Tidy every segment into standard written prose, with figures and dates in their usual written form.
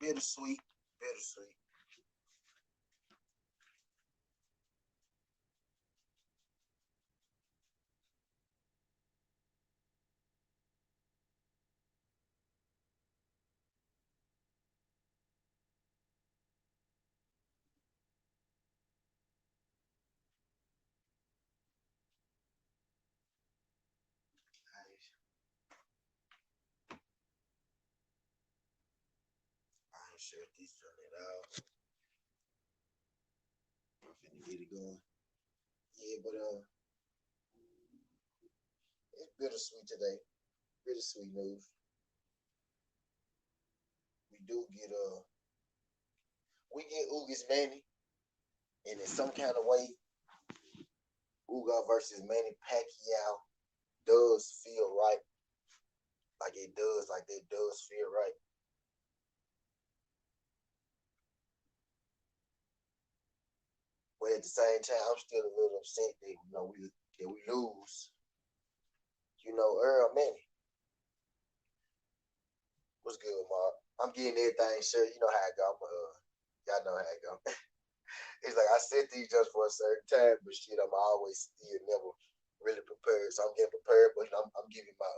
Bittersweet, bittersweet. I ain't sure if this turn it out. I'm finna get it going. Yeah, but it's bittersweet today. Bittersweet news. We do get we get Ugas Manny, and in some kind of way, Ugas versus Manny Pacquiao does feel right. Like it does, like that does feel right. But at the same time, I'm still a little upset that we lose. Earl Manny. What's good, Mark? I'm getting everything sure. You know how it go. Y'all know how it go. It's like I set these just for a certain time, but shit, I'm always still never really prepared. So I'm getting prepared, but I'm giving my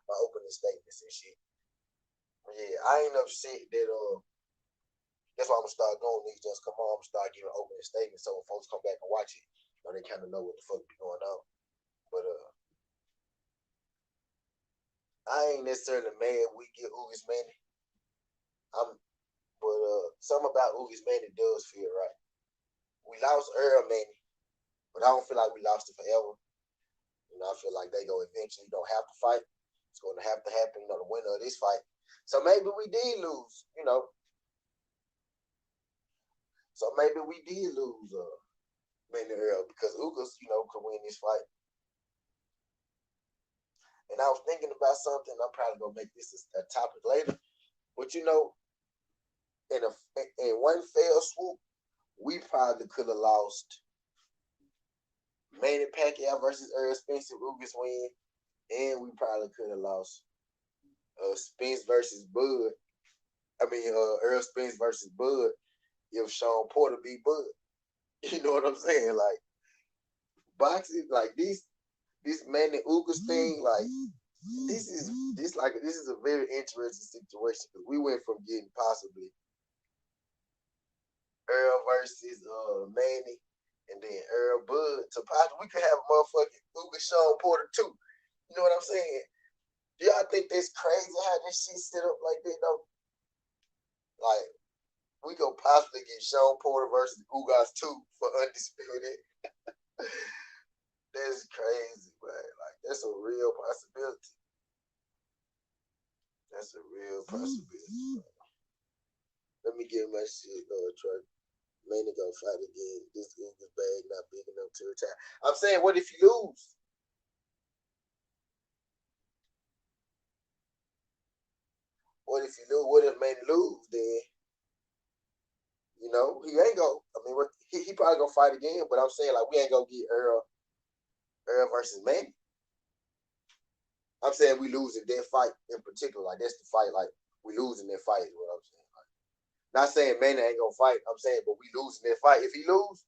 my opening statements and shit. Yeah, I ain't upset that that's why I'm gonna start doing these. Just come on, I'm gonna start giving opening statements so when folks come back and watch it, they kind of know what the fuck be going on. But I ain't necessarily mad we get Ugas Manny. I'm but something about Ugas Manny does feel right. We lost Earl Manny, but I don't feel like we lost it forever. I feel like they go eventually don't have to fight. It's going to have to happen, the winner of this fight. So maybe we did lose. So maybe we did lose Manny Earl because Ugas, could win this fight. And I was thinking about something. I'm probably gonna make this a topic later. But in a in one fell swoop, we probably could have lost Manny Pacquiao versus Earl Spence Ugas win, and we probably could have lost Spence versus Bud. I mean, Earl Spence versus Bud if Sean Porter beat Bud. You know what I'm saying? Like boxing, like this Manny Ugas thing, like this is a very interesting situation because we went from getting possibly Earl versus Manny and then Earl Bud to possibly we could have a motherfucking Ugas Sean Porter too. You know what I'm saying? Do y'all think that's crazy how this shit set up like that though? Like we could possibly get Sean Porter versus Ugas too for undisputed. That's crazy, man. Like that's a real possibility. That's a real possibility. Let me get my shit going, Trey. Manny gonna fight again. This Ugas bag not big enough to retire. I'm saying, what if you lose? What if you lose? What if Manny lose? Then he ain't go. I mean, he probably gonna fight again. But I'm saying like we ain't gonna get Earl versus Manny. I'm saying we losing that fight in particular. Like that's the fight. Like we losing that fight. Is what I'm saying. Like, not saying Manny ain't gonna fight. I'm saying, but we losing that fight. If he lose,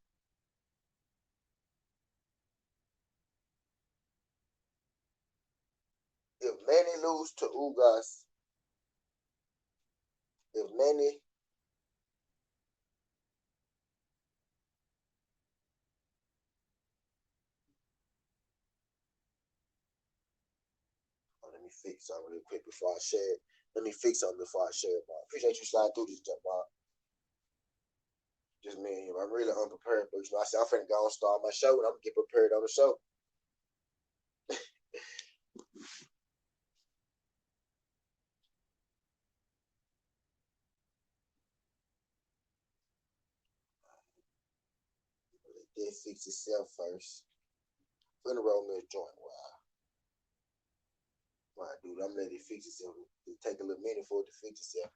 if Manny lose to Ugas, if Manny, let me fix something real quick before I share it. Let me fix something before I share it, man. Appreciate you sliding through this jump, man. Just me and you. I'm really unprepared, but I said I'm finna go and start my show, and I'm gonna get prepared on the show. Let that fix itself first. Finna roll me a joint. Wow, dude, I'm letting it fix itself. It take a little minute for it to fix itself.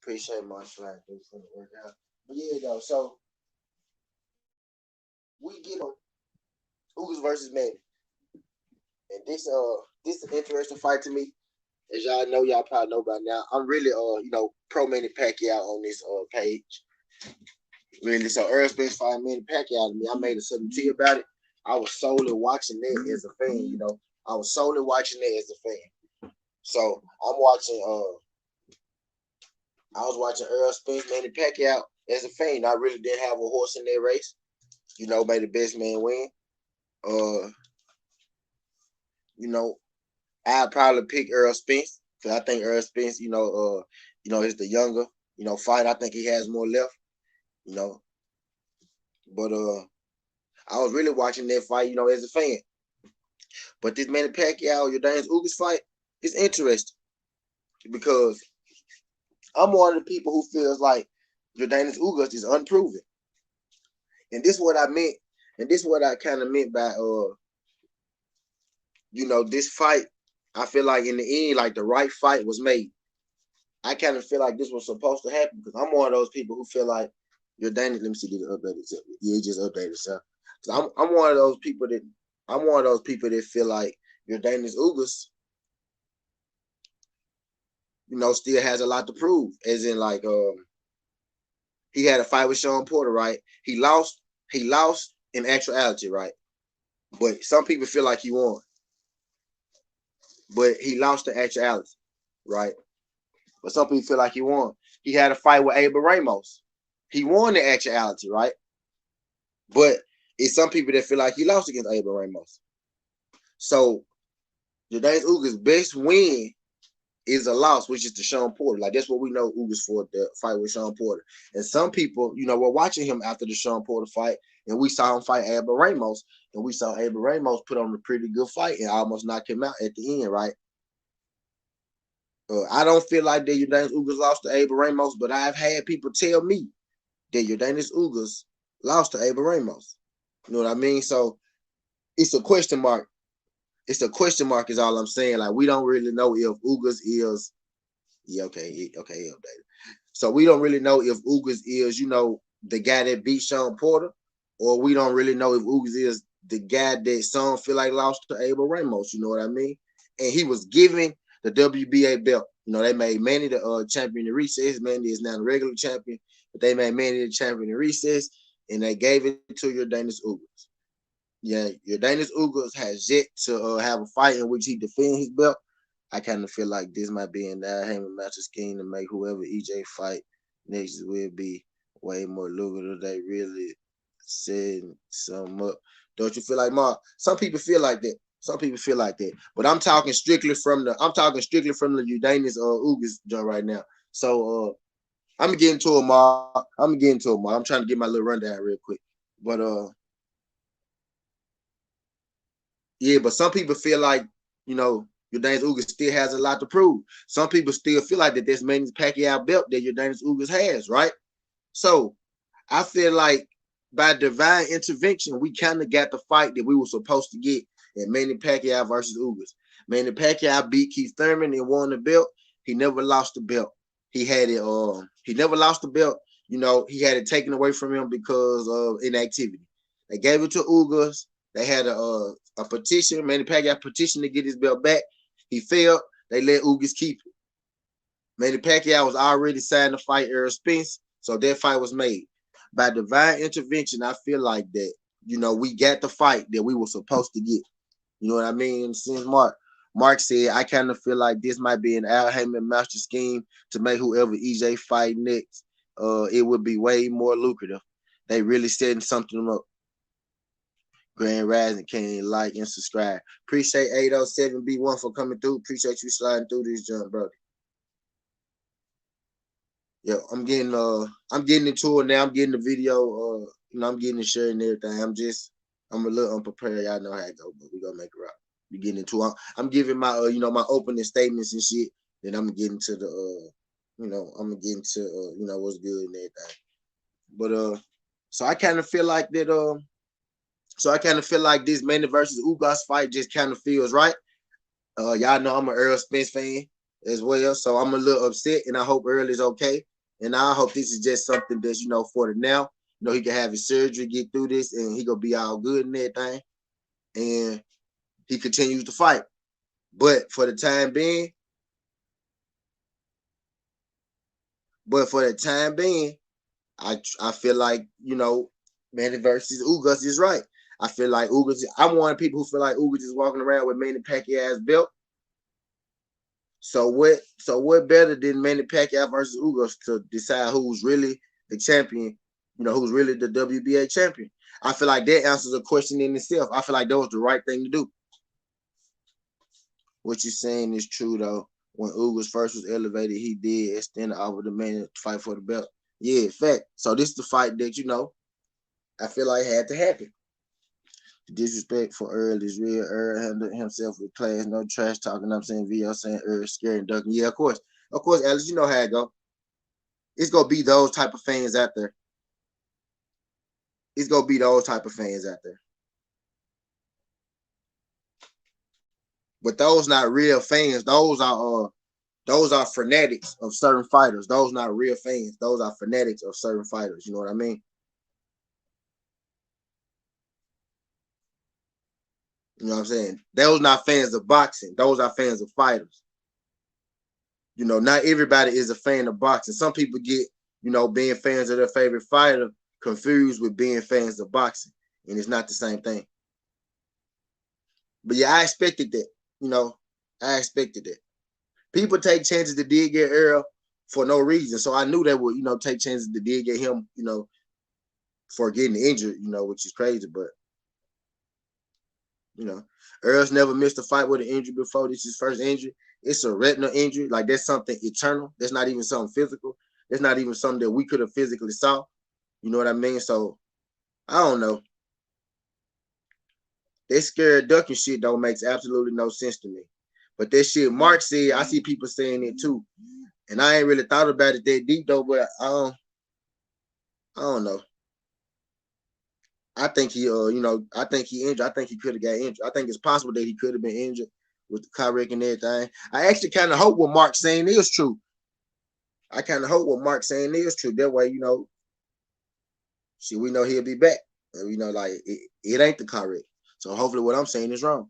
Appreciate my slide through for the workout. But yeah, though. So we get on Ugas versus Manny, and this is an interesting fight to me. As y'all know, y'all probably know by now. I'm really pro Manny Pacquiao on this page. Really, so Earl Spence fight Manny Pacquiao to me. I made a sudden tea about it. I was solely watching that as a fan. I was solely watching that as a fan. So I'm watching. I was watching Earl Spence Manny Pacquiao as a fan. I really didn't have a horse in that race. May the best man win. I'd probably pick Earl Spence because I think Earl Spence, is the younger, fight. I think he has more left, you know. But I was really watching that fight, as a fan. But this Manny Pacquiao, Jordan's Ugas fight is interesting because I'm one of the people who feels like Jordan's Ugas is unproven. And this is what I meant, and this is what I kind of meant by this fight. I feel like in the end, like the right fight was made. I kind of feel like this was supposed to happen because I'm one of those people who feel like Jordan. Let me see, did it update itself? Yeah, it just updated itself. Because I'm one of those people that feel like Jordan's Ugas, still has a lot to prove. As in, like, he had a fight with Sean Porter, right? He lost in actuality, right? But some people feel like he won. But he lost the actuality, right? But some people feel like he won. He had a fight with Abel Ramos. He won the actuality, right? But it's some people that feel like he lost against Abel Ramos. So Jordan's Ugas' best win is a loss, which is to Sean Porter. Like, that's what we know Ugas for, the fight with Sean Porter. And some people, were watching him after the Sean Porter fight, and we saw him fight Abel Ramos, and we saw Abel Ramos put on a pretty good fight and almost knock him out at the end, right? I don't feel like that Jordan's Ugas lost to Abel Ramos, but I've had people tell me that Jordan's Ugas lost to Abel Ramos. You know what I mean? So it's a question mark. It's a question mark is all I'm saying. Like, we don't really know if Ugas is updated. So we don't really know if Ugas is, the guy that beat Sean Porter, or we don't really know if Ugas is the guy that some feel like lost to Abel Ramos. You know what I mean? And he was giving the WBA belt. They made Manny the champion in recess. Manny is now the regular champion, but they made Manny the champion in recess, and they gave it to Jordan's Ugas. Yeah, Jordan's Ugas has yet to have a fight in which he defends his belt. I kind of feel like this might be an Heyman master scheme to make whoever EJ fight next will be way more lucrative. They really setting some up. Don't you feel like, Mark? Some people feel like that. But I'm talking strictly from the Jordan's Ugas joint right now. So I'm gonna get into it, Mark. I'm trying to get my little rundown real quick. But yeah, but some people feel like, Jordan's Ugas still has a lot to prove. Some people still feel like that this Manny Pacquiao belt that Jordan's Ugas has, right? So I feel like by divine intervention, we kind of got the fight that we were supposed to get in Manny Pacquiao versus Ugas. Manny Pacquiao beat Keith Thurman and won the belt. He never lost the belt. He had it. He never lost the belt. He had it taken away from him because of inactivity. They gave it to Ugas. They had a petition, Manny Pacquiao petition to get his belt back. He failed. They let Ugas keep it. Manny Pacquiao was already signed to fight Earl Spence, so that fight was made. By divine intervention, I feel like that, we got the fight that we were supposed to get. You know what I mean? Since Mark said, I kind of feel like this might be an Al Heyman master scheme to make whoever EJ fight next, it would be way more lucrative. They really setting something up. Grand Rising, can like and subscribe. Appreciate 807B1 for coming through. Appreciate you sliding through this jump, brother. Yeah, I'm getting into it now. I'm getting the video, I'm getting the shirt and everything. I'm a little unprepared. Y'all know how it go, but we gonna make it right. We getting into it. I'm giving my my opening statements and shit. Then I'm getting to the I'm gonna get into what's good and everything. But so I kind of feel like that this Manny versus Ugas fight just kind of feels right. Y'all know I'm an Earl Spence fan as well, so I'm a little upset, and I hope Earl is okay. And I hope this is just something that's, for the now. He can have his surgery, get through this, and he gonna be all good and everything. And he continues to fight. But for the time being, I feel like, Manny versus Ugas is right. I feel like Ugas. I'm one of the people who feel like Ugas is walking around with Manny Pacquiao's belt. So what? So what better than Manny Pacquiao versus Ugas to decide who's really the champion? Who's really the WBA champion? I feel like that answers a question in itself. I feel like that was the right thing to do. What you're saying is true though. When Ugas first was elevated, he did extend the offer to Manny to fight for the belt. Yeah, fact. So this is the fight that I feel like had to happen. Disrespect for Earl is real. Earl handled himself with class, no trash talking. I'm saying VO saying Earl scary and ducking. Yeah, of course, Alex. You know how it go. It's gonna be those type of fans out there. It's gonna be those type of fans out there. But those not real fans. Those are fanatics of certain fighters. Those not real fans. Those are fanatics of certain fighters. You know what I mean? You know what I'm saying? Those not fans of boxing. Those are fans of fighters. Not everybody is a fan of boxing. Some people get, being fans of their favorite fighter confused with being fans of boxing. And it's not the same thing. But yeah, I expected that. I expected that. People take chances to did get Earl for no reason. So I knew they would, take chances to did get him, for getting injured, which is crazy. But, Earl's never missed a fight with an injury before. This is his first injury. It's a retinal injury. Like, that's something eternal. That's not even something physical. That's not even something that we could have physically saw. You know what I mean? So, I don't know. That scared ducking shit don't makes absolutely no sense to me. But that shit Mark said, I see people saying it too. And I ain't really thought about it that deep though, but I don't know. I think I think he injured. I think he could have got injured. I think it's possible that he could have been injured with the car wreck and everything. I actually kind of hope what Mark's saying is true. I kind of hope what Mark's saying is true. That way, we know he'll be back. And, like it ain't the car wreck. So hopefully what I'm saying is wrong.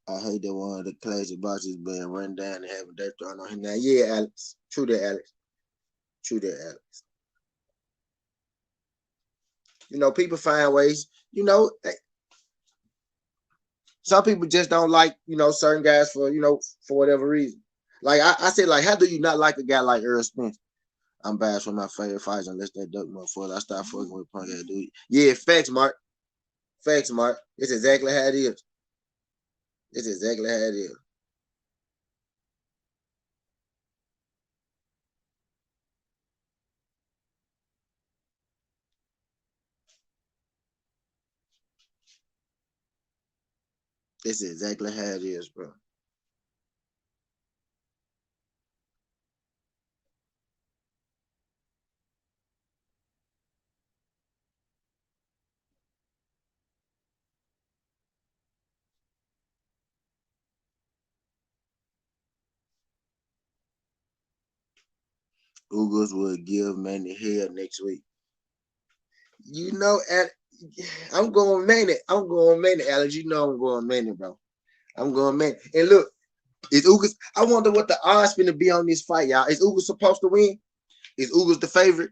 I hate that one of the classic boxes being run down and having that thrown on him. Now, yeah, Alex. True that, Alex. True that, Alex. People find ways. Some people just don't like, certain guys for whatever reason. Like I said, like, how do you not like a guy like Earl Spence? I'm bad for my favorite fights unless that duck motherfucker. I start fucking with punk ass dude. Yeah, facts, Mark. Facts, Mark. It's exactly how it is. It's exactly how it is. It's exactly how it is, bro. Ugas will give Manny hell next week. I'm going Manny. I'm going Manny, Alex. I'm going Manny, bro. I'm going Manny. And look, is Ugas? I wonder what the odds going to be on this fight, y'all. Is Ugas supposed to win? Is Ugas the favorite?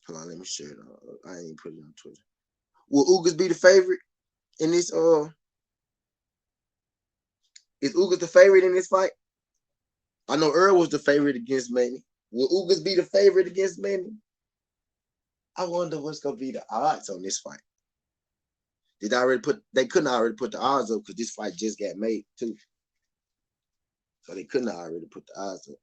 Hold on, let me share it. I ain't put it on Twitter. Will Ugas be the favorite in this? Is Ugas the favorite in this fight? I know Earl was the favorite against Manny. Will Ugas be the favorite against Manny? I wonder what's gonna be the odds on this fight. Did I already put? They couldn't already put the odds up because this fight just got made too, so they couldn't already put the odds up.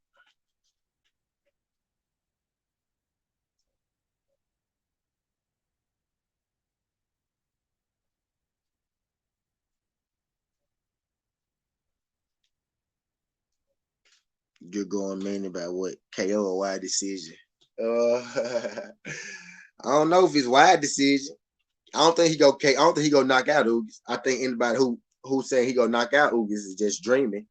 You're going Manny by what? KO or wide decision? I don't know if it's wide decision. I don't think he go. I don't think he go knock out Ugas. I think anybody who saying he go knock out Ugas is just dreaming.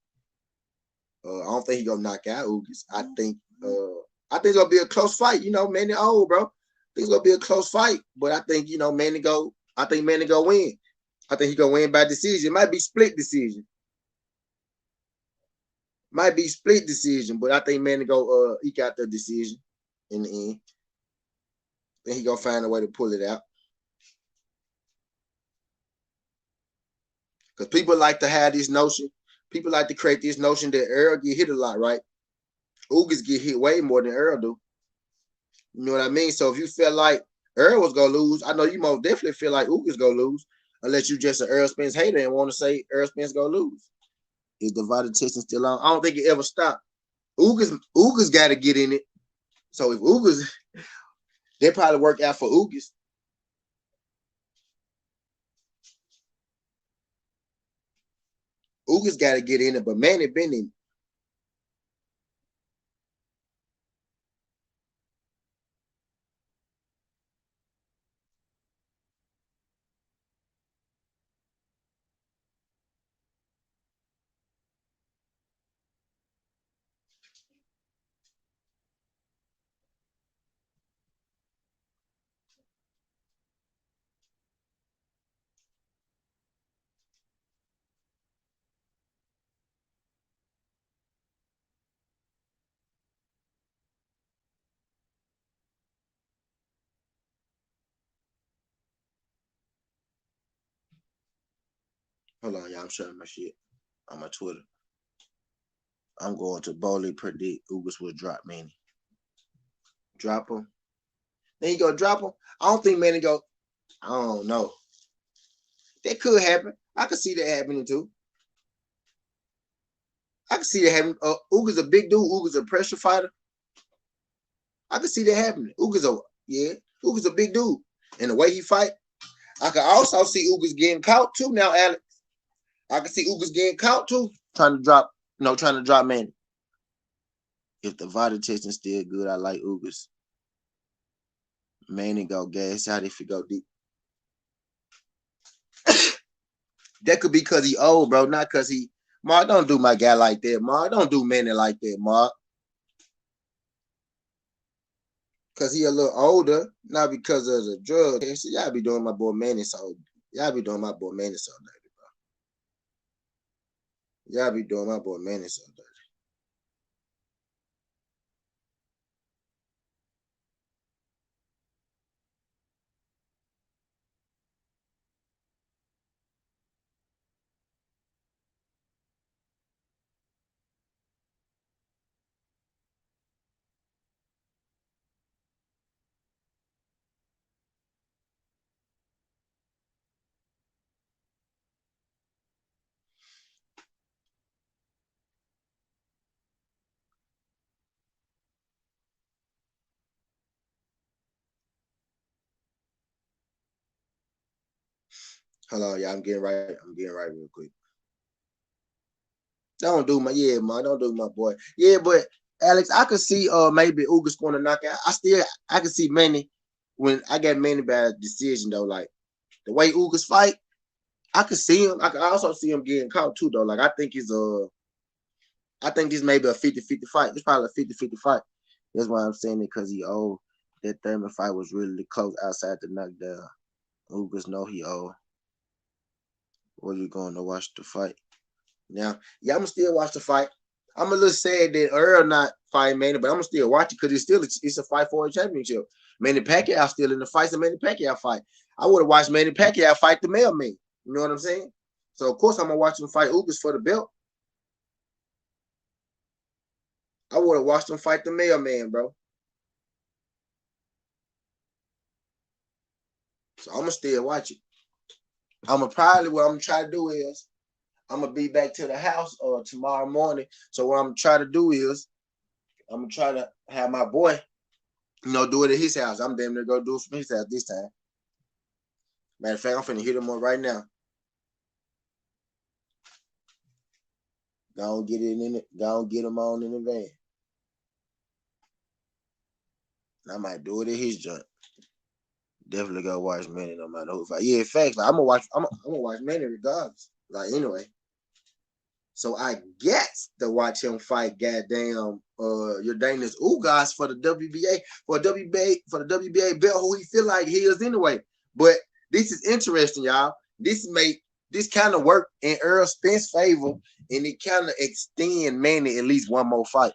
I don't think he gonna knock out Ugas. I think it's gonna be a close fight. You know, Manny old, bro. I think it's gonna be a close fight, but I think Manny go. I think Manny go win. I think he gonna win by decision. It might be split decision. Might be split decision, but I think Manny go eke out the decision in the end. Then he gonna find a way to pull it out. Because people like to have this notion. People like to create this notion that Earl get hit a lot, right? Ugas get hit way more than Earl do. You know what I mean? So if you feel like Earl was gonna lose, I know you most definitely feel like Ugas gonna lose, unless you just an Earl Spence hater and want to say Earl Spence gonna lose. Is divided testing still on? I don't think it ever stopped. Ugas got to get in it. So if Ugas, they probably work out for Ugas. Ugas got to get in it, but Manny been in it. Hold on, y'all. I'm showing my shit on my Twitter. I'm going to boldly predict Ugas will drop Manny. Drop him. Then he go drop him. I don't think Manny go. I don't know. That could happen. I could see that happening too. I could see that happening. Ugas a big dude. Ugas a pressure fighter. I could see that happening. Ugas a big dude. And the way he fight, I could also see Ugas getting caught too now, Alex. I can see Ugas getting caught too. Trying to drop Manny. If the vital testing still good, I like Ugas. Manny go gas out if he go deep. That could be because he old, bro. Not because he. Mark, don't do my guy like that, Mark. Don't do Manny like that, Mark. Because he a little older, not because of the drug. So y'all be doing my boy Manny so. Y'all be doing my boy Manny so dirty, bro. Y'all be doing my boy Manny so dirty. Hold on, y'all. I'm getting right. I'm getting right real quick. Don't do my man. Don't do my boy. Yeah, but Alex, I could see maybe Ugas going to knock out. I could see Manny when I got Manny by a decision though. Like the way Ugas fight, I could see him. I could also see him getting caught too though. Like I think it's maybe a 50-50 fight. It's probably a 50-50 fight. That's why I'm saying it because he old. That Thurman fight was really close outside the knockdown. Ugas know he old. What are you going to watch the fight? Now, yeah, I'm gonna still watch the fight. I'm a little sad that Earl not fighting Manny, but I'm gonna still watch it because it's a fight for a championship. Manny Pacquiao still in the fight. The Manny Pacquiao fight. I would have watched Manny Pacquiao fight the mailman. You know what I'm saying? So of course I'm gonna watch him fight Ugas for the belt. I would have watched him fight the mailman, bro. So I'm gonna still watch it. I'm gonna probably what I'm gonna try to do is I'm gonna be back to the house tomorrow morning. So what I'm gonna try to do is I'm gonna try to have my boy, do it at his house. I'm damn near go do it from his house this time. Matter of fact, I'm finna hit him up right now. Go and get it in it. Go and get him on in the van. I might do it at his joint. Definitely go watch Manny no matter who fight. Yeah, in fact, like, I'm gonna watch Manny regardless. Like anyway. So I got to watch him fight goddamn Jordanis Ugas for the WBA for the WBA belt who he feel like he is anyway. But this is interesting, y'all. This kind of work in Earl Spence's favor, and it kind of extend Manny at least one more fight.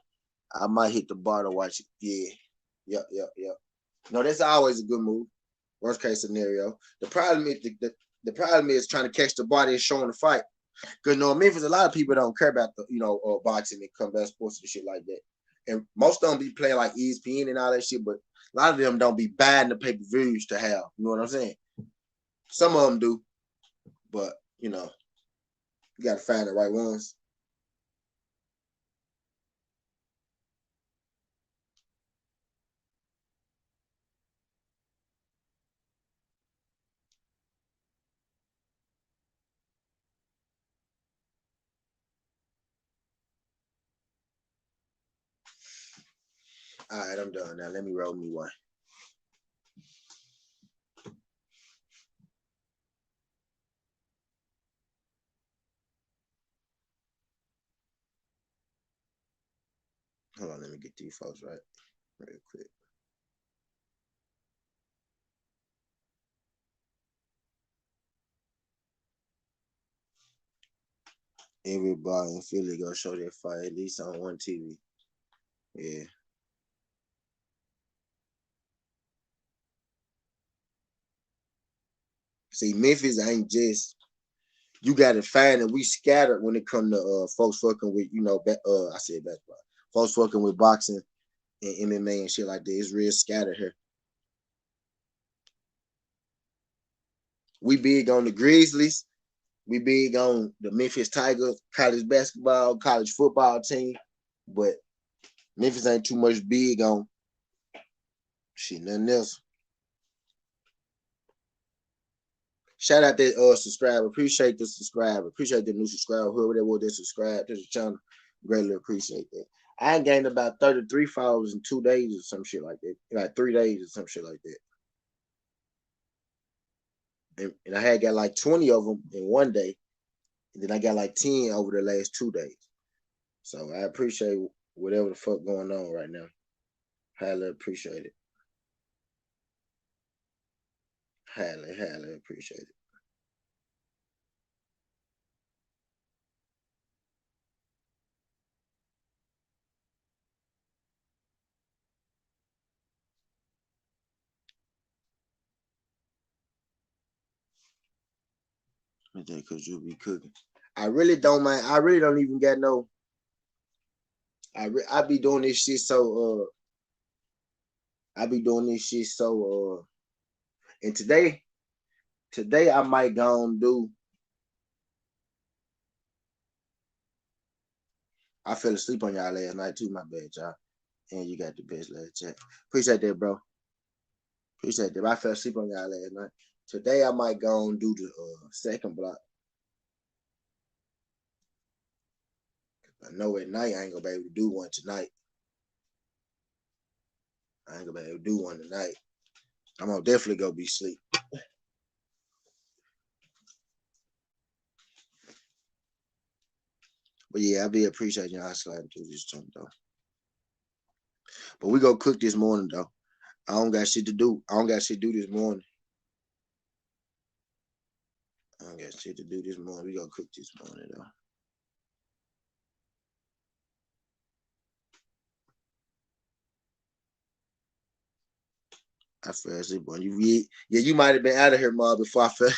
I might hit the bar to watch it. Yeah. Yep. No, that's always a good move. Worst case scenario. The problem is trying to catch the body and showing the fight. Because Memphis, a lot of people don't care about the boxing and combat sports and shit like that. And most of them be playing like ESPN and all that shit, but a lot of them don't be buying the pay-per-views to have. You know what I'm saying? Some of them do, but you gotta find the right ones. All right, I'm done now. Let me roll me one. Hold on, let me get these folks right real quick. Everybody in Philly gonna show their fight at least on one TV. Yeah. See, Memphis ain't just you got to find that we scattered when it come to folks fucking with I said basketball, folks fucking with boxing and MMA and shit like that. It's real scattered here. We big on the Grizzlies. We big on the Memphis Tigers, college basketball, college football team, but Memphis ain't too much big on shit, nothing else. Shout out that subscriber. Appreciate the subscriber. Appreciate the new subscriber. Whoever that was that subscribed to the channel. Greatly appreciate that. I gained about 33 followers in 2 days or some shit like that. Like 3 days or some shit like that. And I had got like 20 of them in one day. And then I got like 10 over the last 2 days. So I appreciate whatever the fuck going on right now. Highly appreciate it. Highly appreciate it. Because you'll be cooking. I really don't mind. I really don't even get no. I be doing this shit so I be doing this shit so and today I might go and do. I fell asleep on y'all last night too, my bad, y'all. And you got the best last chat. Appreciate that, bro. Appreciate that. I fell asleep on y'all last night. Today I might go and do the second block. I know at night I ain't gonna be able to do one tonight. I ain't gonna be able to do one tonight. I'm gonna definitely go be sleep. But yeah, I be appreciating y'all sliding through this junk though. But we go cook this morning though. I don't got shit to do. I don't got shit to do this morning. I don't got shit to do this morning. We gonna cook this morning though. I fell asleep on you. Yeah, you might have been out of here, Mark, before I fell.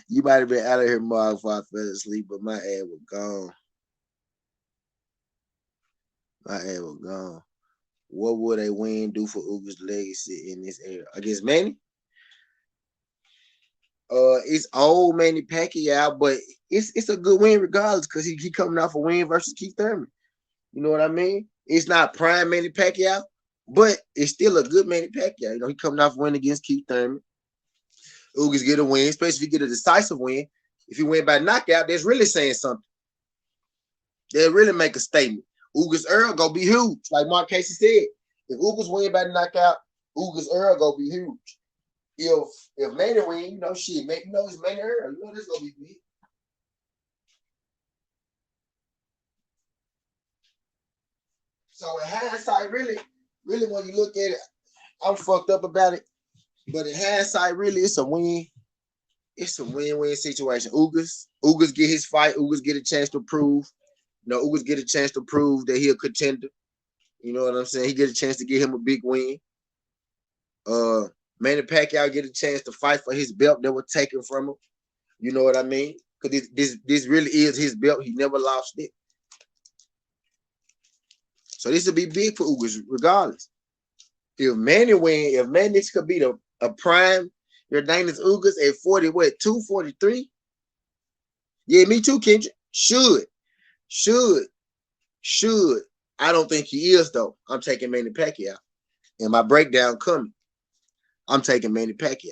You might have been out of here, Mark, before I fell asleep, but my ass was gone. My ass was gone. What would a win do for Ugas' legacy in this era? Against Manny? It's old Manny Pacquiao, but it's a good win regardless because he coming off a win versus Keith Thurman. You know what I mean? It's not prime Manny Pacquiao, but it's still a good Manny Pacquiao. He coming off a win against Keith Thurman. Ugas get a win, especially if he get a decisive win. If he win by knockout, that's really saying something. They'll really make a statement. Ugas Earl gonna be huge, like Mark Casey said. If Ugas win by knockout, Ugas Earl gonna be huge. If Manny win, shit, it's Manny Earl. This gonna be big. So in hindsight, really, when you look at it, I'm fucked up about it. But in hindsight, really, it's a win. It's a win-win situation. Ugas get his fight. Ugas get a chance to prove. Ugas get a chance to prove that he a contender. You know what I'm saying? He get a chance to get him a big win. Manny Pacquiao get a chance to fight for his belt that was taken from him. You know what I mean? Because this really is his belt. He never lost it. So this will be big for Ugas, regardless. If Manny win, if Manny could beat a prime Jordanus Ugas at 40, what, 243? Yeah, me too, Kendrick. Should. I don't think he is, though. I'm taking Manny Pacquiao. And my breakdown coming. I'm taking Manny Pacquiao.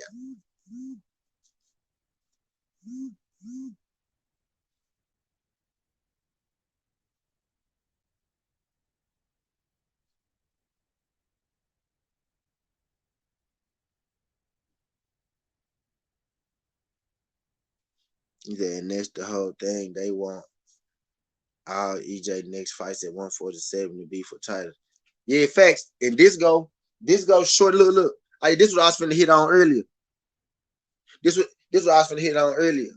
Yeah, and that's the whole thing. They want all EJ next fights at 147 to be for title. Yeah, facts. And this go short. Look. This was I was finna hit on earlier. This what I was finna hit on earlier.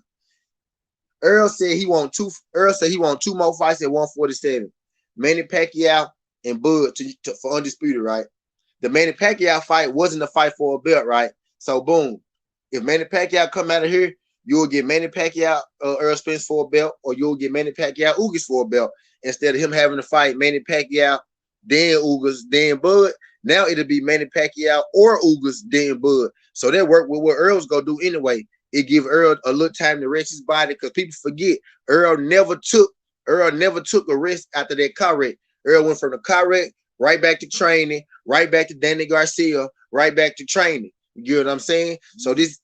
Earl said he want two more fights at 147. Manny Pacquiao and Bud for undisputed, right? The Manny Pacquiao fight wasn't a fight for a belt, right? So boom, if Manny Pacquiao come out of here, you'll get Manny Pacquiao, Earl Spence for a belt, or you'll get Manny Pacquiao, Ugas for a belt. Instead of him having to fight Manny Pacquiao, then Ugas, then Bud. Now it'll be Manny Pacquiao or Ugas, then Bud. So that work with what Earl's gonna do anyway. It give Earl a little time to rest his body because people forget Earl never took a rest after that car wreck. Earl went from the car wreck right back to training, right back to Danny Garcia, right back to training. You get what I'm saying? So this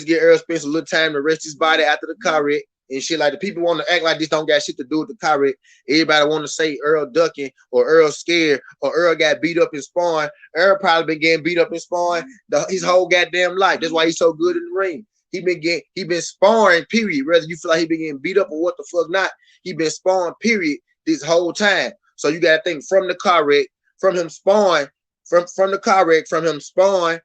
give Earl Spence a little time to rest his body after the car wreck and shit. Like the people want to act like this don't got shit to do with the car wreck. Everybody want to say Earl ducking or Earl scared or Earl got beat up in sparring. Earl probably been getting beat up in sparring his whole goddamn life. That's why he's so good in the ring. He been sparring, period. Whether you feel like he been getting beat up or what the fuck not, he been sparring, period, this whole time. So you gotta think from the car wreck, from him sparring, from the car wreck, from him sparring,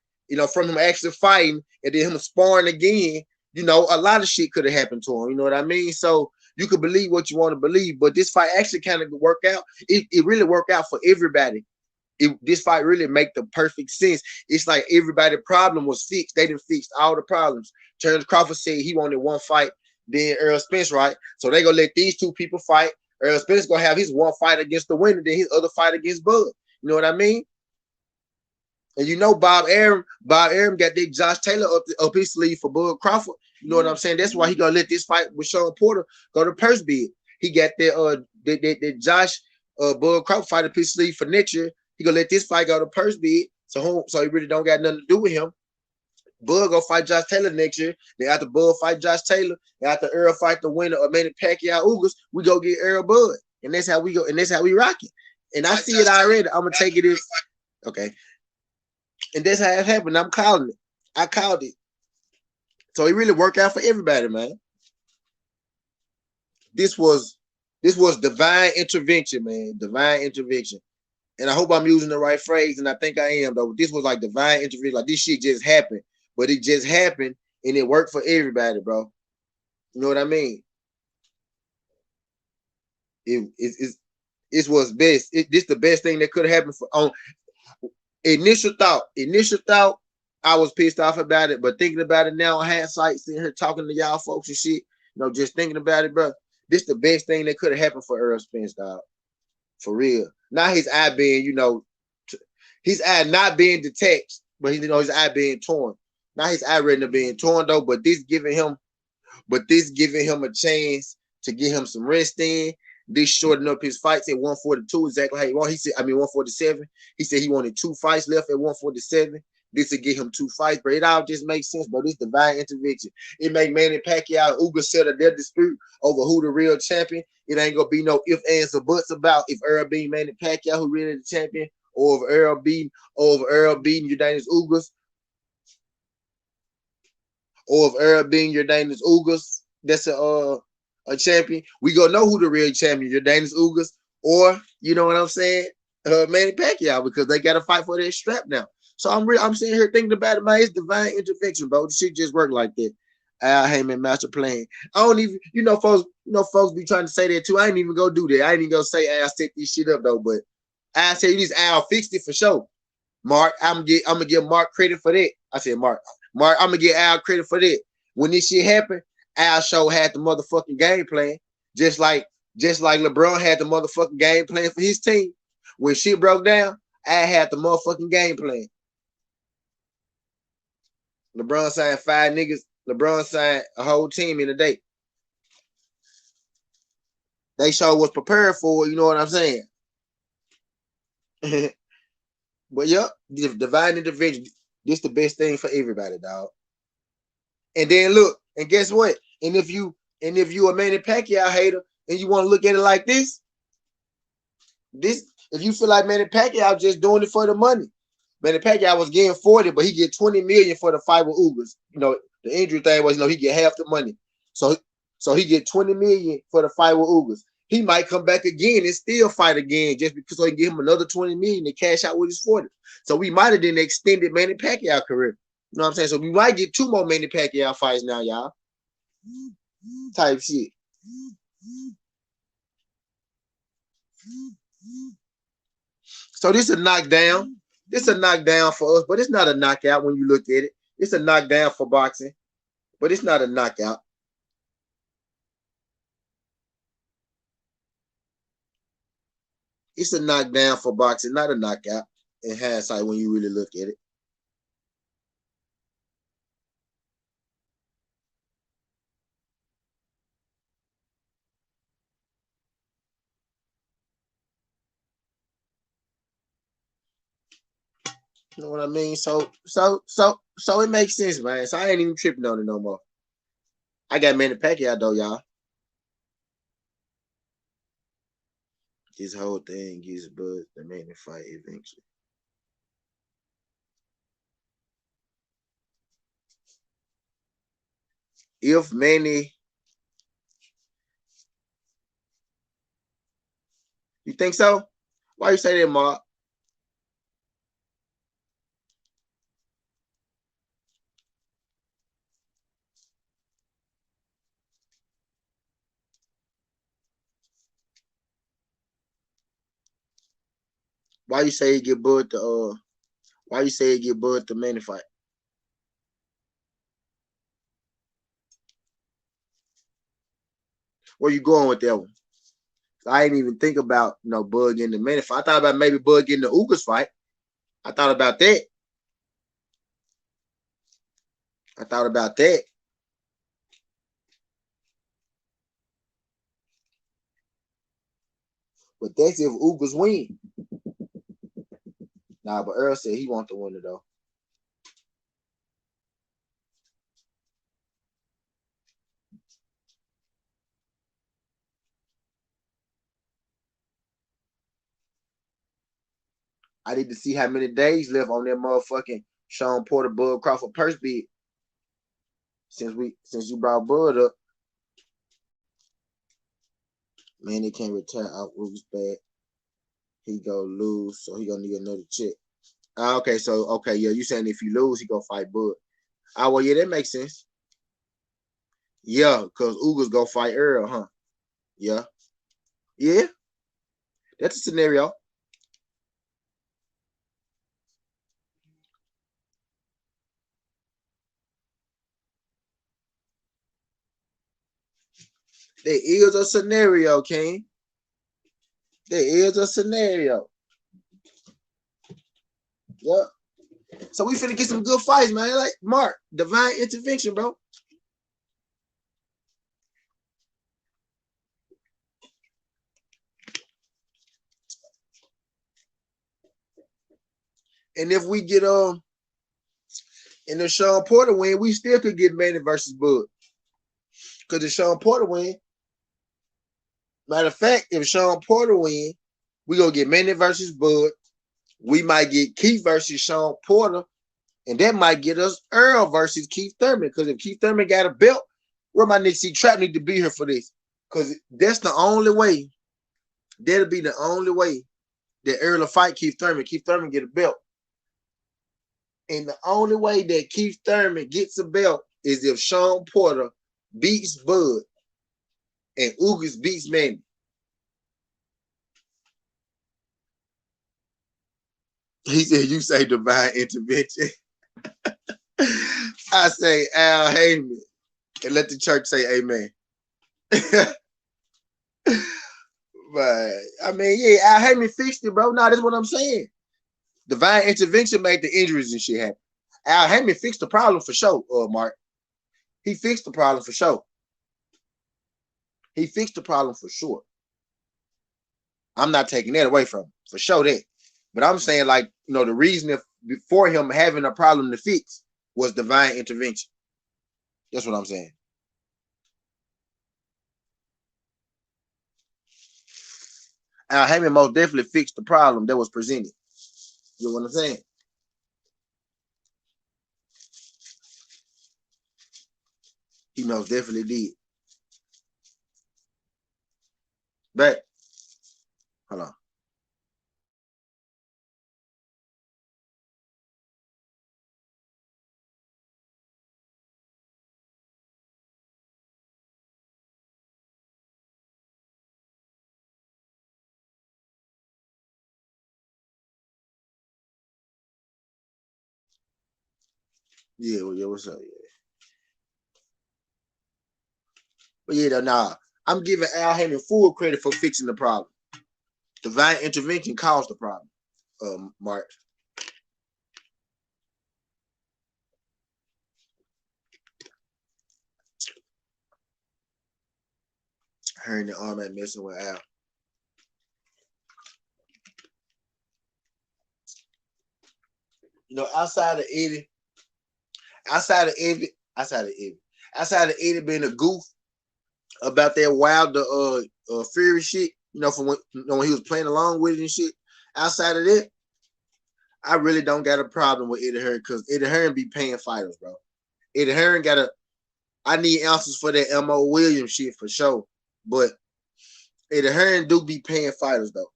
from him actually fighting, and then him sparring again. A lot of shit could have happened to him. You know what I mean? So you could believe what you want to believe, but this fight actually kind of worked out. It really worked out for everybody. This fight really make the perfect sense. It's like everybody's problem was fixed. They didn't fix all the problems. Terrence Crawford said he wanted one fight, then Earl Spence, right? So they gonna let these two people fight. Earl Spence gonna have his one fight against the winner, then his other fight against Bud. You know what I mean? And Bob Arum got that Josh Taylor up his sleeve for Bud Crawford. You know what I'm saying? That's why he gonna let this fight with Sean Porter go to purse bid. He got that Josh Bud Crawford fight up his sleeve for next year. He gonna let this fight go to purse bid. So he really don't got nothing to do with him. Bud go fight Josh Taylor next year. Then after Bud fight Josh Taylor, and after Earl fight the winner of Manny Pacquiao Ugas, we go get Earl Bud. And that's how we go, and that's how we rock it. And I see it already. I'm gonna take it as okay. And that's how it happened. I'm calling it. I called it. So it really worked out for everybody, man. This was divine intervention, man. Divine intervention. And I hope I'm using the right phrase, and I think I am, though. This was like divine intervention. Like this shit just happened. But it just happened, and it worked for everybody, bro. You know what I mean? It was best. This the best thing that could have happened on initial thought, I was pissed off about it, but thinking about it now, hindsight, sitting here talking to y'all folks and shit, just thinking about it, bro. This the best thing that could have happened for Earl Spence, dog. For real. Now his eye being, his eye not being detached, but his eye being torn. Now his eye retina being torn though, but this giving him a chance to get him some rest in. This shortened up his fights at 142, exactly how he wanted. 147. He said he wanted 2 fights left at 147. This would get him 2 fights, but it all just makes sense, bro. This divine intervention. It make Manny Pacquiao and Ugas settle their dispute over who the real champion. It ain't gonna be no ifs, ands, or buts about if Earl beat Manny Pacquiao, who really the champion, or if Earl beating Jordanus Ugas, or if Earl beating Jordanus Ugas, that's a champion. We gonna know who the real champion, Jordanus Ugas, or you know what I'm saying, Manny Pacquiao because they got to fight for that strap now. So I'm sitting here thinking about it, man. It's divine intervention, bro. The shit just work like that. Al Heyman master plan. I don't even, folks be trying to say that too. I ain't even go do that. I ain't even go say Al set this shit up though. But I say this Al fixed it for sure. Mark, I'm gonna give Mark credit for that. I said Mark, I'm gonna give Al credit for that. When this shit happened, Al show had the motherfucking game plan, just like LeBron had the motherfucking game plan for his team. When shit broke down, I had the motherfucking game plan. LeBron signed 5 niggas. LeBron signed a whole team in a day. They sure was prepared for it, you know what I'm saying? But yep, divine intervention. This the best thing for everybody, dog. And then look, and guess what? And if you a Manny Pacquiao hater and you want to look at it like this, if you feel like Manny Pacquiao just doing it for the money, Manny Pacquiao was getting 40, but he get 20 million for the fight with Ugas. The injury thing was, he get half the money. So he get 20 million for the fight with Ugas. He might come back again and still fight again just because so he give him another 20 million to cash out with his 40. So we might have then extended Manny Pacquiao career. You know what I'm saying? So we might get 2 more Manny Pacquiao fights now, y'all. Type shit. So this is a knockdown. This is a knockdown for us, but it's not a knockout when you look at it. It's a knockdown for boxing, but it's not a knockout. It's a knockdown for boxing, not a knockout in hindsight when you really look at it. You know what I mean? So it makes sense, man. So I ain't even tripping on it no more. I got Manny Pacquiao though, y'all. This whole thing gives Bud the Manny fight eventually. If Manny, you think so? Why you say that, Mark? Why you say he get Bud the Why you say he get Bud the Manny fight? Where you going with that one? I didn't even think about Bud getting the Manny fight. I thought about maybe Bud getting the Ugas fight. I thought about that. But that's if Ugas win. Nah, but Earl said he want the winner though. I need to see how many days left on that motherfucking Sean Porter Bud Crawford purse bid. Since you brought Bud up, man, they can't retire out Ugas bad. He go lose, so he gonna need another check. Okay, yeah, you saying if you lose, he gonna fight Bud. Well, yeah, that makes sense. Yeah, because Ugas go fight Earl, huh? Yeah. Yeah, that's a scenario. There is a scenario, King. There is a scenario. Yeah. So we finna get some good fights, man. Like Mark, divine intervention, bro. And if we get in the Sean Porter win, we still could get Manny versus Bud. Because the Sean Porter win, matter of fact, if Sean Porter win, we gonna get Manny versus Bud. We might get Keith versus Sean Porter, and that might get us Earl versus Keith Thurman. Because if Keith Thurman got a belt, where my nigga C Trap need to be here for this. Because that's the only way. That'll be the only way the early fight Keith Thurman. Keith Thurman get a belt. And the only way that Keith Thurman gets a belt is if Sean Porter beats Bud and Ugas beats Manny. He said, you say divine intervention. I say Al Heyman. And let the church say amen. But I mean, yeah, Al Heyman fixed it, bro. Nah, that's what I'm saying. Divine intervention made the injuries and shit happen. Al Heyman fixed the problem for sure, Mark. He fixed the problem for sure. He fixed the problem for sure. I'm not taking that away from him, for sure that. But I'm saying, like, the reason for him having a problem to fix was divine intervention. That's what I'm saying. Al Heyman most definitely fixed the problem that was presented. You know what I'm saying? He most definitely did. But hold on. Yeah, well, yeah, what's up? Yeah. But yeah, nah, I'm giving Al Heyman full credit for fixing the problem. Divine intervention caused the problem, Mark. Hearing the arm ain't messing with Al. Outside of Eddie, outside of Eddie being a goof about that Wilder Fury shit, from when he was playing along with it and shit. Outside of that, I really don't got a problem with Eddie Hearn because Eddie Hearn be paying fighters, bro. Eddie Hearn I need answers for that M.O. Williams shit for sure. But Eddie Hearn do be paying fighters, though.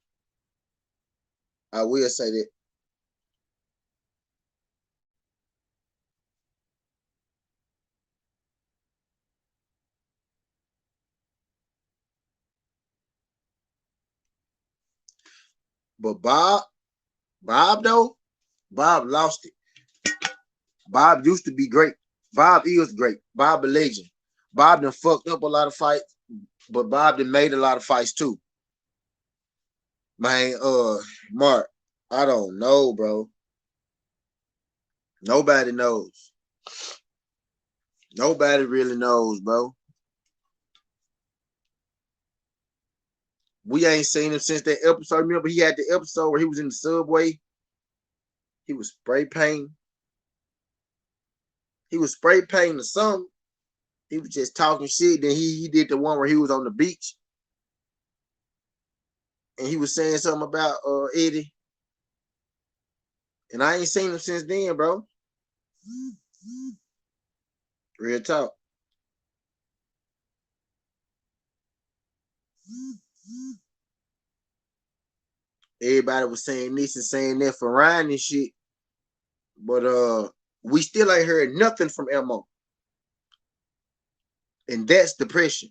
I will say that. But Bob though, Bob lost it. Bob used to be great. Bob is great. Bob a legend. Bob done fucked up a lot of fights, but Bob done made a lot of fights too. Man, Mark, I don't know, bro. Nobody knows. Nobody really knows, bro. We ain't seen him since that episode. Remember, he had the episode where he was in the subway. He was spray painting. He was spray painting or something. He was just talking shit. Then he did the one where he was on the beach and he was saying something about Eddie. And I ain't seen him since then, bro. Real talk. Everybody was saying this and saying that for Ryan and shit. But we still ain't heard nothing from Mo. And that's depression.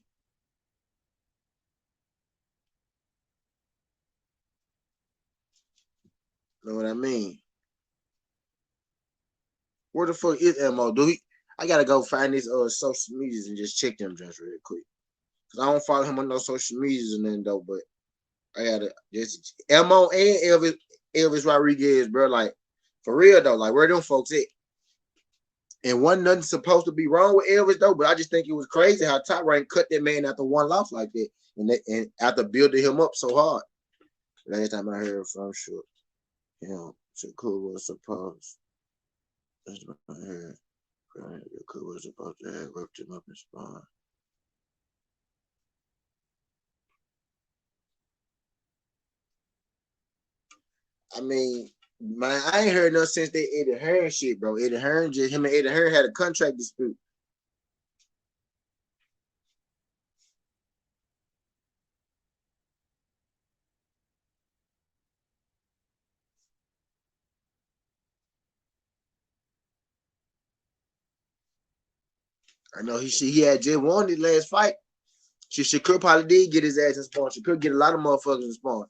Know what I mean? Where the fuck is Mo? I gotta go find his social medias and just check them just real quick. Cause I don't follow him on no social medias and then though, but I gotta just Mo and Elvis Rodriguez, bro. Like for real though, like where them folks at? And wasn't nothing supposed to be wrong with Elvis though, but I just think it was crazy how Top Rank cut that man after one loss like that, and after building him up so hard. Last time I heard from sure, Shakur was supposed. That's what I heard. Shakur was supposed to have ripped him up in spawn. I mean, man, I ain't heard nothing since that Eddie Hearn shit, bro. Eddie Hearn him and Eddie Hearn had a contract dispute. I know he had just won his last fight. Shakur probably did get his ass in spawn. Shakur get a lot of motherfuckers in spawn.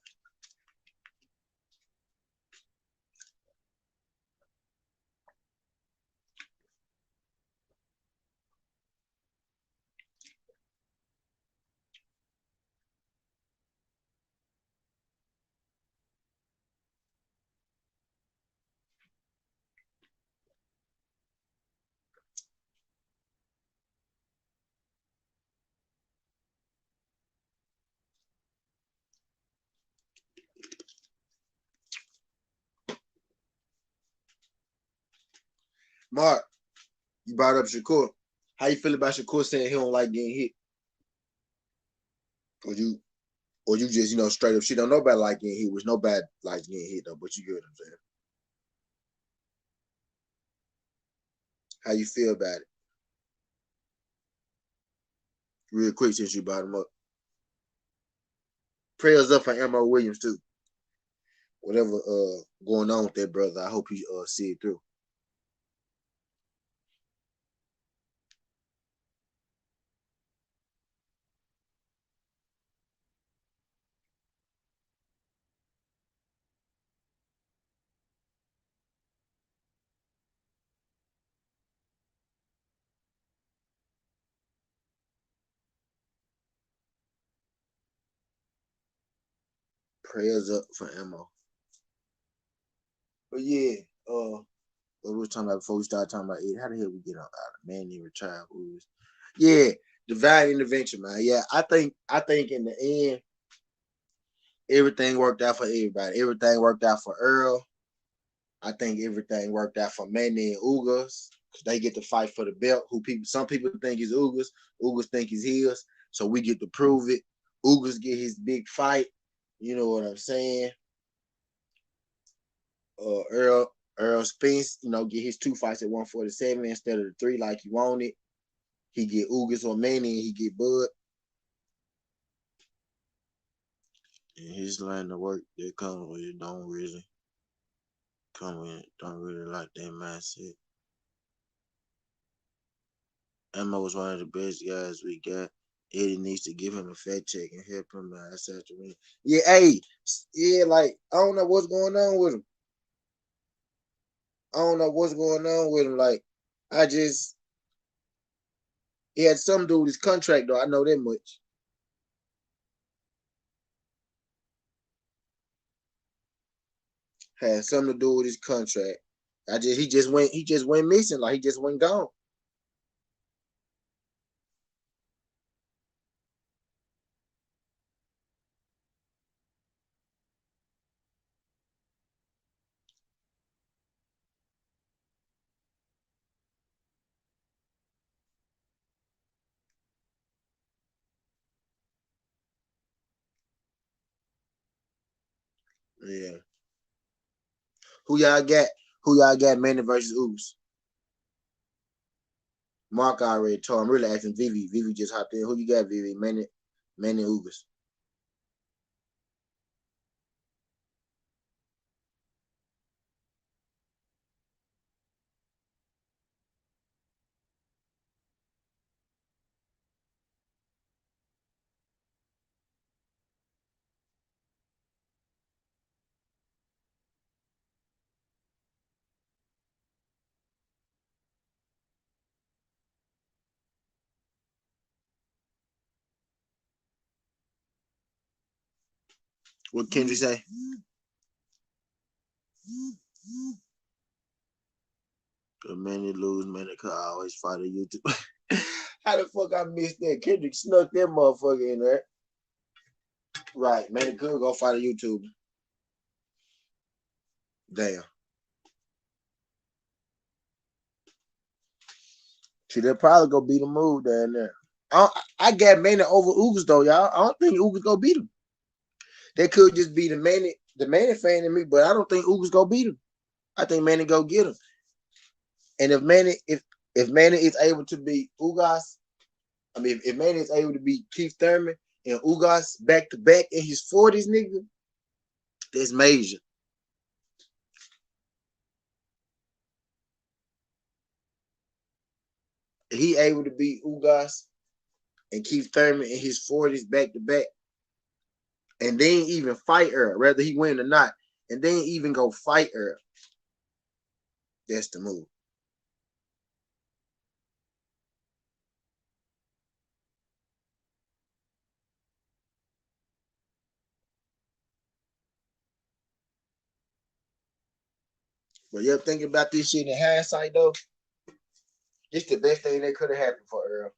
Mark, you brought up Shakur. How you feel about Shakur saying he don't like getting hit? Or you just, straight up, she don't know about like getting hit, which nobody likes getting hit though, but you get what I'm saying. How you feel about it? Real quick since you brought him up. Prayers up for Mo Williams too. Whatever going on with that brother, I hope he see it through. Prayers up for Mo. But yeah, what we were talking about before we started talking about it. How the hell we get out of Manny retired Ugas? Yeah, divine intervention, man. Yeah, I think in the end, everything worked out for everybody. Everything worked out for Earl. I think everything worked out for Manny and Ugas. They get to fight for the belt. Some people think is Ugas. Ugas think is his. So we get to prove it. Ugas get his big fight. You know what I'm saying? Earl Spence, get his 2 fights at 147 instead of the 3 like he wanted. He get Ugas or Manny and he get Bud. And his line of work that comes with it don't really like that mindset. Emma was one of the best guys we got. Eddie needs to give him a fat check and help him out after win. Yeah, hey, yeah, like I don't know what's going on with him. I don't know what's going on with him. Like, he had something to do with his contract though. I know that much. Had something to do with his contract. He just went missing. Like he just went gone. Yeah. Who y'all got? Who y'all got? Manny versus Ugas. Mark already told. I'm really asking Vivi. Vivi just hopped in. Who you got, Vivi? Manny Ugas. What Kendrick say? Manny lose, Manny could always fight a YouTube. How the fuck I missed that? Kendrick snuck that motherfucker in there. Right, Manny could go fight a YouTuber. Damn. See, they'll probably go beat a move down there. I got Manny over Ugas though, y'all. I don't think Ugas go beat him. They could just be the Manny fan in me, but I don't think Ugas go beat him. I think Manny go get him. And if Manny is able to beat Ugas, if Manny is able to beat Keith Thurman and Ugas back to back in his 40s, nigga, that's major. he able to beat Ugas and Keith Thurman in his 40s back to back, and then even fight her, whether he win or not, and then even go fight her, that's the move. But you ever think about this shit in hindsight though? This the best thing that could have happened for Earl.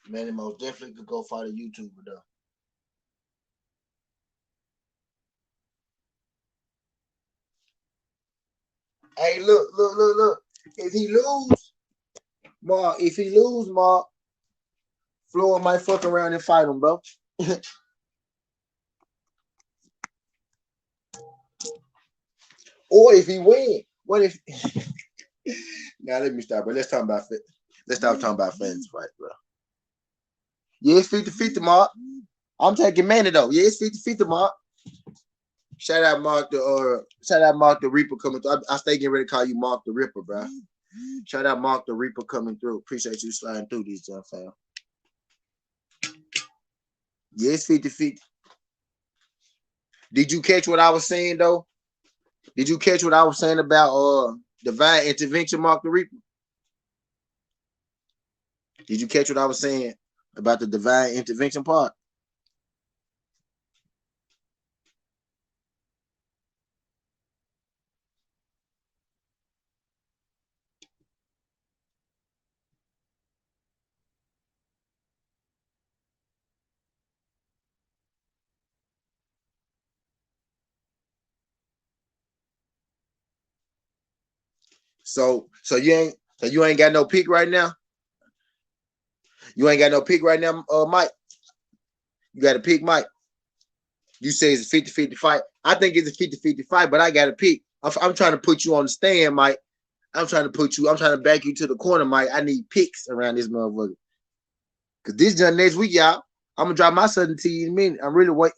Manny most definitely could go fight a YouTuber though. Hey, look. If he lose, Mark, Floyd might fuck around and fight him, bro. Or if he win, what if? Now let me stop, bro. Let's stop talking about fans fight, bro. Yeah, it's 50-50, Mark. I'm taking Manny though. Yeah, it's 50-50, Mark. Shout out Mark the Reaper coming through. I stay getting ready to call you Mark the Ripper, bro. Shout out Mark the Reaper coming through. Appreciate you sliding through these, fam. Yeah, it's 50-50. Did you catch what I was saying though? Did you catch what I was saying about divine intervention, Mark the Reaper? Did you catch what I was saying about the divine intervention part? So you ain't got no pick right now. You ain't got no pick right now, Mike. You got a pick, Mike. You say it's a 50-50 fight. I think it's a 50-50 fight, but I got a pick. I'm trying to put you on the stand, Mike. I'm trying to back you to the corner, Mike. I need picks around this motherfucker. Cause this done next week, y'all. I'm gonna drop my Southern T in a minute. I'm really waiting.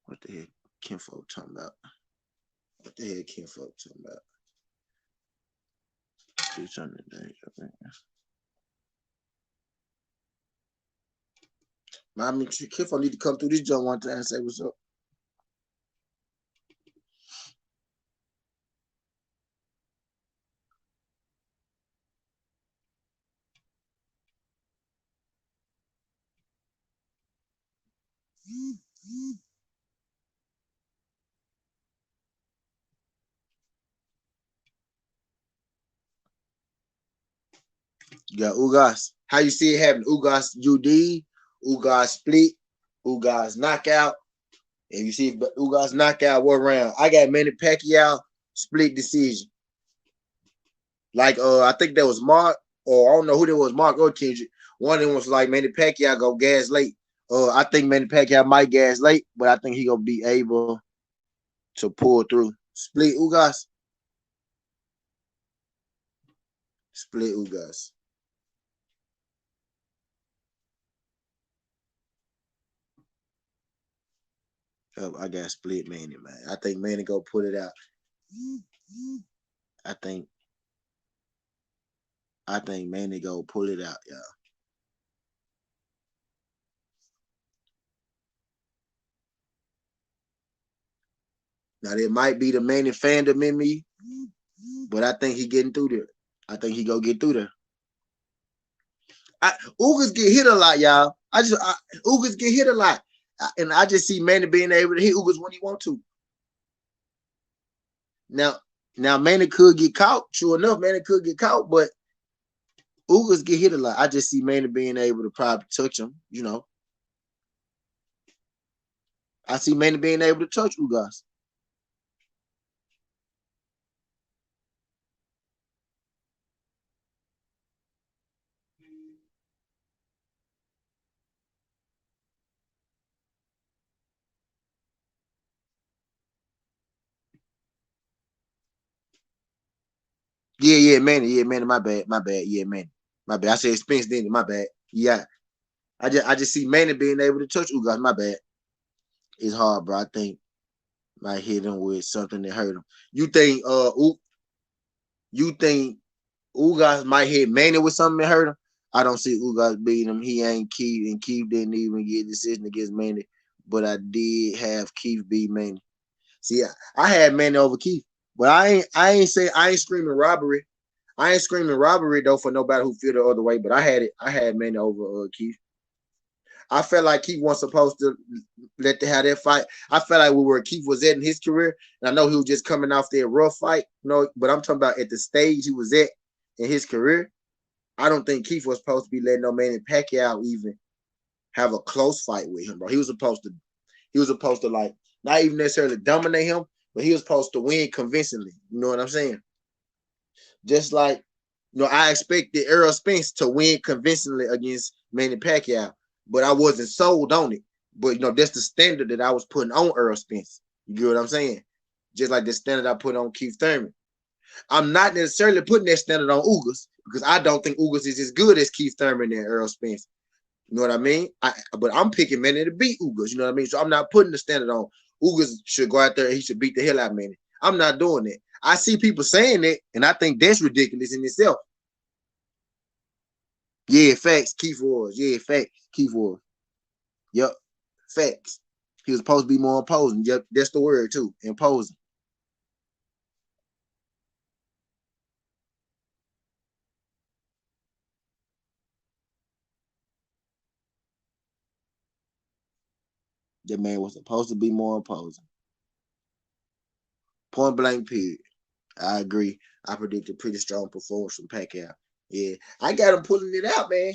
What the heck Kinfolk talking about? What the heck Kinfolk talking about? 600 days, I think. I mean, Kinfolk need to come through this joint one time and say what's up. You got Ugas. How you see it happen? Ugas UD, Ugas split, Ugas knockout. And you see Ugas knockout, what round? I got Manny Pacquiao split decision. Like I think that was Mark, or I don't know who that was, Mark or Kendrick. One of them was like Manny Pacquiao go gas late. I think Manny Pacquiao might gas late, but I think he gonna be able to pull through. Split Ugas. Split Ugas. I got split Manny, man. I think Manny go put it out. I think Manny go pull it out, y'all. Now there might be the Manny fandom in me, but I think he getting through there. I think he go get through there. Ugas get hit a lot, y'all. Ugas get hit a lot, and I just see Manny being able to hit Ugas when he want to. Now Manny could get caught. Sure enough, Manny could get caught, but Ugas get hit a lot. I just see Manny being able to probably touch him. You know, I see Manny being able to touch Ugas. Yeah, Manny, my bad, yeah, Manny, my bad. I said Spence, didn't it? My bad. Yeah, I just see Manny being able to touch Ugas. My bad. It's hard, bro. I think might hit him with something that hurt him. You think Ugas might hit Manny with something that hurt him? I don't see Ugas beating him. He ain't Keith, and Keith didn't even get a decision against Manny. But I did have Keith beat Manny. See, I had Manny over Keith, but I ain't screaming robbery. I ain't screaming robbery though for nobody who feel the other way. But I had Manny over Keith. I felt like Keith wasn't supposed to let them have that fight. I felt like we were Keith was at in his career, and I know he was just coming off that rough fight, you know. But I'm talking about at the stage he was at in his career. I don't think Keith was supposed to be letting no Manny Pacquiao even have a close fight with him, bro. He was supposed to like not even necessarily dominate him, but he was supposed to win convincingly. You know what I'm saying? Just like, you know, I expected Errol Spence to win convincingly against Manny Pacquiao, but I wasn't sold on it. But, you know, that's the standard that I was putting on Errol Spence. You get what I'm saying? Just like the standard I put on Keith Thurman. I'm not necessarily putting that standard on Ugas because I don't think Ugas is as good as Keith Thurman and Errol Spence. You know what I mean? But I'm picking Manny to beat Ugas. You know what I mean? So I'm not putting the standard on Ugas should go out there and he should beat the hell out of Manny. I'm not doing it. I see people saying it, and I think that's ridiculous in itself. Yeah, facts. Keith was. Yeah, facts. Keith was. Yep. Facts. He was supposed to be more imposing. Yep, that's the word too. Imposing. That man was supposed to be more imposing. Point blank period. I agree. I predict a pretty strong performance from Pacquiao. Yeah. I got him pulling it out, man.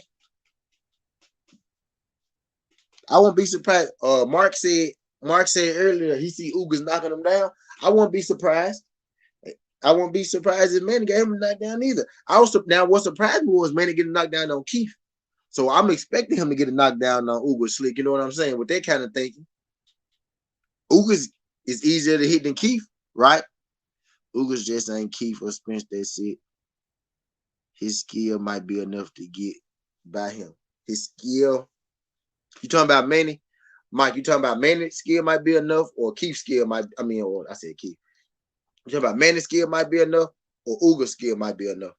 I won't be surprised. Mark said earlier he see Ugas knocking him down. I won't be surprised. I won't be surprised if Manny got him knocked down either. Now what surprised me was Manny getting knocked down on Keith. So I'm expecting him to get a knockdown on Ugas slick. You know what I'm saying? With that kind of thinking. Ugas is easier to hit than Keith, right? Ugas just ain't Keith or Spence. That's it. His skill might be enough to get by him. His skill. You talking about Manny? Mike, you talking about Manny's skill might be enough, or Keith's skill might, or I said Keith. You talking about Manny's skill might be enough, or Uga's skill might be enough?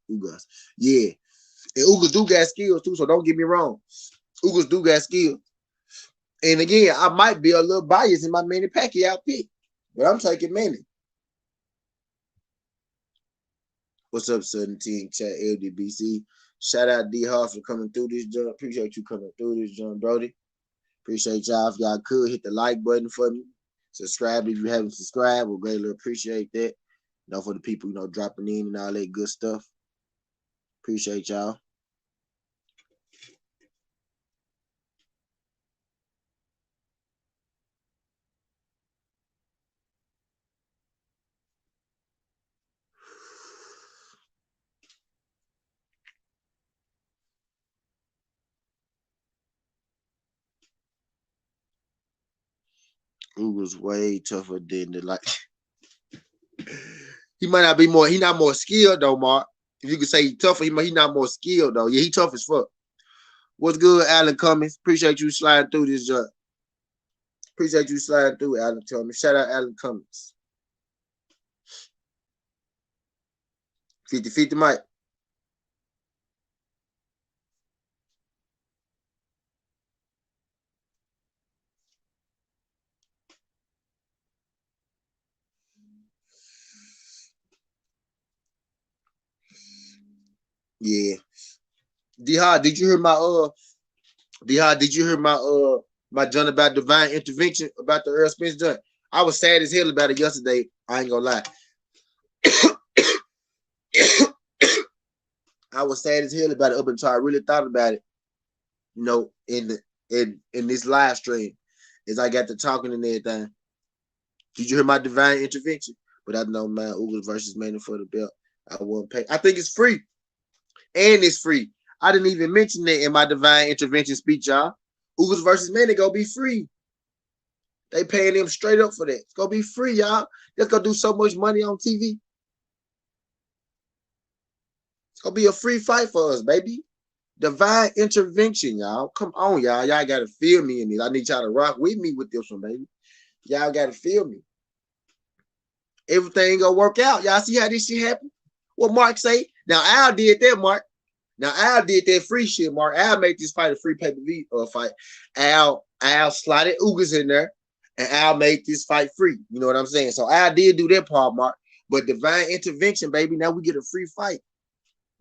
Ugas. Yeah. And Ugas do got skills too, so don't get me wrong. Ugas do got skills. And again, I might be a little biased in my Manny Pacquiao pick, but I'm taking Manny. What's up, Southern Team Chat LDBC? Shout out D Hall for coming through this jump. Appreciate you coming through this jump, Brody. Appreciate y'all. If y'all could hit the like button for me. Subscribe if you haven't subscribed. We'll greatly appreciate that. You know, for the people, you know, dropping in and all that good stuff. Appreciate y'all. Uga's way tougher than the like. He might not be more. He not more skilled though, Mark. If you could say he's tougher, he not more skilled though. Yeah, he tough as fuck. What's good, Alan Cummings? Appreciate you sliding through this. Appreciate you sliding through, Alan. Tell me. Shout out Alan Cummings. 50-50 Mike. Yeah. D-Hard, did you hear my D-Hard, did you hear my joint about divine intervention about the Earl Spence joint? I was sad as hell about it yesterday. I ain't gonna lie. I was sad as hell about it up until I really thought about it, you know, in this live stream as I got to talking and everything. Did you hear my divine intervention? But I know, man, Ugas versus Manny for the belt. I won't pay. I think it's free. And it's free. I didn't even mention that in my divine intervention speech, y'all. Ugas versus Manny gonna be free. They paying them straight up for that. It's gonna be free, y'all. That's gonna do so much money on TV. It's gonna be a free fight for us, baby. Divine intervention, y'all. Come on, y'all. Y'all gotta feel me in this. I need y'all to rock with me with this one, baby. Y'all gotta feel me. Everything gonna work out. Y'all see how this shit happen? What Mark say? Now Al did that, Mark. Now Al did that free shit, Mark. Al made this fight a free pay-per-view fight. Al slotted Ugas in there, and Al made this fight free. You know what I'm saying? So Al did do that part, Mark. But divine intervention, baby. Now we get a free fight.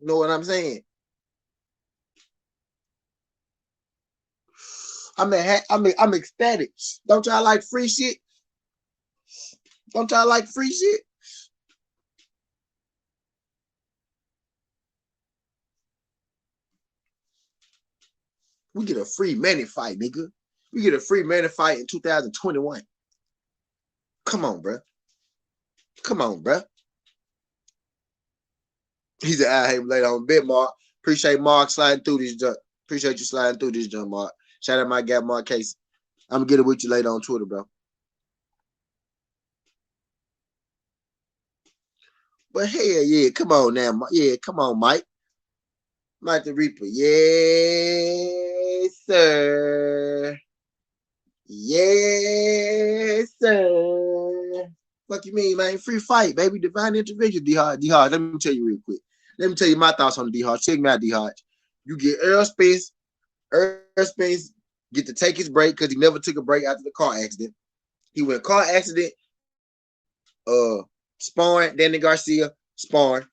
You know what I'm saying? I'm ecstatic. Don't y'all like free shit? Don't y'all like free shit? We get a free Manny fight, nigga. We get a free Manny fight in 2021. Come on, bro. Come on, bro. He said, I hate him later on bit, Mark. Appreciate Mark sliding through this jump. Appreciate you sliding through this jump, Mark. Shout out my guy, Mark Casey. I'm going to get it with you later on Twitter, bro. But hell yeah, come on now. Yeah, come on, Mike. Mike the Reaper. Yes, sir. Yes, sir. Fuck you mean, man? Free fight, baby. Divine intervention, D-Hard. D-Hard, let me tell you real quick. Let me tell you my thoughts on D-Hard. Check me out, D-Hard. You get Earl Spence. Earl Spence get to take his break because he never took a break after the car accident. He went car accident, sparring, Danny Garcia, sparring.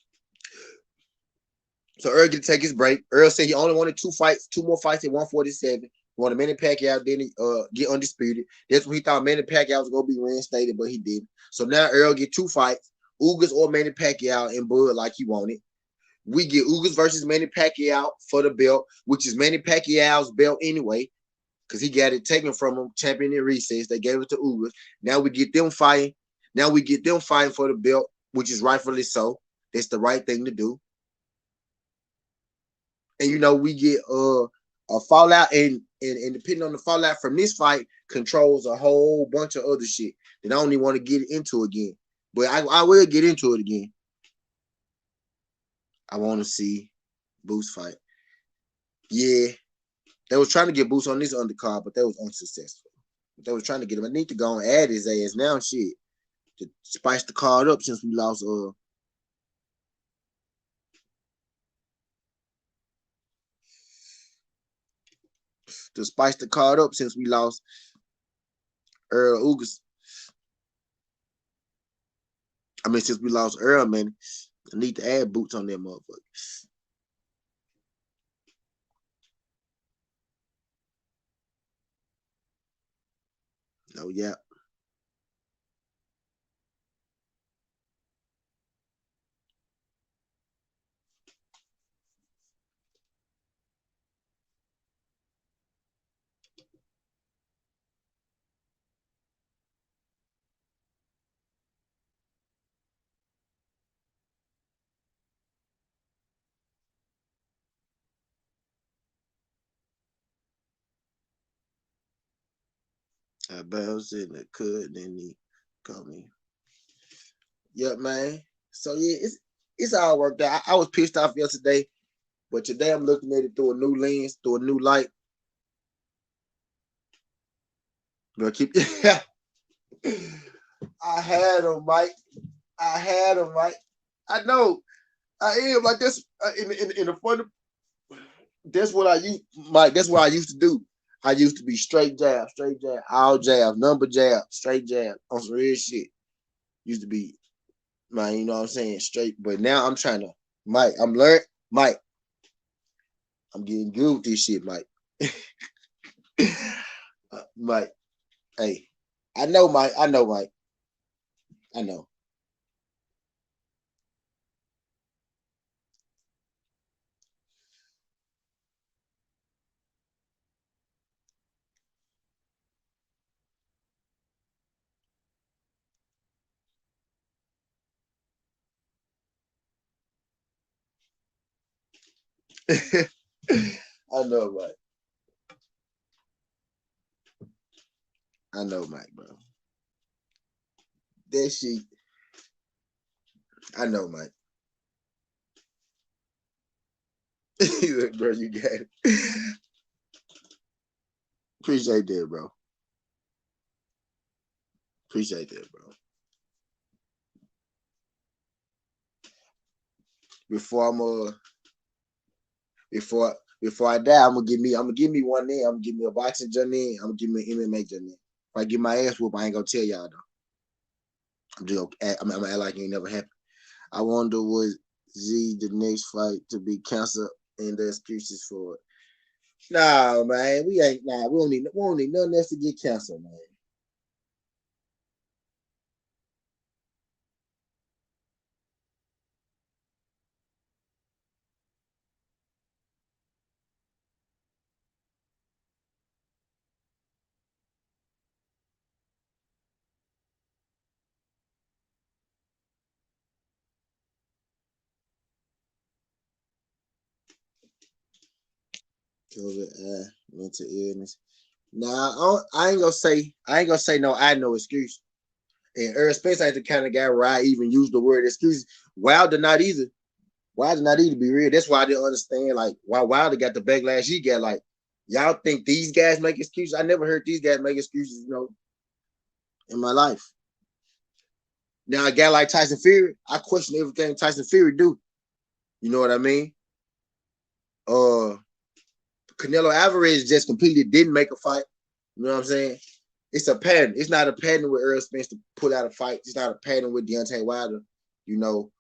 So Earl get to take his break. Earl said he only wanted two more fights at 147. He wanted Manny Pacquiao, then he get undisputed. That's when he thought Manny Pacquiao was gonna be reinstated, but he didn't. So now Earl get two fights, Ugas or Manny Pacquiao in Bud like he wanted. We get Ugas versus Manny Pacquiao for the belt, which is Manny Pacquiao's belt anyway, because he got it taken from him, champion in recess. They gave it to Ugas. Now we get them fighting. Now we get them fighting for the belt, which is rightfully so. That's the right thing to do. And you know, we get a fallout, and depending on the fallout from this fight, controls a whole bunch of other shit that I don't even want to get into again. But I will get into it again. I want to see Boost fight. Yeah, they was trying to get Boost on this undercard, but that was unsuccessful. They was trying to get him. I need to go and add his ass now, shit, to spice the card up since we lost. To spice the card up since we lost Earl Ugas. I mean, since we lost Earl, man, I need to add Boots on that motherfucker. Oh, yeah. I bounced in the could, then he called me. Yep, man. So yeah, it's all worked out. I was pissed off yesterday, but today I'm looking at it through a new lens, through a new light. Gonna keep. I had him, Mike. I had him, Mike. I know. I am like this. In the fun. That's what I used, Mike. That's what I used to do. I used to be straight jab, all jab, number jab, straight jab on some real shit. Used to be, man. You know what I'm saying, straight. But now I'm trying to, Mike. I'm learning, Mike. I'm getting good with this shit, Mike. Mike. Hey, I know, Mike. I know, Mike. I know. I know, Mike. I know, Mike, bro. That shit. I know, Mike. Bro, you got it. Appreciate that, bro. Appreciate that, bro. Before I'm before I die, I'm gonna give me one in. I'm gonna give me a boxing journey. I'm gonna give me an MMA journey. If I get my ass whooped, I ain't gonna tell y'all though. I'm just I'm gonna act like it ain't never happened. I wonder was Z the next fight to be canceled and the excuses for it. Nah, man, we ain't nah. We don't need nothing else to get canceled, man. COVID, mental illness. Nah, I ain't gonna say no. I no excuse. And Earl Spence ain't the kind of guy where I even use the word excuse. Wilder not either. Wilder not either, to be real. That's why I didn't understand like why Wilder got the backlash he got. Like, y'all think these guys make excuses? I never heard these guys make excuses, in my life. Now a guy like Tyson Fury, I question everything Tyson Fury do. You know what I mean? Uh Canelo Alvarez just completely didn't make a fight. You know what I'm saying? It's a pattern. It's not a pattern with Earl Spence to put out a fight. It's not a pattern with Deontay Wilder, you know,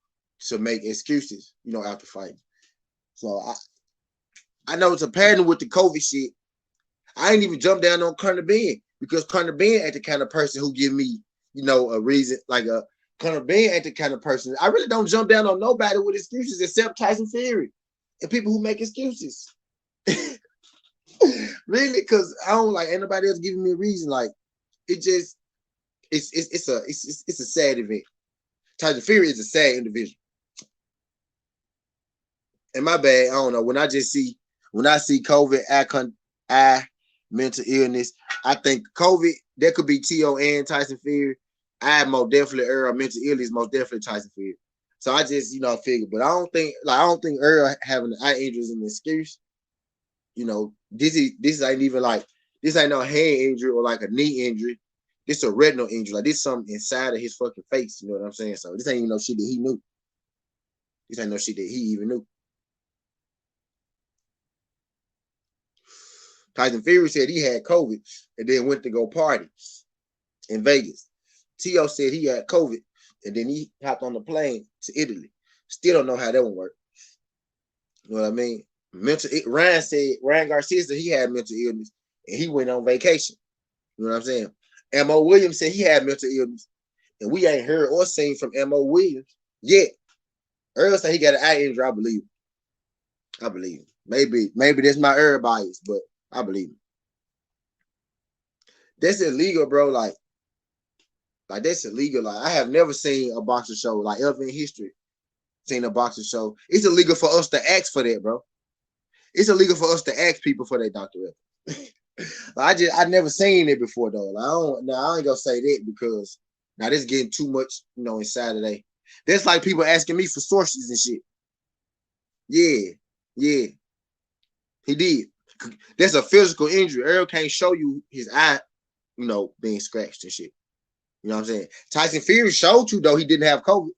to make excuses, after fighting. So I know it's a pattern with the COVID shit. I ain't even jump down on Conor Ben because Conor Ben ain't the kind of person who give me, a reason like a Conor Ben ain't the kind of person. I really don't jump down on nobody with excuses except Tyson Fury and people who make excuses. Really, because I don't like anybody else giving me a reason. Like it just it's a sad event. Tyson Fury is a sad individual. And my bad, I don't know. When I see COVID, I mental illness. I think COVID that could be T.O. and Tyson Fury. I most definitely Earl mental illness, most definitely Tyson Fury. So I just figure, but I don't think Earl having an eye injury is an excuse. This ain't even like this ain't no hand injury or like a knee injury. This a retinal injury. Like this something inside of his fucking face. You know what I'm saying? So this ain't even no shit that he knew. This ain't no shit that he even knew. Tyson Fury said he had COVID and then went to go party in Vegas. T.O. said he had COVID and then he hopped on the plane to Italy. Still don't know how that one worked. You know what I mean? Ryan Garcia said he had mental illness and he went on vacation. You know what I'm saying? M.O. Williams said he had mental illness and we ain't heard or seen from M.O. Williams yet. Earl said he got an eye injury. I believe him. I believe him. Maybe that's my Earl bias, but I believe him. That's illegal, bro. Like that's illegal. Like I have never seen a boxer show like ever in history. Seen a boxer show. It's illegal for us to ask for that, bro. It's illegal for us to ask people for their doctor record. I never seen it before though. Like, I ain't gonna say that because now this is getting too much, inside of that. That's like people asking me for sources and shit. Yeah, yeah, he did. That's a physical injury. Earl can't show you his eye. being scratched and shit. You know what I'm saying? Tyson Fury showed you though he didn't have COVID.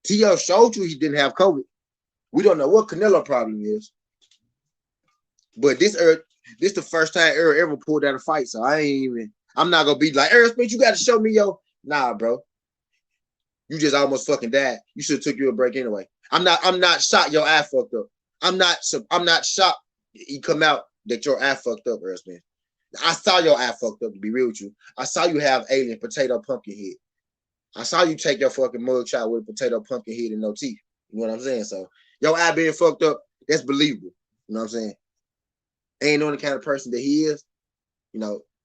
T.O. showed you he didn't have COVID. We don't know what Canelo problem is, but this the first time ever pulled out a fight. So I'm not gonna be like, Smith, you got to show me nah, bro. You just almost fucking died. You should have took you a break anyway. I'm not shocked your eye fucked up. I'm not shocked you come out that your eye fucked up, Smith. I saw your eye fucked up, to be real with you. I saw you have alien potato pumpkin head. I saw you take your fucking mugshot with a potato pumpkin head and no teeth. You know what I'm saying? So your eye being fucked up, that's believable. You know what I'm saying? Ain't knowing the kind of person that he is,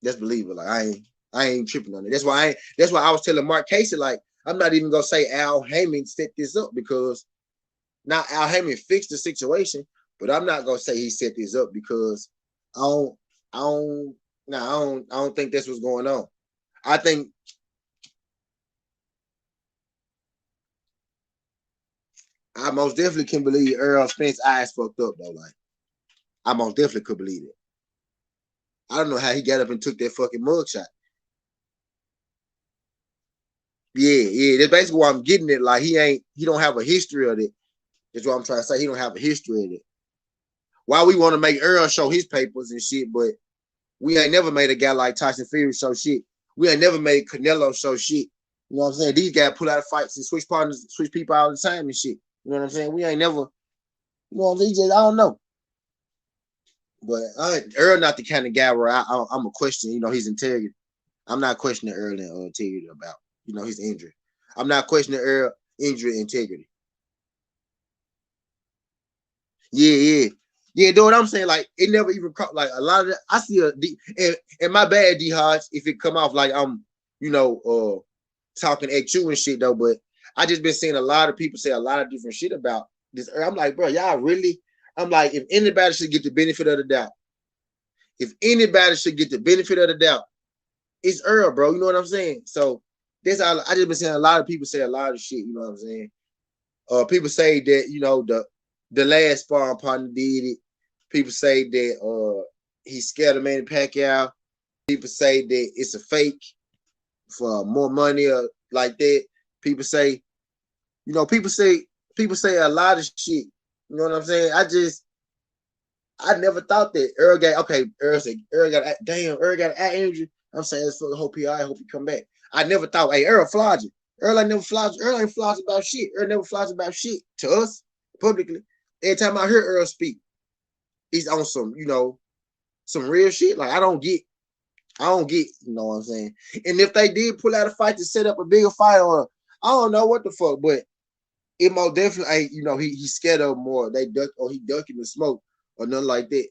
that's believable. Like I ain't tripping on it. That's why I was telling Mark Casey, like, I'm not even gonna say Al Heyman set this up, because now Al Heyman fixed the situation, but I'm not gonna say he set this up, because I don't think that's what's going on. I think I most definitely can believe Earl Spence's eyes fucked up though. Like, I most definitely could believe it. I don't know how he got up and took that fucking mugshot. Yeah, that's basically what I'm getting at. Like, he don't have a history of it. That's what I'm trying to say. He don't have a history of it. Why we want to make Earl show his papers and shit, but we ain't never made a guy like Tyson Fury show shit. We ain't never made Canelo show shit. You know what I'm saying? These guys pull out of fights and switch partners, switch people all the time and shit. You know what I'm saying? We ain't never, I don't know. But Earl not the kind of guy where I'm a question, his integrity. I'm not questioning Earl and integrity about, his injury. I'm not questioning Earl injury integrity. Yeah. Do what I'm saying. Like, it never even like a lot of that. I see and my bad, D Hodge, if it come off like I'm, talking at you and shit though. But I just been seeing a lot of people say a lot of different shit about this. I'm like, bro, y'all really? I'm like, if anybody should get the benefit of the doubt, it's Earl, bro. You know what I'm saying? So that's all. I just been seeing a lot of people say a lot of shit. You know what I'm saying? People say that the last sparring partner did it. People say that he's scared of Manny Pacquiao. People say that it's a fake for more money or like that. People say a lot of shit. You know what I'm saying? I never thought that Earl got an eye injury. I'm saying it's for the hope I hope he come back. I never thought, hey, Earl flogged. Earl ain't flogs about shit. Earl never flogs about shit to us publicly. Every time I hear Earl speak, he's on some real shit. Like, I don't get, you know what I'm saying? And if they did pull out a fight to set up a bigger fight, or I don't know what the fuck, but it most definitely ain't, he's scared of more. He ducking the smoke or nothing like that.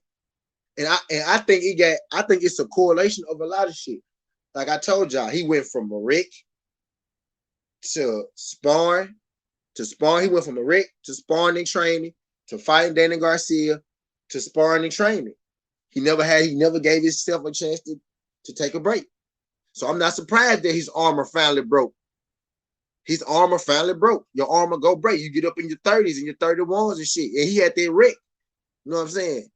And I think it's a correlation of a lot of shit. Like I told y'all, he went from a wreck to sparring. He went from a wreck to sparring and training to fighting Danny Garcia to sparring and training. He never gave himself a chance to take a break. So I'm not surprised that his armor finally broke. Your armor go break. You get up in your 30s and your 31s and shit. And he had that wreck. You know what I'm saying?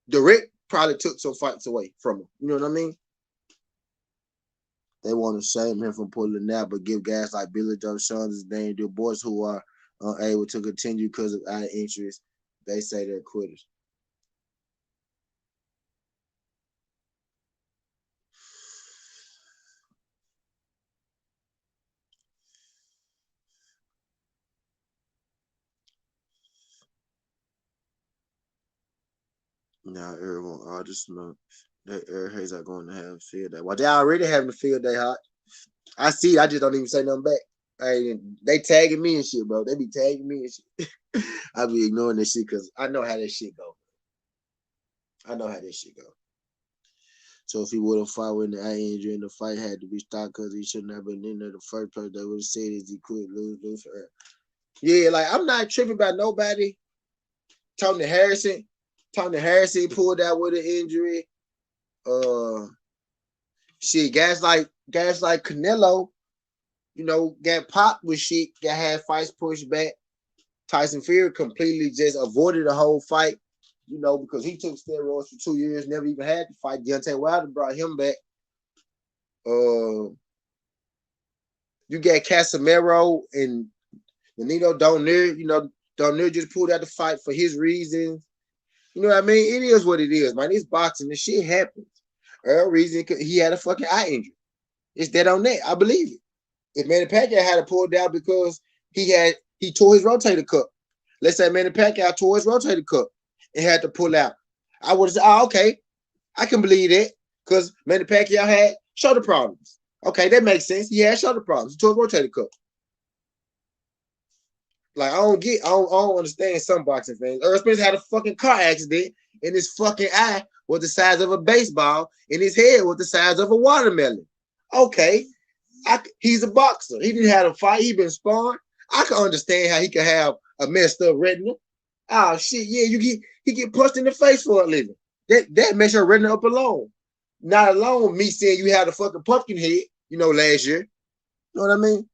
The wreck probably took some fights away from him. You know what I mean? They want to shame him from pulling out, but give guys like Billy Joe Saunders, Daniel Du Bois, who are unable to continue because of eye injuries, they say they're quitters. Now everyone all this month that Air Hayes are going to have a field day. Well, they already having a field day, hot. I see. I just don't even say nothing back. Hey, they tagging me and shit, bro. They be tagging me and shit. I be ignoring this shit because I know how that shit go. So if he would have fought with the eye injury and the fight had to be stopped because he shouldn't have been in there the first place, they would have said is he quit, lose for her. Yeah, like, I'm not tripping about nobody. Tony Harrison pulled out with an injury. Shit, guys like Canelo, got popped with shit, had fights pushed back. Tyson Fury completely just avoided the whole fight, because he took steroids for 2 years, never even had to fight. Deontay Wilder brought him back. Uh, you got Casemiro and Benito Donaire. Donaire just pulled out the fight for his reasons. You know what I mean? It is what it is, man. It's boxing. This shit happens. Earl reason he had a fucking eye injury. It's dead on that. I believe it. If Manny Pacquiao had to pull down because he tore his rotator cuff. Let's say Manny Pacquiao tore his rotator cuff and had to pull out. I would have said, oh, okay, I can believe that because Manny Pacquiao had shoulder problems. Okay, that makes sense. He had shoulder problems. He tore his rotator cuff. Like I don't understand some boxing fans. Earl Spence had a fucking car accident, and his fucking eye was the size of a baseball, and his head was the size of a watermelon. Okay, he's a boxer. He didn't have a fight. He been sparring. I can understand how he could have a messed up retina. Oh shit, yeah, he get punched in the face for a living. That mess your retina up alone. Not alone me saying you had a fucking pumpkin head, last year. You know what I mean?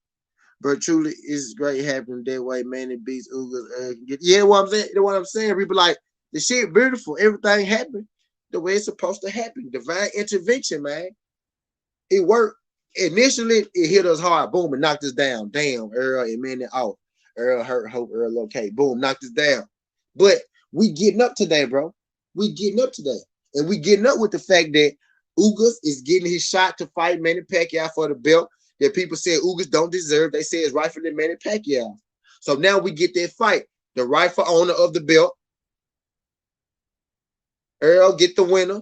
But truly, it's great happening that way. Manny beats Ugas. Yeah, what I'm saying. You know what I'm saying? People like the shit beautiful. Everything happened the way it's supposed to happen. Divine intervention, man. It worked. Initially, it hit us hard. Boom, and knocked us down. Damn, Earl and Manny off. Earl hurt, hope Earl okay. Boom, knocked us down. But we getting up today, bro. We getting up today. And we getting up with the fact that Ugas is getting his shot to fight Manny Pacquiao for the belt that people said Ugas don't deserve. They say it's rightfully Manny Pacquiao. So now we get that fight. The rightful owner of the belt, Earl, get the winner.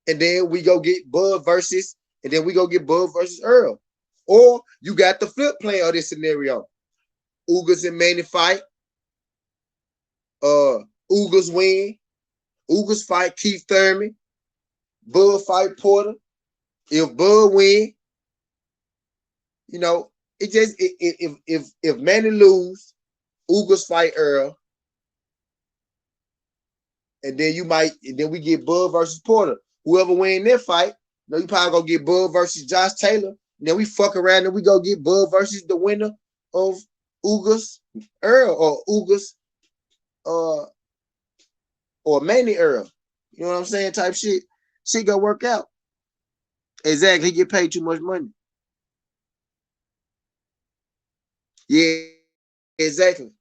And then we go get Bud versus, and then we go get Bud versus Earl. Or you got the flip play of this scenario. Ugas and Manny fight. Ugas win. Ugas fight Keith Thurman. Bud fight Porter. If Bud win, it just if Manny lose, Ugas fight Earl, and then we get Bud versus Porter. Whoever win that fight, you probably gonna get Bud versus Josh Taylor. And then we fuck around and we go get Bud versus the winner of Ugas Earl or Ugas or Manny Earl. You know what I'm saying? Type shit. Shit gonna work out. Exactly. He get paid too much money. Yeah, exactly.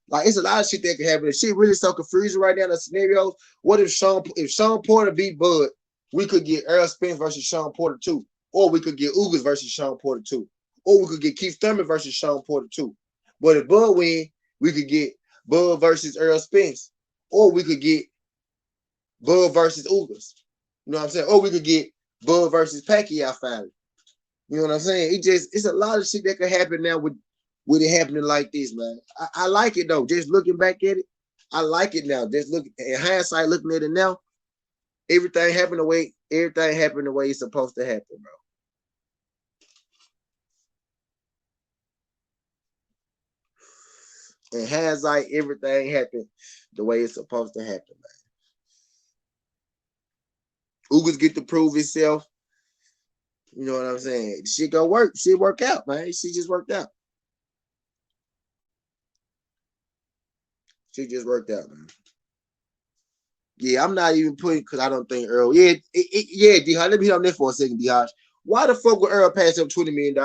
Like it's a lot of shit that can happen. The shit really so confusing right now in the scenarios. What if Sean Porter beat Bud? We could get Earl Spence versus Sean Porter too. Or we could get Ugas versus Sean Porter too. Or we could get Keith Thurman versus Sean Porter too. But if Bud win, we could get Bud versus Earl Spence. Or we could get Bud versus Ugas. You know what I'm saying? Or we could get Bud versus Pacquiao finally. You know what I'm saying? It's a lot of shit that could happen now with it happening like this, man. I like it though. Just looking back at it, I like it now. Just look in hindsight, looking at it now. Everything happened the way it's supposed to happen, bro. In hindsight, everything happened the way it's supposed to happen, man. Ugas get to prove himself. You know what I'm saying? Shit go work. Shit work out, man. Shit just worked out. Shit just worked out, man. Yeah, I'm not even putting because I don't think Earl. Yeah, yeah, D. Let me hit on this for a second, D. Why the fuck would Earl pass up $20 million?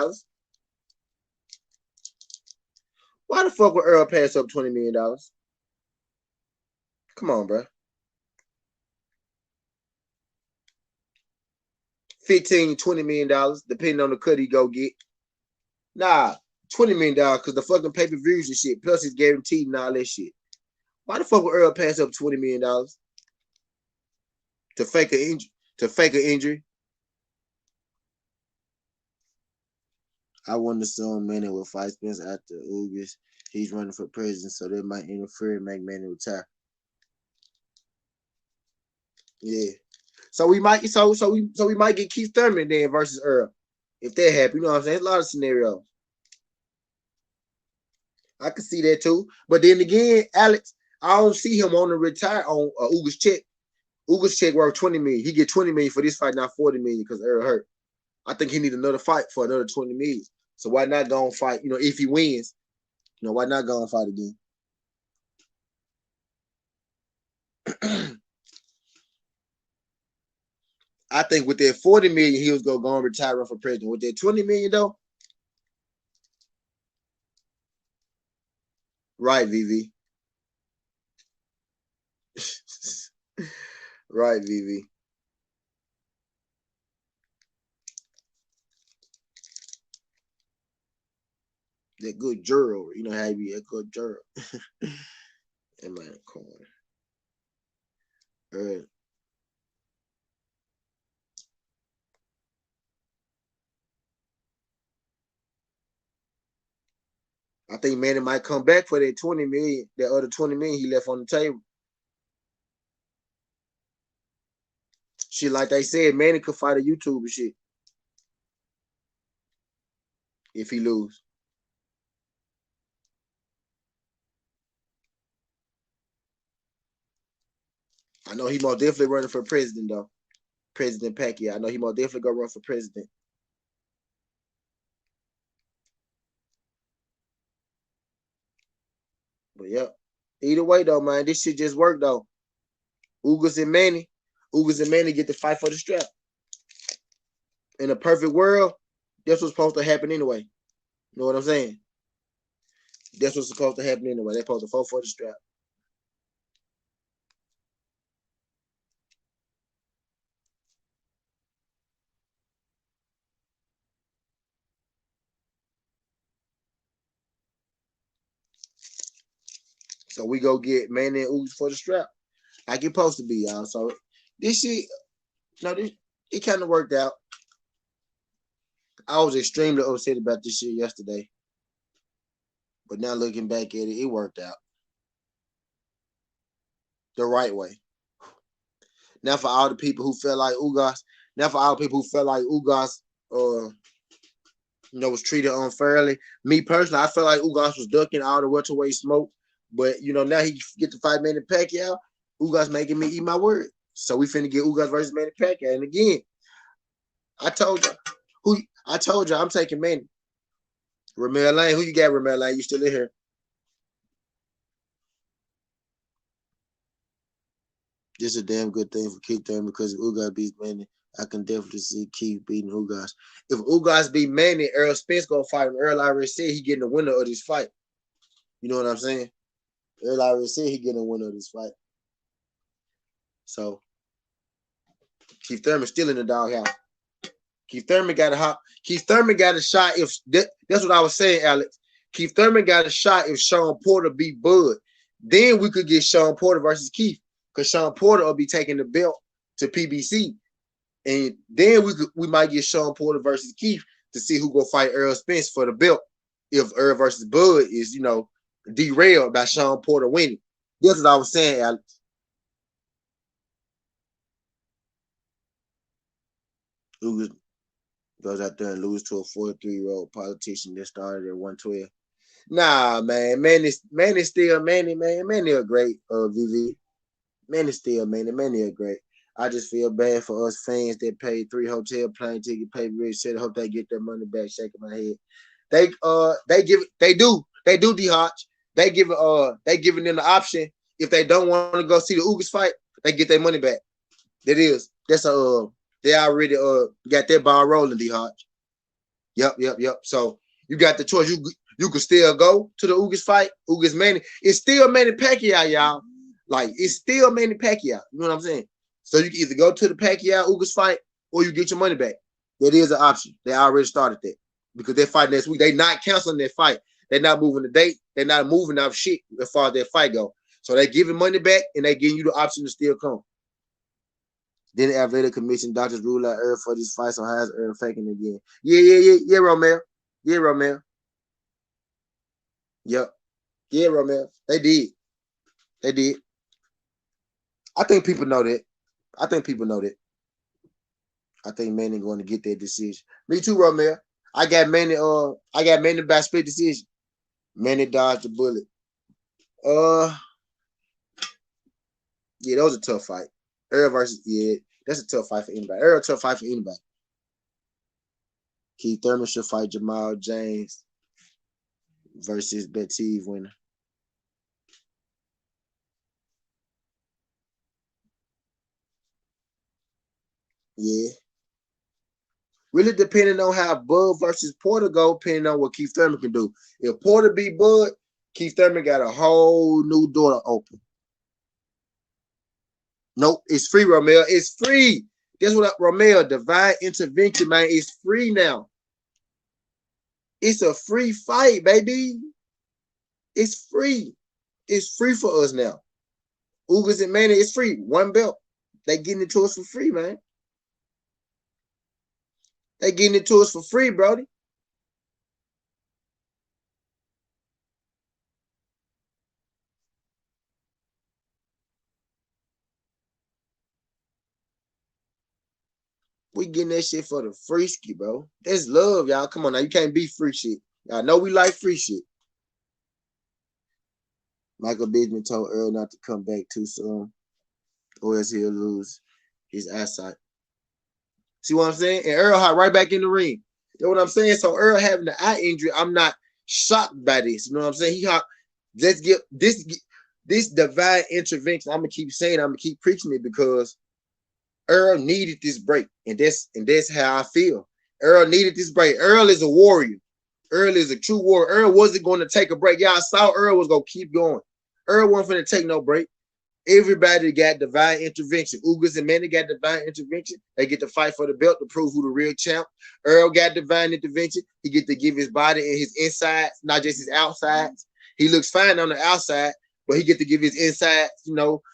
Why the fuck would Earl pass up $20 million? Come on, bro. 15, $20 million, depending on the cut he go get. Nah, $20 million because the fucking pay-per-views and shit, plus it's guaranteed and all that shit. Why the fuck would Earl pass up $20 million to fake an injury? To fake an injury? I wonder so Manny will fight Spence after Ugas. He's running for president, so that might interfere and make Manny retire. Yeah. So we might we might get Keith Thurman then versus Earl. If that happens, you know what I'm saying? There's a lot of scenarios. I can see that too. But then again, Alex, I don't see him on to retire on Ugas check. Ugas check worth 20 million. He get 20 million for this fight, not 40 million because Earl hurt. I think he need another fight for another 20 million. So why not go and fight? If he wins, why not go and fight again? I think with that 40 million, he was gonna go and retire run for president. With that 20 million though, right, VV. Right, VV. That good juror. You know how you be a good juror. That man corn. Uh, I think Manny might come back for that 20 million, that other 20 million he left on the table. Shit, like they said, Manny could fight a YouTuber shit if he lose. I know he most definitely running for president though. President Pacquiao. I know he most definitely gonna run for president. But yep. Either way though, man, this shit just worked though. Ugas and Manny. Ugas and Manny get to fight for the strap. In a perfect world, that's what's supposed to happen anyway. You know what I'm saying? That's what's supposed to happen anyway. They're supposed to fight for the strap. So we go get Manny and Ugas for the strap. Like it's supposed to be, y'all. So this shit, this it kind of worked out. I was extremely upset about this shit yesterday. But now looking back at it, it worked out the right way. Now for all the people who felt like Ugas, now for all the people who felt like Ugas, was treated unfairly. Me personally, I felt like Ugas was ducking all the welterweight smoke. But now he get to fight Manny Pacquiao. Ugas making me eat my word. So we finna get Ugas versus Manny Pacquiao. And again, I told you I'm taking Manny. Ramel Lane, who you got, Ramel Lane? You still in here? This is a damn good thing for Keith Thurman because if Ugas beats Manny, I can definitely see Keith beating Ugas. If Ugas beat Manny, Errol Spence gonna fight him. Errol already said he getting the winner of this fight. You know what I'm saying? Errol already said he getting the winner of this fight. So Keith Thurman still in the doghouse. Keith Thurman got a hop. Keith Thurman got a shot if that's what I was saying, Alex. Keith Thurman got a shot if Sean Porter beat Bud. Then we could get Sean Porter versus Keith because Sean Porter will be taking the belt to PBC. And then we might get Sean Porter versus Keith to see who go fight Errol Spence for the belt. If Errol versus Bud is, derailed by Sean Porter winning. That's what I was saying, Alex. Ugas goes out there and loses to a 43-year-old politician that started at 112. Nah, man. Man is still Manny, man. Manny a great VV. Manny still Manny. Manny a great. I just feel bad for us fans that paid 3 hotel plane ticket, pay rich shit. I hope they get their money back. Shaking my head. They do D Hodge. They giving them the option if they don't want to go see the Ugas fight, they get their money back. That's they already got their ball rolling, D Hodge. Yep. So you got the choice. You could still go to the Ugas fight, Ugas Manny. It's still Manny Pacquiao, y'all. Like it's still Manny Pacquiao. You know what I'm saying? So you can either go to the Pacquiao Ugas fight or you get your money back. That is an option. They already started that because they're fighting next week. They not canceling their fight. They're not moving the date. They're not moving out shit as far as their fight go. So they giving money back and they giving you the option to still come. Then the athletic commission doctors rule out Earl for this fight, so how's Earl faking again? Yeah, Romero. Yeah, Romero. Yep. Yeah, Romero. They did. They did. I think people know that. I think people know that. I think Manny going to get that decision. Me too, Romero. I got Manny by split decision. Manny dodged the bullet. Yeah, that was a tough fight. Earl versus that's a tough fight for anybody. Earl tough fight for anybody. Keith Thurman should fight Jamal James versus Betiv winner. Yeah. Really depending on how Bud versus Porter go, depending on what Keith Thurman can do. If Porter beat Bud, Keith Thurman got a whole new door to open. Nope, it's free, Romel. It's free. Guess what, Romel? Divine intervention, man. It's free now. It's a free fight, baby. It's free. It's free for us now. Ugas and Manny, it's free. One belt. They getting it to us for free, man. They getting it to us for free, Brody. We getting that shit for the free ski, bro. That's love, y'all. Come on now. You can't be free shit. Y'all know we like free shit. Michael Benjamin told Earl not to come back too soon, or else he'll lose his eyesight. See what I'm saying? And Earl hot right back in the ring. You know what I'm saying? So Earl having the eye injury, I'm not shocked by this. You know what I'm saying? He hot. Let's get this divine intervention. I'm gonna keep saying, I'm gonna keep preaching it because Earl needed this break, and that's how I feel. Earl needed this break. Earl is a warrior. Earl is a true warrior. Earl wasn't going to take a break. Y'all saw Earl was gonna keep going. Earl wasn't going to take no break. Everybody got divine intervention. Ugas and Manny got divine intervention. They get to fight for the belt to prove who the real champ. Earl got divine intervention. He get to give his body and his insides, not just his outsides. He looks fine on the outside, but he get to give his insides,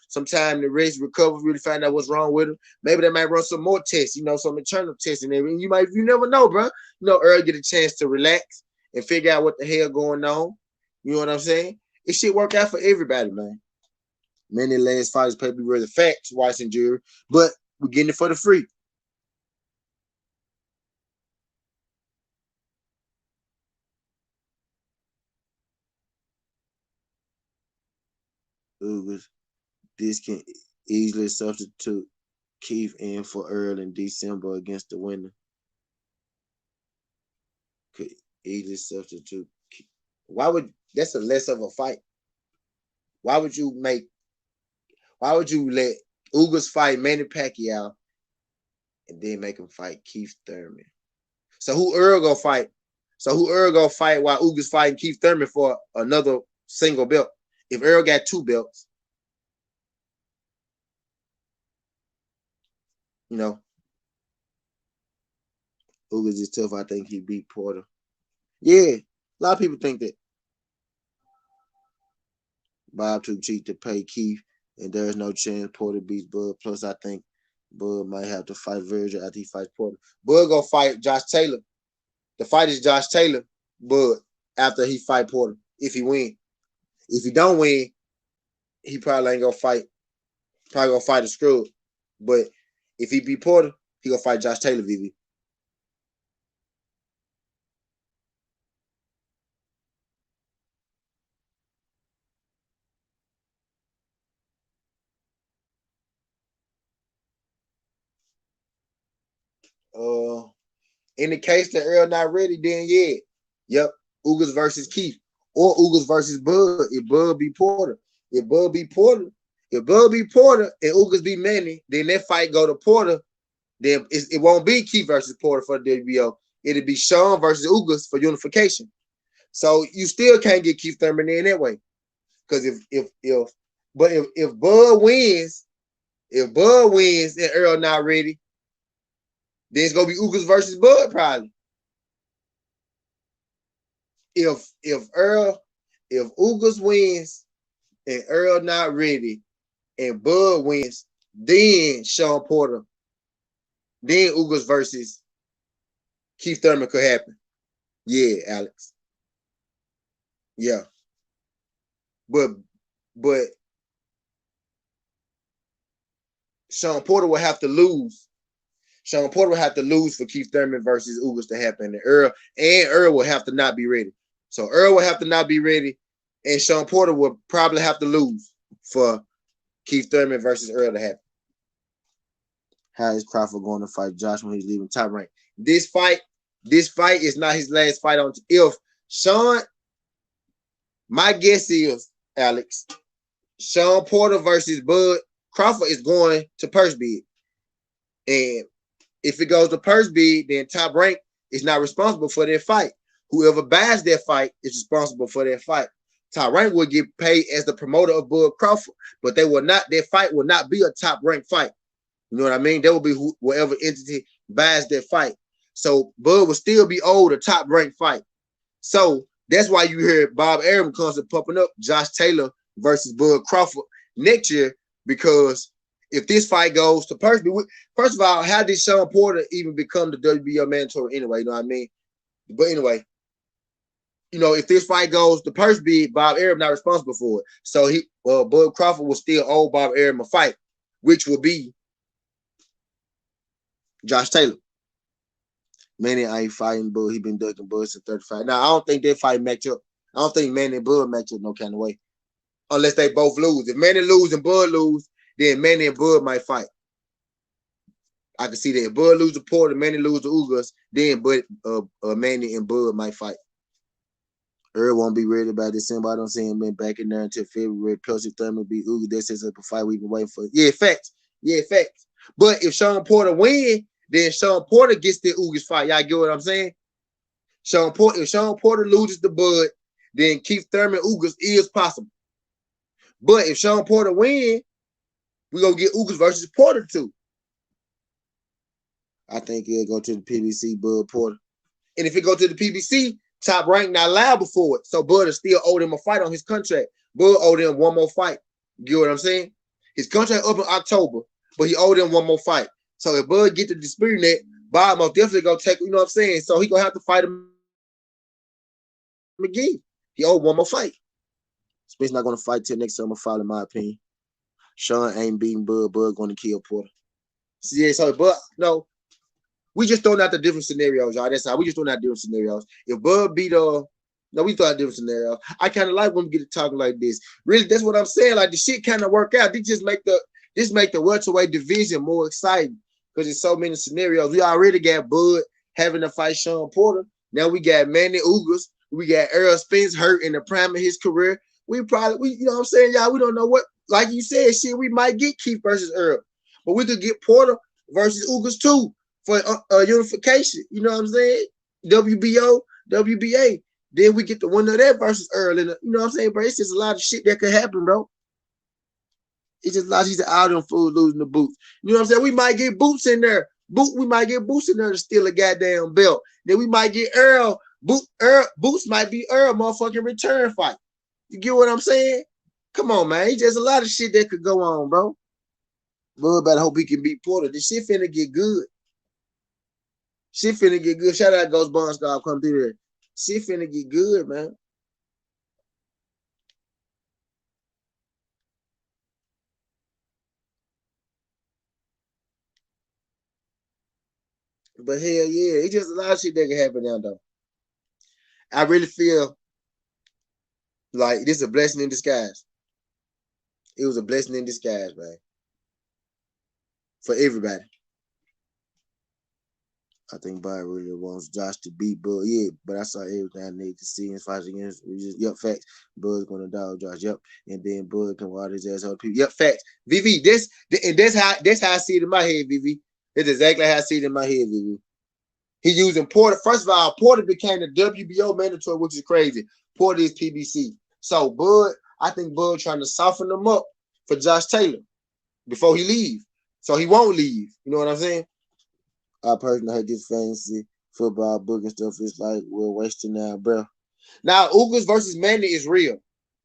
some time to rest, recover, really find out what's wrong with him. Maybe they might run some more tests, some internal tests, and you never know, bro. Earl get a chance to relax and figure out what the hell going on. You know what I'm saying? It should work out for everybody, man. Many last fighters probably were the facts, watch and jury, but we're getting it for the free. Ugas, this can easily substitute Keith in for Earl in December against the winner. Could easily substitute. Why would that's a less of a fight? Why would you let Ugas fight Manny Pacquiao and then make him fight Keith Thurman? So who Earl gonna fight? While Ugas fighting Keith Thurman for another single belt? If Earl got two belts, Ugas is tough. I think he beat Porter. Yeah, a lot of people think that Bob too cheap to pay Keith, and there's no chance Porter beats Bud. Plus, I think Bud might have to fight Virgil after he fights Porter. Bud gonna fight Josh Taylor. The fight is Josh Taylor, Bud, after he fight Porter. If he win, if he don't win, he probably ain't gonna fight. Probably gonna fight a screw. But if he beat Porter, he gonna fight Josh Taylor, VV. In the case that Earl not ready, then yeah. Yep. Ugas versus Keith. Or Ugas versus Bud. If Bud be Porter. If Bud be Porter and Ugas be Manny, then that fight go to Porter. Then it won't be Keith versus Porter for the WBO. It'll be Sean versus Ugas for unification. So you still can't get Keith Thurman in that way. Because if Bud wins, and Earl not ready, then it's gonna be Ugas versus Bud probably. If Ugas wins and Earl not ready and Bud wins, then Sean Porter, then Ugas versus Keith Thurman could happen. Yeah, Alex. Yeah. But Sean Porter will have to lose. Sean Porter will have to lose for Keith Thurman versus Ugas to happen. And Earl will have to not be ready. So Earl will have to not be ready, and Sean Porter will probably have to lose for Keith Thurman versus Earl to happen. How is Crawford going to fight Josh when he's leaving Top Rank? This fight is not his last fight on. If Sean, my guess is, Alex, Sean Porter versus Bud Crawford is going to purse bid. And If it goes to purse bid, then Top Rank is not responsible for their fight. Whoever buys their fight is responsible for their fight. Top Rank will get paid as the promoter of Bud Crawford, but they will not. Their fight will not be a Top Rank fight. You know what I mean? That will be whoever entity buys their fight. So Bud will still be owed a Top Rank fight. So that's why you hear Bob Arum constantly popping up Josh Taylor versus Bud Crawford next year, because if this fight goes to purse, first of all, how did Sean Porter even become the WBO mandatory anyway? You know what I mean? But anyway, you know, if this fight goes to purse bid, Bob Arum not responsible for it. So Bud Crawford will still owe Bob Arum a fight, which will be Josh Taylor. Manny ain't fighting Bud. He been ducking Bud since 35. Now, I don't think that fight match up. I don't think Manny and Bud match up no kind of way. Unless they both lose. If Manny lose and Bud lose, then Manny and Bud might fight. I can see that. If Bud lose to Porter, Manny lose to Ugas, then Manny and Bud might fight. Earl won't be ready by December. I don't see him being back in there until February. Plus, if Thurman beat Ugas, that sets up a fight we've been waiting for. Yeah, facts. Yeah, facts. But if Sean Porter wins, then Sean Porter gets the Ugas fight. Y'all get what I'm saying? If Sean Porter loses to Bud, then Keith Thurman Ugas is possible. But if Sean Porter wins, we're going to get Ugas versus Porter too. I think he'll go to the PBC, Bud Porter. And if it go to the PBC, Top Rank not liable for it. So Bud is still owed him a fight on his contract. Bud owed him one more fight. You get what I'm saying? His contract up in October, but he owed him one more fight. So if Bud get to disputing that, Bob most definitely gonna take, you know what I'm saying? So he gonna have to fight him again. He owed one more fight. Smith's not gonna fight till next summer fall, in my opinion. Sean ain't beating Bud. Bud gonna kill Porter. Yeah, so Bud, no. We just throwing out the different scenarios, y'all. That's how we just throwing out different scenarios. If Bud beat no, we throw out different scenarios. I kind of like when we get to talking like this. Really, that's what I'm saying. Like the shit kind of work out. They just make the welterweight division more exciting because there's so many scenarios. We already got Bud having to fight Sean Porter. Now we got Manny Ugas. We got Errol Spence hurt in the prime of his career. We you know what I'm saying, y'all? We don't know what, like you said, shit. We might get Keith versus Errol, but we could get Porter versus Ugas too. For unification, you know what I'm saying? WBO, WBA. Then we get the winner of that versus Earl. You know what I'm saying, bro? It's just a lot of shit that could happen, bro. It's just a lot of shit out them fools losing the boots. You know what I'm saying? We might get Boots in there. We might get Boots in there to steal a goddamn belt. Then we might get Earl. Boots might be Earl motherfucking return fight. You get what I'm saying? Come on, man. It's just a lot of shit that could go on, bro. Bud better hope he can beat Porter. This shit finna get good. Shit finna get good. Shout out Ghost Bond Star come through there. Shit finna get good, man. But hell yeah, it's just a lot of shit that can happen now, though. I really feel like this is a blessing in disguise. It was a blessing in disguise, man. For everybody. I think Bob really wants Josh to beat Bud. Yeah, but I saw everything I need to see in fights against. Yep, facts. Bud's gonna dog Josh. Yep, and then Bud can wild his ass other people. Yep, facts. VV, that's how I see it in my head, VV. That's exactly how I see it in my head, VV. He using Porter. First of all, Porter became the WBO mandatory, which is crazy. Porter is PBC. So Bud, I think Bud trying to soften them up for Josh Taylor before he leave. So he won't leave. You know what I'm saying? I personally hate this fantasy football book and stuff. It's like we're wasting our breath. Now, Ugas versus Manny is real.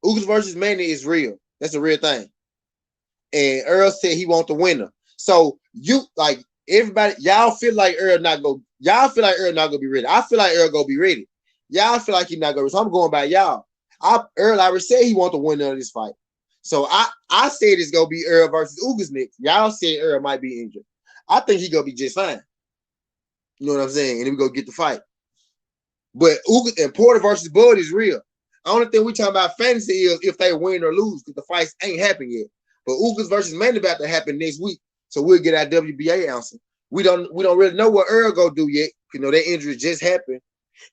Ugas versus Manny is real. That's a real thing. And Earl said he want the winner. So you like everybody, y'all feel like Earl not gonna be ready. I feel like Earl gonna be ready. Y'all feel like he's not gonna. So I'm going by y'all. Earl already said he want the winner of this fight. So I said it's gonna be Earl versus Ugas next. Y'all said Earl might be injured. I think he gonna be just fine. You know what I'm saying? And then we go get the fight. But Ugas and Porter versus Bud is real. The only thing we talking about fantasy is if they win or lose, because the fights ain't happened yet. But Ugas versus Manny about to happen next week. So we'll get our WBA answer. We don't really know what Earl gonna do yet. You know, that injury just happened.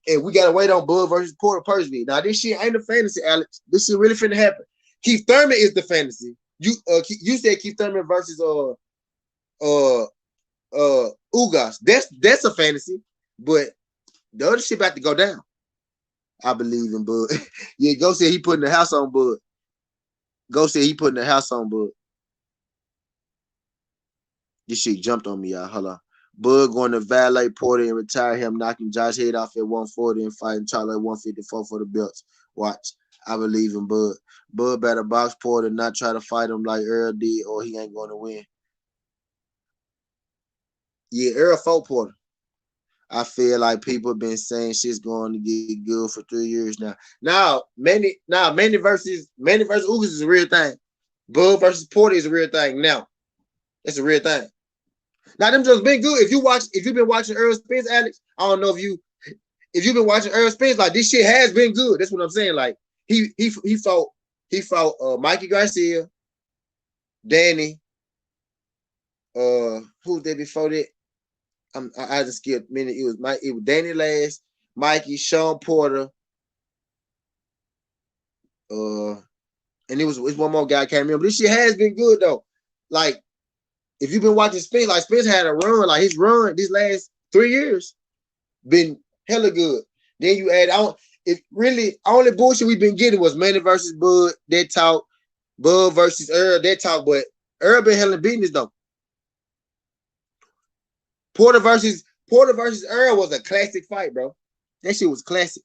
And we gotta wait on Bud versus Porter personally. Now, this shit ain't a fantasy, Alex. This shit really finna happen. Keith Thurman is the fantasy. You said Keith Thurman versus Ugas. That's a fantasy, but the other shit about to go down. I believe in Bud. Yeah, Go said he putting the house on Bud. Go said he putting the house on Bud. This shit jumped on me, y'all. Hold on. Bud going to valet Porter and retire him, knocking Josh head off at 140 and fighting Charlie at 154 for the belts. Watch. I believe in Bud. Bud better box Porter, not try to fight him like Earl did, or he ain't going to win. Yeah, Earl fought Porter. I feel like people have been saying shit's going to get good for 3 years now. Manny versus Ugas is a real thing. Bud versus Porter is a real thing now. It's a real thing. Now them just been good. If you've been watching Earl Spence, Alex, I don't know if you've been watching Earl Spence, like this shit has been good. That's what I'm saying. Like he fought Mikey Garcia, Danny, who's there before that? I just skipped a minute. It was Danny last, Mikey, Sean Porter, and it's one more guy I can't remember. This shit has been good though. Like if you've been watching Spence, like Spence had a run, like his run these last 3 years been hella good. Then you add on, if really only bullshit we've been getting was Manny versus Bud, that talk, Bud versus Earl, that talk, but Earl been hella business though. Porter versus Earl was a classic fight, bro. That shit was classic.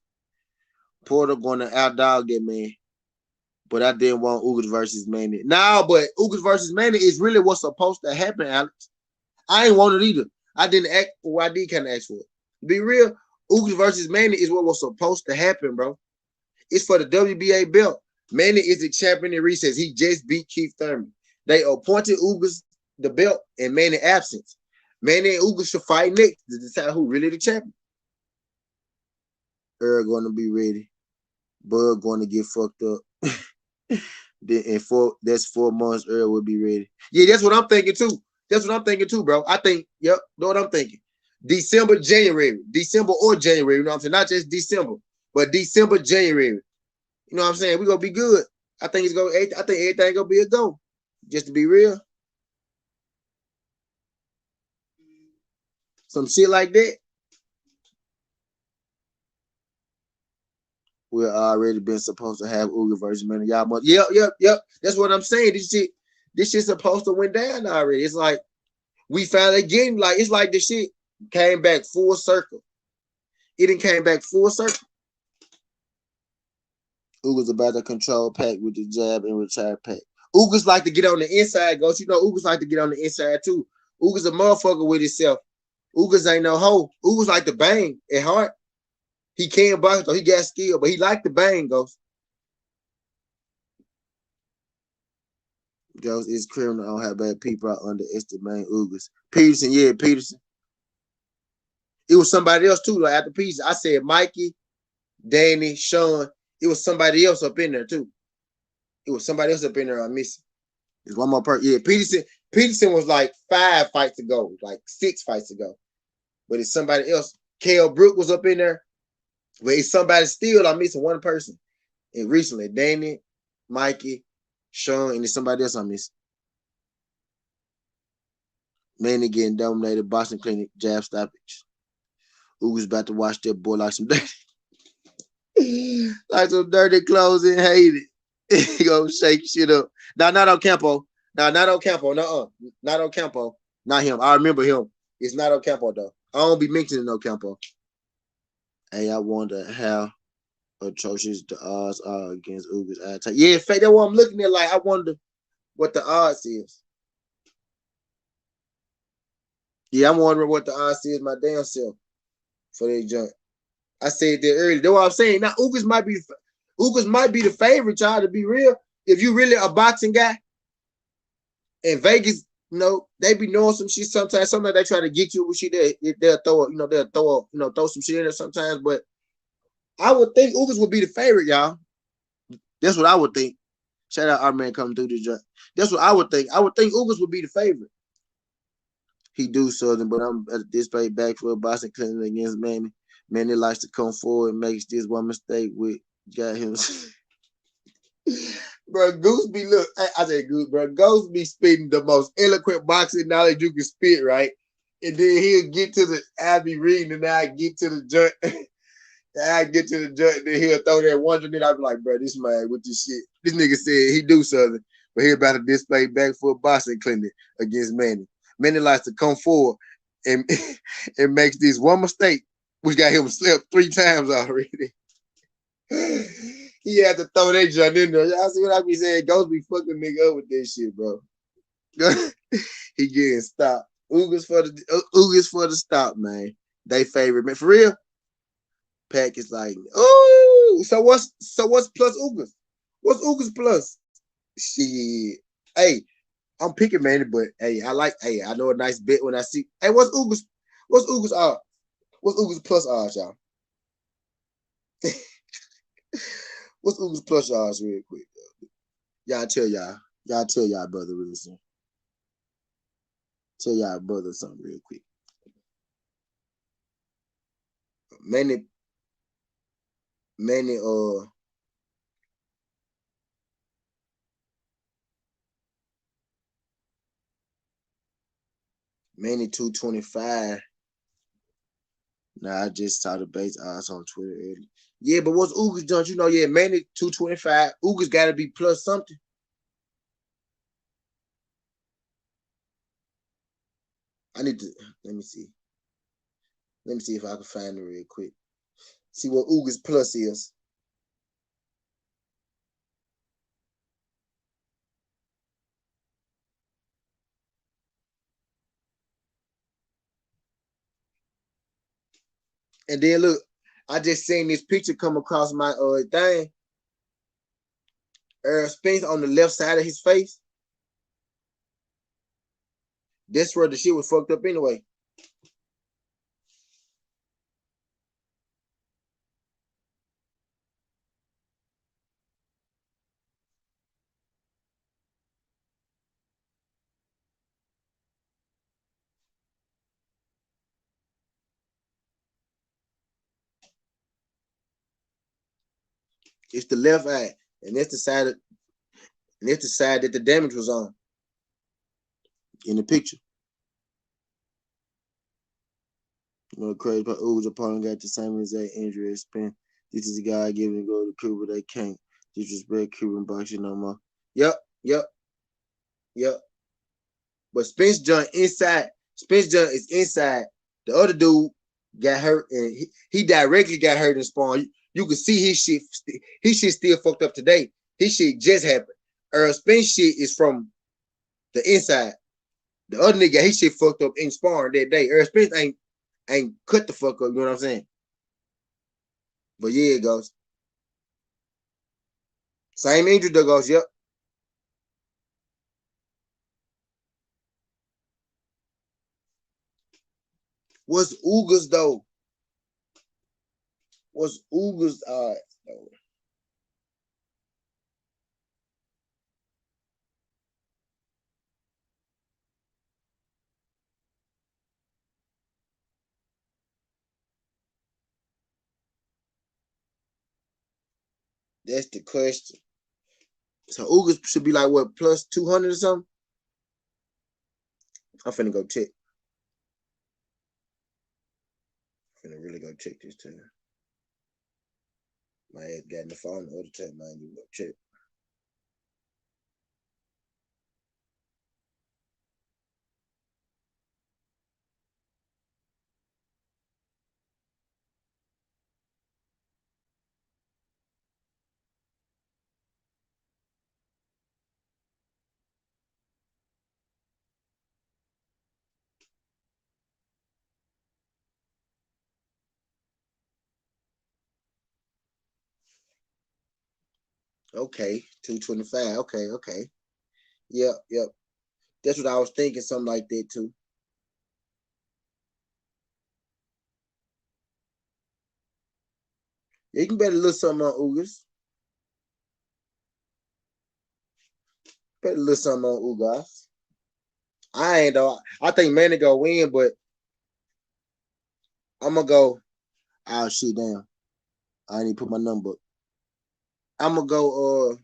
Porter gonna outdog that man. But I didn't want Ugas versus Manny. Now, but Ugas versus Manny is really what's supposed to happen, Alex. I ain't want it either. I didn't act, well, I did kind of ask for it. To be real, Ugas versus Manny is what was supposed to happen, bro. It's for the WBA belt. Manny is the champion in recess. He just beat Keith Thurman. They appointed Ugas the belt in Manny absence. Manny and Ugas should fight next to decide who really the champion. Earl going to be ready. Bud going to get fucked up. That's 4 months Earl will be ready. Yeah, that's what I'm thinking too. That's what I'm thinking too, bro. I think, yep, know what I'm thinking. December or January. You know what I'm saying? Not just December, but December, January. You know what I'm saying? We're gonna be good. I think everything gonna be a go. Just to be real. Some shit like that. We're already been supposed to have Ugas versus Manny. Y'all must, yep. That's what I'm saying. This shit's supposed to went down already. It's like we finally getting, like, it's like the shit came back full circle. It didn't came back full circle. Ugas about to control Pac with the jab and retire Pac. Ugas like to get on the inside, Ghost. You know Ugas like to get on the inside too. Ugas a motherfucker with himself. Ugas ain't no hoe. Ugas like to bang at heart. He can't box, though. He got skill, but he like to bang, Ghost. Ghost is criminal on how bad people are underestimating Ugas. Peterson. It was somebody else too. Like after Peterson, I said Mikey, Danny, Sean. It was somebody else up in there too. It was somebody else up in there I'm missing. There's one more person. Yeah, Peterson was like 5 fights ago, like 6 fights ago. But it's somebody else. Kale Brook was up in there. But it's somebody still. I'm missing one person. And recently, Danny, Mikey, Sean, and there's somebody else I'm missing. Manny getting dominated. Boston Clinic jab stoppage. Ugas about to watch that boy like some dirty clothes and hate it. He gonna shake shit up. Now, not on Campo. Not on Campo. Not on Campo. Not him. I remember him. It's not on Campo though. I don't be mentioning no Campo. Hey, I wonder how atrocious the odds are against Ugas. Yeah, in fact, that's what I'm looking at. Like, I wonder what the odds is. Yeah, I'm wondering what the odds is my damn self for that jump. I said that earlier. That's what I'm saying. Now, Ugas might be the favorite, y'all, to be real. If you really a boxing guy, in Vegas, you know, they be knowing some shit sometimes. Sometimes they try to get you with shit. They'll throw some shit in there sometimes. But I would think Ugas would be the favorite, y'all. That's what I would think. Shout out our man coming through the joint. That's what I would think. I would think Ugas would be the favorite. He do something, but I'm at this play back for Boston Clinic against Manny. Manny likes to come forward and makes this one mistake with got him. Bro, Goose be I said Goose, bro. Goose be spitting the most eloquent boxing knowledge you can spit, right? And then he'll get to the, I'll be reading and I get to the joint. I get to the joint, and then he'll throw that one, and then I'll be like, bro, this man with this shit. This nigga said he do something, but he about to display back for a boxing clinic against Manny. Manny likes to come forward and and makes this one mistake, which got him slept 3 times already. He had to throw that joint in there. Y'all see what I be saying? Ghost be fucking nigga up with this shit, bro. He getting stopped. Ugas for the stop, man. They favorite, man. For real. Pack is like, oh, so what's plus Ugas? What's Ugas plus? Shit. Hey, I'm picking Manny, but hey, I know a nice bet when I see. Hey, what's Ugas odds? What's Ugas plus odds, y'all? What's Ugas plus odds real quick? Y'all tell y'all. Y'all tell y'all brother real soon. Tell y'all brother something real quick. Manny Manny Manny 225. Nah, I just saw the base odds on Twitter earlier. Yeah, but what's Ugas done? You know, yeah, Manny 225. Ugas gotta be plus something. I need to let me see. Let me see if I can find it real quick. See what Ugas plus is. And then look, I just seen this picture come across my thing. Spence on the left side of his face. That's where the shit was fucked up anyway. It's the left eye, and that's the side that the damage was on in the picture. You know, crazy part. Ugas opponent got the same exact injury as Spence. This is the guy giving to go to Cuba. They can't disrespect Cuban boxing no more. Yep, yep, yep. But Spence John inside. Spence John is inside. The other dude got hurt, and he directly got hurt in spawn. You can see his shit. His shit still fucked up today. His shit just happened. Spence shit is from the inside. The other nigga, his shit fucked up in sparring that day. Spence ain't cut the fuck up. You know what I'm saying? But yeah, it goes. Same injury that goes. Yep. What's Ugas though? What's Ugas? That's the question. So Ugas should be like what, plus 200 or something? I'm finna go check. I'm finna really go check this time. My ass got in the phone the other time. I ain't even go check. Okay, 225. Okay, okay. Yep, yep. That's what I was thinking, something like that too. Yeah, you can bet a little something on Ugas. Bet a little something on Ugas. I ain't though. I think Manny gonna win, but I'm gonna go. Oh shit, damn. I need to put my number. I'm gonna go.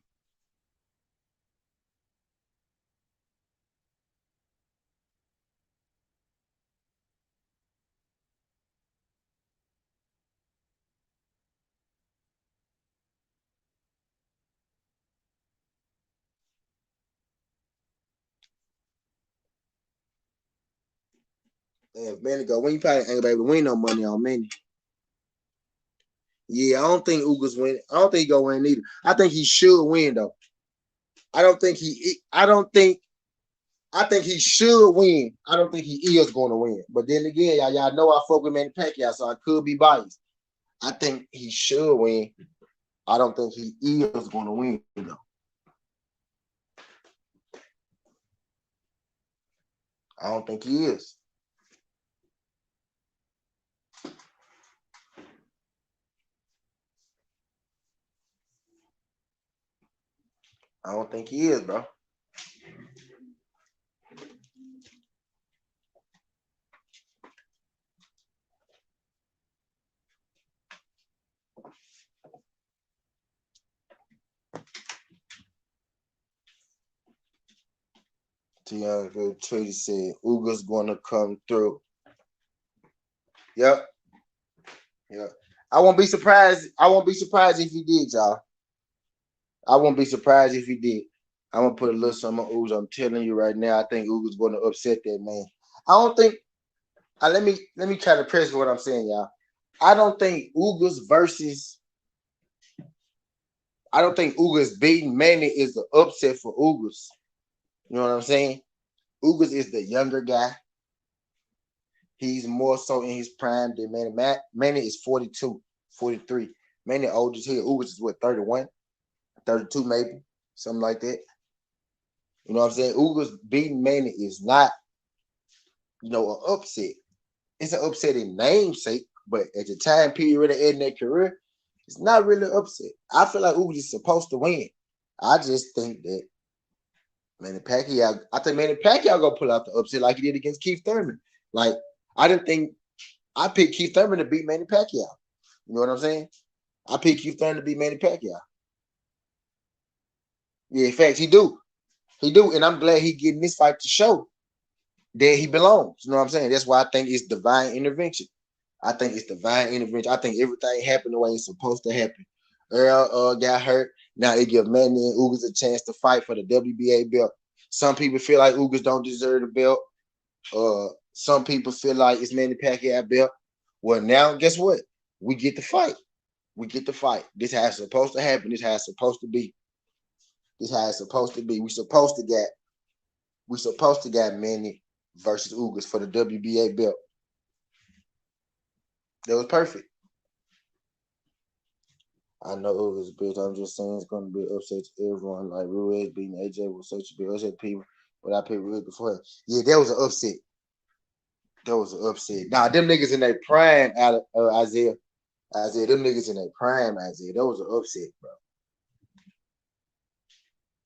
If Manny go win, you probably ain't gonna win no money on Manny. Yeah, I don't think Ugas win. I don't think he gonna win either. I think he should win though. I don't think he. I don't think. I think he should win. I don't think he is going to win. But then again, y'all know I fuck with Manny Pacquiao, so I could be biased. I think he should win. I don't think he is going to win though. I don't think he is. I don't think he is, bro. Tiago Tracy said Uga's gonna come through. Yep. Yep. I won't be surprised. I won't be surprised if he did, y'all. I won't be surprised if he did. I'm gonna put a little something on Ugas. I'm telling you right now, I think Uga's gonna upset that man. I don't think let me try to press what I'm saying, y'all. I don't think Ugas versus I don't think Ugas beating Manny is the upset for Ugas. You know what I'm saying? Ugas is the younger guy. He's more so in his prime than Manny. Manny is 42, 43. Manny older here. Ugas is what, 31, 32 maybe, something like that. You know what I'm saying? Ugas beating Manny is not, an upset. It's an upset in namesake, but at the time period in their career, it's not really upset. I feel like Ugas is supposed to win. I just think that I think Manny Pacquiao gonna pull out the upset like he did against Keith Thurman. Like, I didn't think I picked Keith Thurman to beat Manny Pacquiao. You know what I'm saying? I picked Keith Thurman to beat Manny Pacquiao. Yeah, in fact, he do. He do, and I'm glad he getting this fight to show that he belongs. You know what I'm saying? That's why I think it's divine intervention. I think it's divine intervention. I think everything happened the way it's supposed to happen. Earl got hurt. Now it gives Manny and Ugas a chance to fight for the WBA belt. Some people feel like Ugas don't deserve the belt. Some people feel like it's Manny Pacquiao belt. Well, now guess what? We get the fight. We get the fight. This how it's supposed to happen. This how it's supposed to be. This how it's supposed to be. We supposed to get Manny versus Ugas for the WBA belt. That was perfect. I know Ugas bitch. I'm just saying it's gonna be upset to everyone. Like Ruiz beating AJ was such a big upset to people. But I picked Ruiz before him. Yeah, that was an upset. That was an upset. Nah, them niggas in their prime, Isaiah. Isaiah, them niggas in their prime, Isaiah. That was an upset, bro.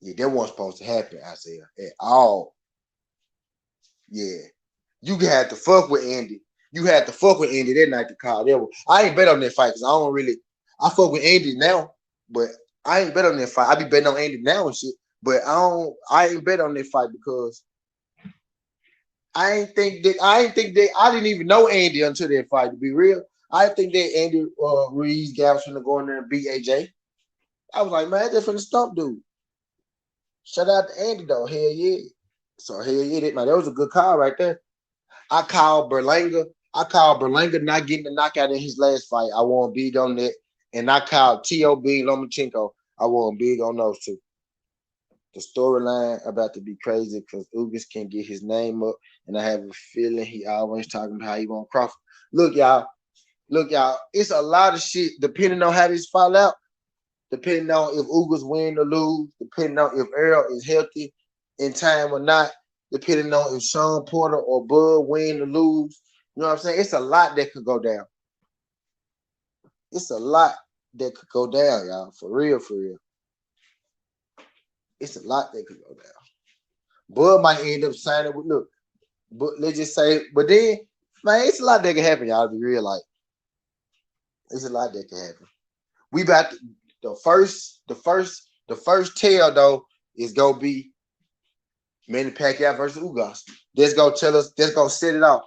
Yeah, that wasn't supposed to happen, Isaiah, at all. Yeah. You had to fuck with Andy. You had to fuck with Andy that night to call that one. I ain't bet on that fight because I fuck with Andy now, but I ain't bet on that fight. I be betting on Andy now and shit. But I ain't bet on that fight because I didn't even know Andy until that fight, to be real. I think that Andy Ruiz Gav's finna go in there and beat AJ. I was like, man, that's finna stump dude. Shout out to Andy though. Hell yeah. So hell yeah, that was a good call right there. I called Berlanga not getting the knockout in his last fight. I want big on that. And I called T.O.B. Lomachenko. I want big on those two. The storyline about to be crazy because Ugas can get his name up. And I have a feeling he always talking about how he want Crawford. Look, y'all. It's a lot of shit depending on how this fall out. Depending on if Ugas win or lose. Depending on if Earl is healthy in time or not. Depending on if Sean Porter or Bud win or lose. You know what I'm saying? It's a lot that could go down. It's a lot that could go down, y'all. For real, for real. It's a lot that could go down. Bud might end up signing with but let's just say, but then, man, it's a lot that can happen, y'all. To be real, like, it's a lot that can happen. We about to, the first tell though is gonna be Manny Pacquiao versus Ugas. That's gonna tell us. That's gonna set it off.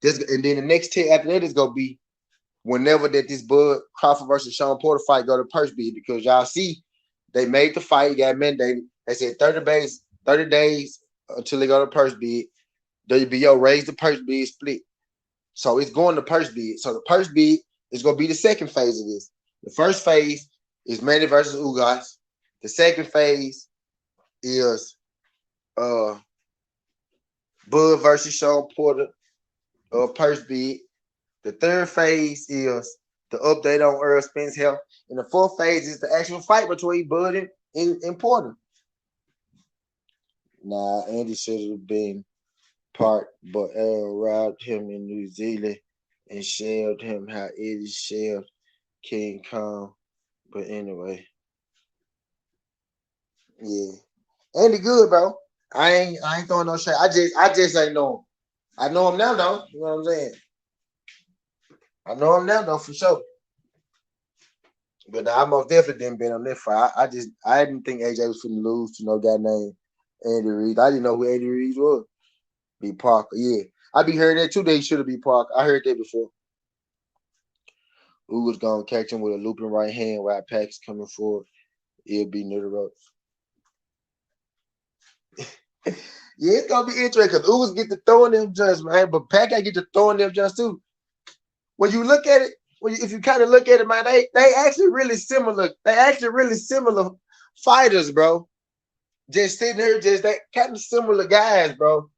And then the next tell after that is gonna be whenever that this Bud Crawford versus Sean Porter fight go to purse bid, because y'all see they made the fight, got mandated. They said 30 days until they go to purse bid. WBO raised the purse bid split. So it's going to purse bid. So the purse bid is going to be the second phase of this. The first phase is Manny versus Ugas. The second phase is uh Bud versus Sean Porter purse bid. The third phase is the update on Earl Spence health. And the fourth phase is the actual fight between Bud and Porter. Nah, Andy should have been part, but Earl robbed him in New Zealand and shelled him how Eddie shelled King Kong. But anyway, yeah. Andy good, bro. I ain't throwing no shit. I just ain't know him. I know him now though. You know what I'm saying? I know him now though for sure. But I most definitely didn't bet on that fight. I didn't think AJ was finna lose to no guy named Andy Reid. I didn't know who Andy Reid was. Be Parker, yeah. I be hearing that too. They should have be Parker. I heard that before. Who was gonna catch him with a looping right hand while Pack's coming forward? It'll be near the ropes. Yeah, it's gonna be interesting because Ugas get to throwing them jumps, man. But Pack get to throwing them jumps too. When you look at it, if you kind of look at it, man, they actually really similar. They actually really similar fighters, bro. Just sitting here, just that kind of similar guys, bro.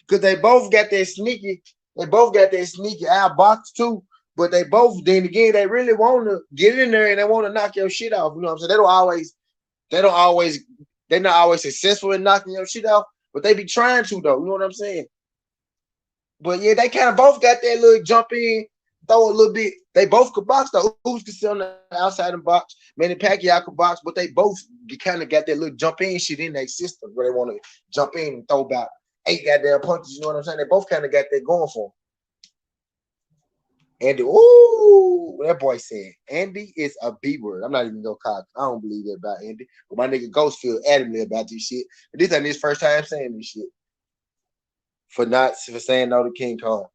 Because they both got that sneaky. They both got that sneaky out box too. But they both, then again, they really want to get in there and they want to knock your shit off. You know what I'm saying? They don't always, they're not always successful in knocking your shit off, but they be trying to though. You know what I'm saying? But yeah, they kind of both got that little jump in, throw a little bit. They both could box though. Who's can sit on the outside and box? Manny Pacquiao could box, but they both kind of got that little jump in shit in their system where they want to jump in and throw about 8 goddamn punches. You know what I'm saying? They both kind of got that going for them. Andy, ooh, that boy said Andy is a B word. I'm not even gonna call. I don't believe that about Andy. But my nigga Ghost feel adamantly about this shit. But this ain't his first time saying this shit for saying no to King Kong.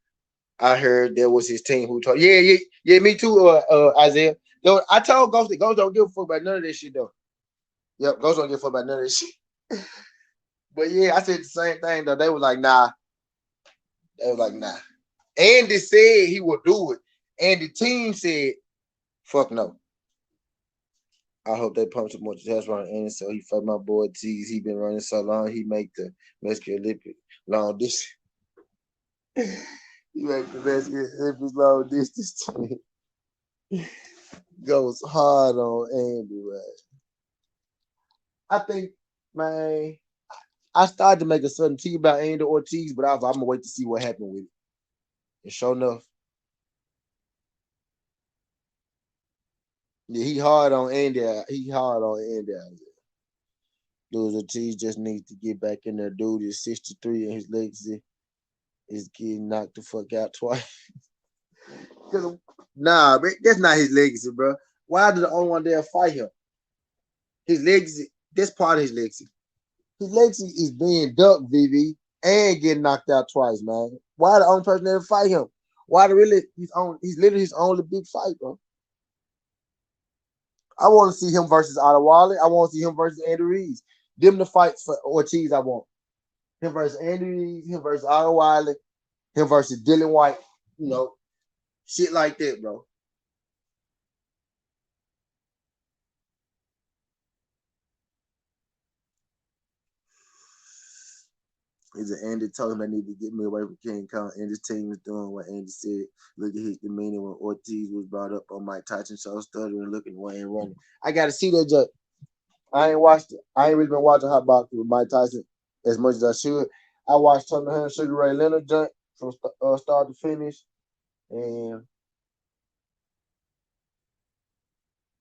I heard there was his team who told. Yeah, me too. Isaiah. Yo, I told Ghost that Ghost don't give a fuck about none of this shit though. Yep, Ghost don't give a fuck about none of this shit. But yeah, I said the same thing though. They was like, nah. They was like, nah. Andy said he would do it, and the team said, fuck no. I hope they pump some more test around Andy so he fuck my boy T's. He been running so long, he make the Mexican Olympic long distance. He make the Mexican Olympics long distance. Goes hard on Andy, right? I think, man, I started to make a certain tea about Andy Ortiz, but I'm gonna wait to see what happened with it. And sure enough, yeah, he hard on Andy. He hard on Andy. Dude, Ortiz just needs to get back in there. Dude is 63 and his legacy is getting knocked the fuck out twice. Cause nah, man, that's not his legacy, bro. Why did the only one there fight him? His legacy, that's part of his legacy. His legacy is being ducked, VV, and getting knocked out twice, man. Why the only person there to fight him? Why the really he's literally his only big fight, bro. I want to see him versus Adewale. I want to see him versus Andy Reid. Them the fights for Ortiz I want. Him versus Andy Reid, him versus Adewale, him versus Dylan White, you know, shit like that, bro. Is it Andy told him I need to get me away from King Kong. Andy's team was doing what Andy said. Look at his demeanor when Ortiz was brought up on Mike Tyson show, stuttering, looking away and running. I gotta see that judge. I ain't watched it. I ain't really been watching hot boxing with Mike Tyson as much as I should. I watched Tony Hunter, Sugar Ray Leonard jump from start to finish, and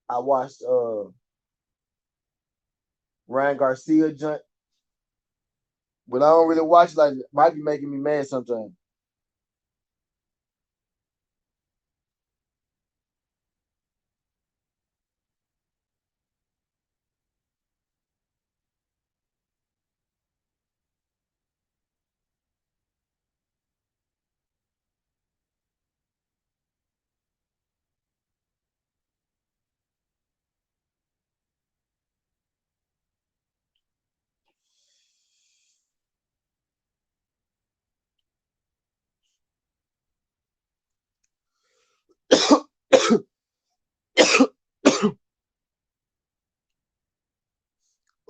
I watched Ryan Garcia jump. But I don't really watch like it. Might be making me mad sometimes.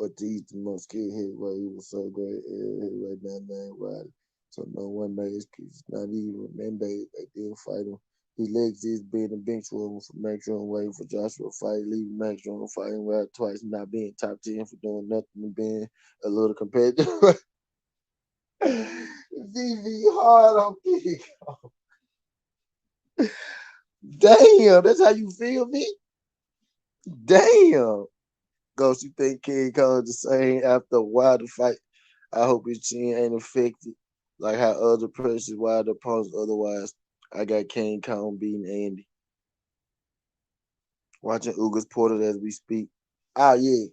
Ortiz, the most skilled heavyweight, he was so great. Heavyweight down there, right? So no one made his peace. Not even mandate. They didn't fight him. His legs is being a bench warmer for Max Drum, waiting for Joshua to fight, leaving Max Drum fighting right twice, not being top 10 for doing nothing and being a little competitive. VV hard on kick. Damn, that's how you feel, me? Damn. Ghost, you think King Kong the same after a while to fight? I hope his chin ain't affected like how other precious wild opponents otherwise. I got King Kong beating Andy. Watching Ugas Porter as we speak. Ah, yeah.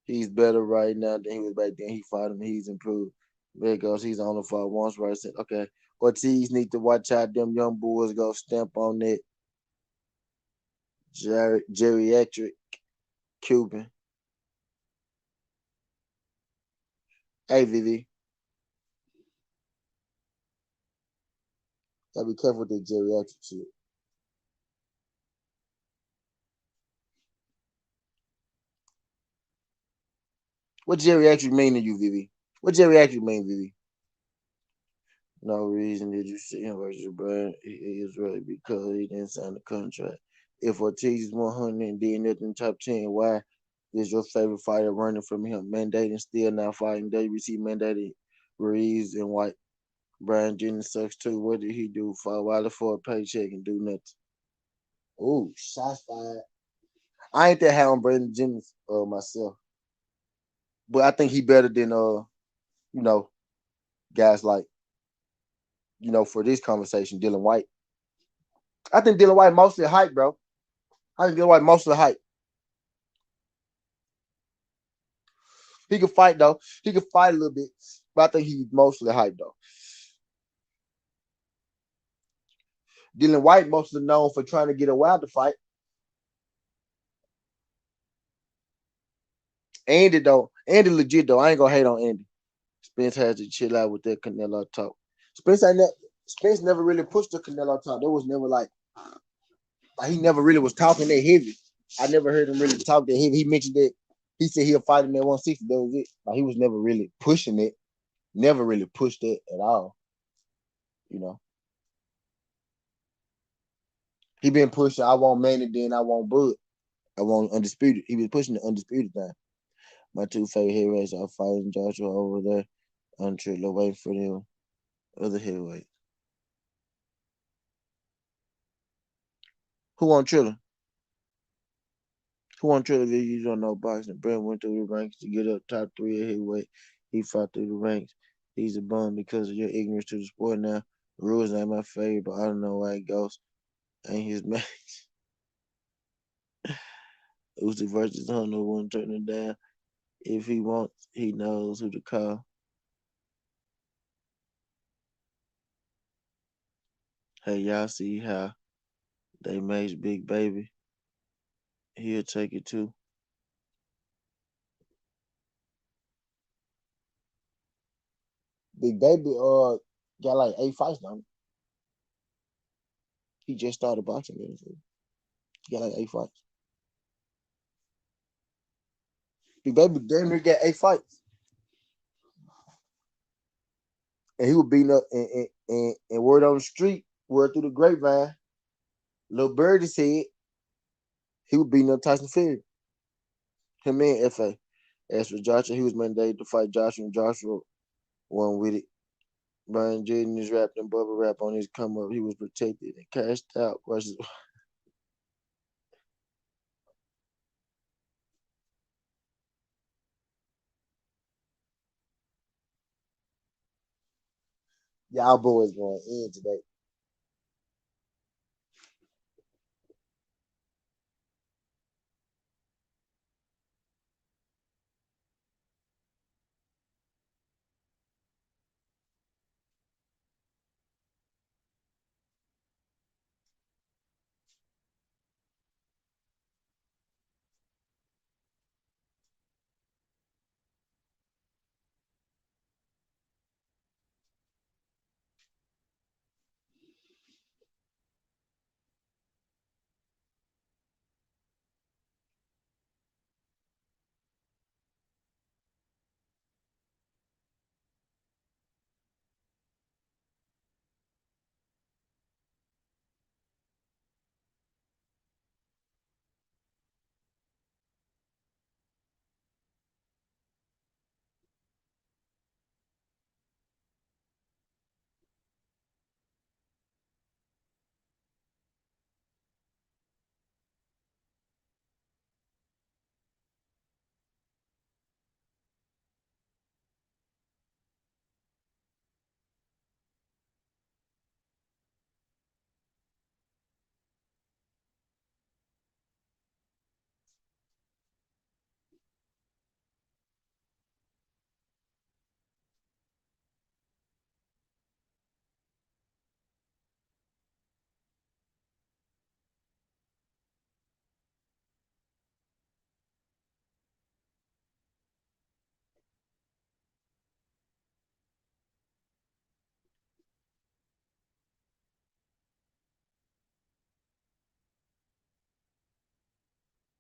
He's better right now than he was back then. He fought him. He's improved. There goes. He's on the fought once, right? Said, okay. Ortiz need to watch out. Them young boys go stamp on that geriatric Cuban. Hey, Vivi. Gotta be careful with that geriatric shit. What geriatric mean to you, Vivi? What geriatric mean, Vivi? No reason did you see him versus Brian. He is really because he didn't sign the contract. If Ortiz is 100 and did nothing top 10, why is your favorite fighter running from him? Mandating still not fighting. WBC mandated Ruiz and White. Brian Jennings sucks too. What did he do? Fight Wilder for a paycheck and do nothing. Ooh, shots fired. I ain't that high on Brandon Jennings myself. But I think he better than you know, guys like, for this conversation, Dylan White. I think Dylan White mostly hype, bro. I think Dylan White mostly hype. He could fight though. He could fight a little bit, but I think he's mostly hype though. Dylan White mostly known for trying to get a Wilder fight. Andy though, Andy legit though. I ain't gonna hate on Andy. Spence has to chill out with that Canelo talk. Spence ain't ne- Spence never really pushed the Canelo talk. There was never like he never really was talking that heavy. I never heard him really talk that heavy. He mentioned that he said he'll fight him at 160. That was it. Like he was never really pushing it. Never really pushed it at all. You know, he been pushing. I want Manny, then I want Bud. I want undisputed. He was pushing the undisputed thing. My two favorite heavyweights are fighting Joshua over there, until waiting for them other heavyweight. Who on Triller? Who on Triller? You don't know boxing. Brent went through the ranks to get up top three at heavyweight. He fought through the ranks. He's a bum because of your ignorance to the sport now. The rules ain't my favorite, but I don't know why it goes. Ain't his match. Usyk versus Hunter won't turn it down. If he wants, he knows who to call. Hey, y'all see how they made Big Baby? He'll take it too. Big Baby got like 8 fights now. He just started boxing. He got like 8 fights. Big Baby damn near got 8 fights. And he was beating up and word on the street, word through the grapevine, Little Birdie said he was beating up Tyson Fury. Him and FA. As for Joshua, he was mandated to fight Joshua, and Joshua won with it. Brian Jennings wrapped in bubble wrap on his come up. He was protected and cashed out versus y'all boys going in today.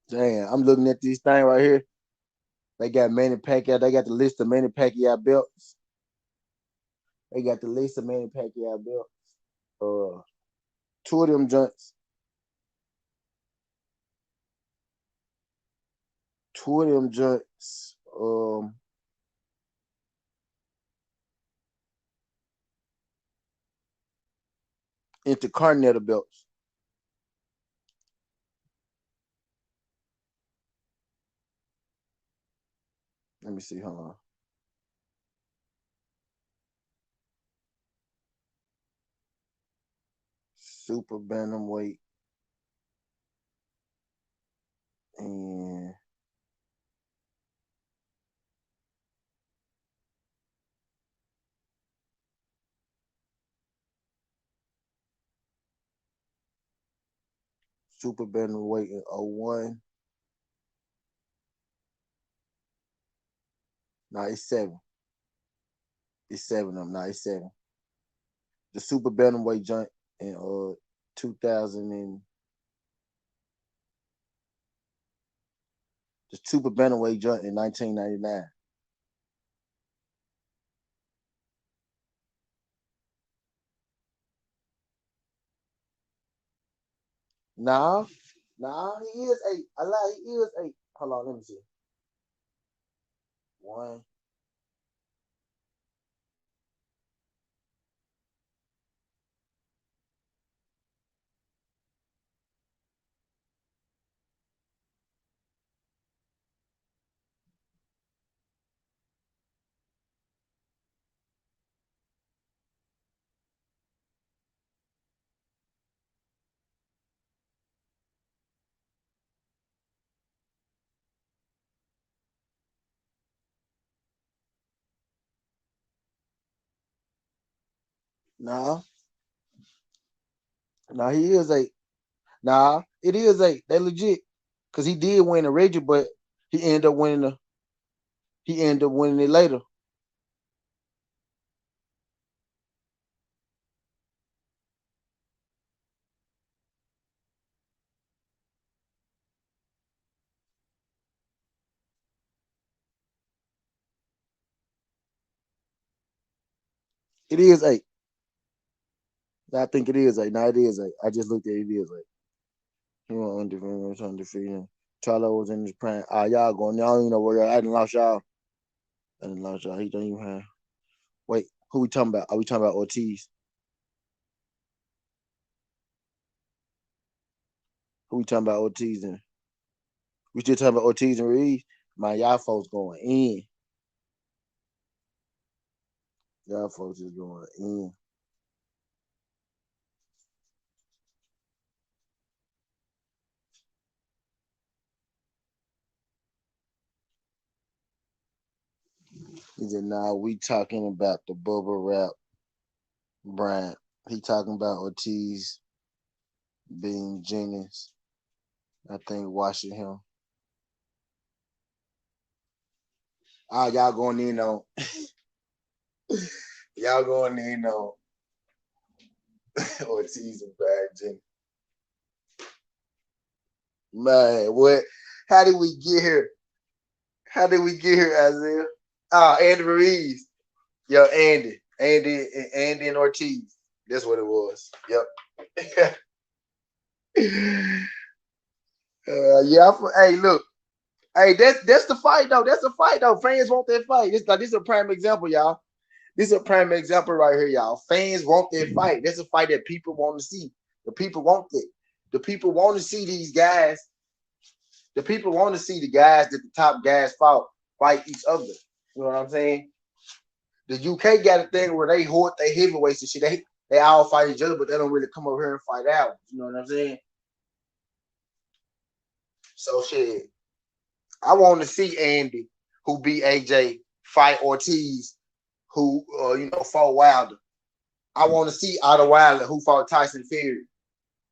Damn, I'm looking at this thing right here. They got Manny Pacquiao. They got the list of Manny Pacquiao belts. They got the list of Manny Pacquiao belts. Uh, two of them joints. Two of them joints. Intercontinental belts. Let me see. Hold on. Super bantamweight and super bantamweight in '01. No, it's seven. It's seven of them. No, it's seven. The super bantamweight joint in 2000 and the super bantamweight joint in 1999. Nah, nah, he is eight. I lie, he is eight. Hold on, let me see. One. Nah, nah, he is eight. Nah, it is eight. They legit. Cause he did win the region, but he ended up winning the he ended up winning it later. It is eight. I think it is eight. Nah, it is eight. I just looked at it. It is eight. He went undefeated, undefeated. Charlo was in his prime. Y'all going. Y'all don't even know where y'all. I didn't lost y'all. I didn't lost y'all. He don't even have. Wait, who we talking about? Are we talking about Ortiz? Who we talking about Ortiz and we still talking about Ortiz and Reed? Man, y'all folks going in. Y'all folks is going in. He said, nah, we talking about the bubble wrap Bryant. He talking about Ortiz being Jennings. I think watching him. Y'all going in on y'all going in on Ortiz and Brad Jennings. Man, what? How did we get here? How did we get here, Isaiah? Andy Ruiz. Yo, Andy and Ortiz. That's what it was. Yep. Yeah. Hey, look. Hey, that's the fight though. That's the fight though. Fans want that fight. This is a prime example, y'all. This is a prime example right here, y'all. Fans want that fight. That's a fight that people want to see. The people want it. The people want to see these guys. The people want to see the guys that the top guys fight each other. You know what I'm saying? The UK got a thing where they hoard their heavyweights and shit. They all fight each other, but they don't really come over here and fight out. You know what I'm saying? So shit. I want to see Andy, who beat AJ, fight Ortiz, who fought Wilder. I want to see Otto Wilder, who fought Tyson Fury,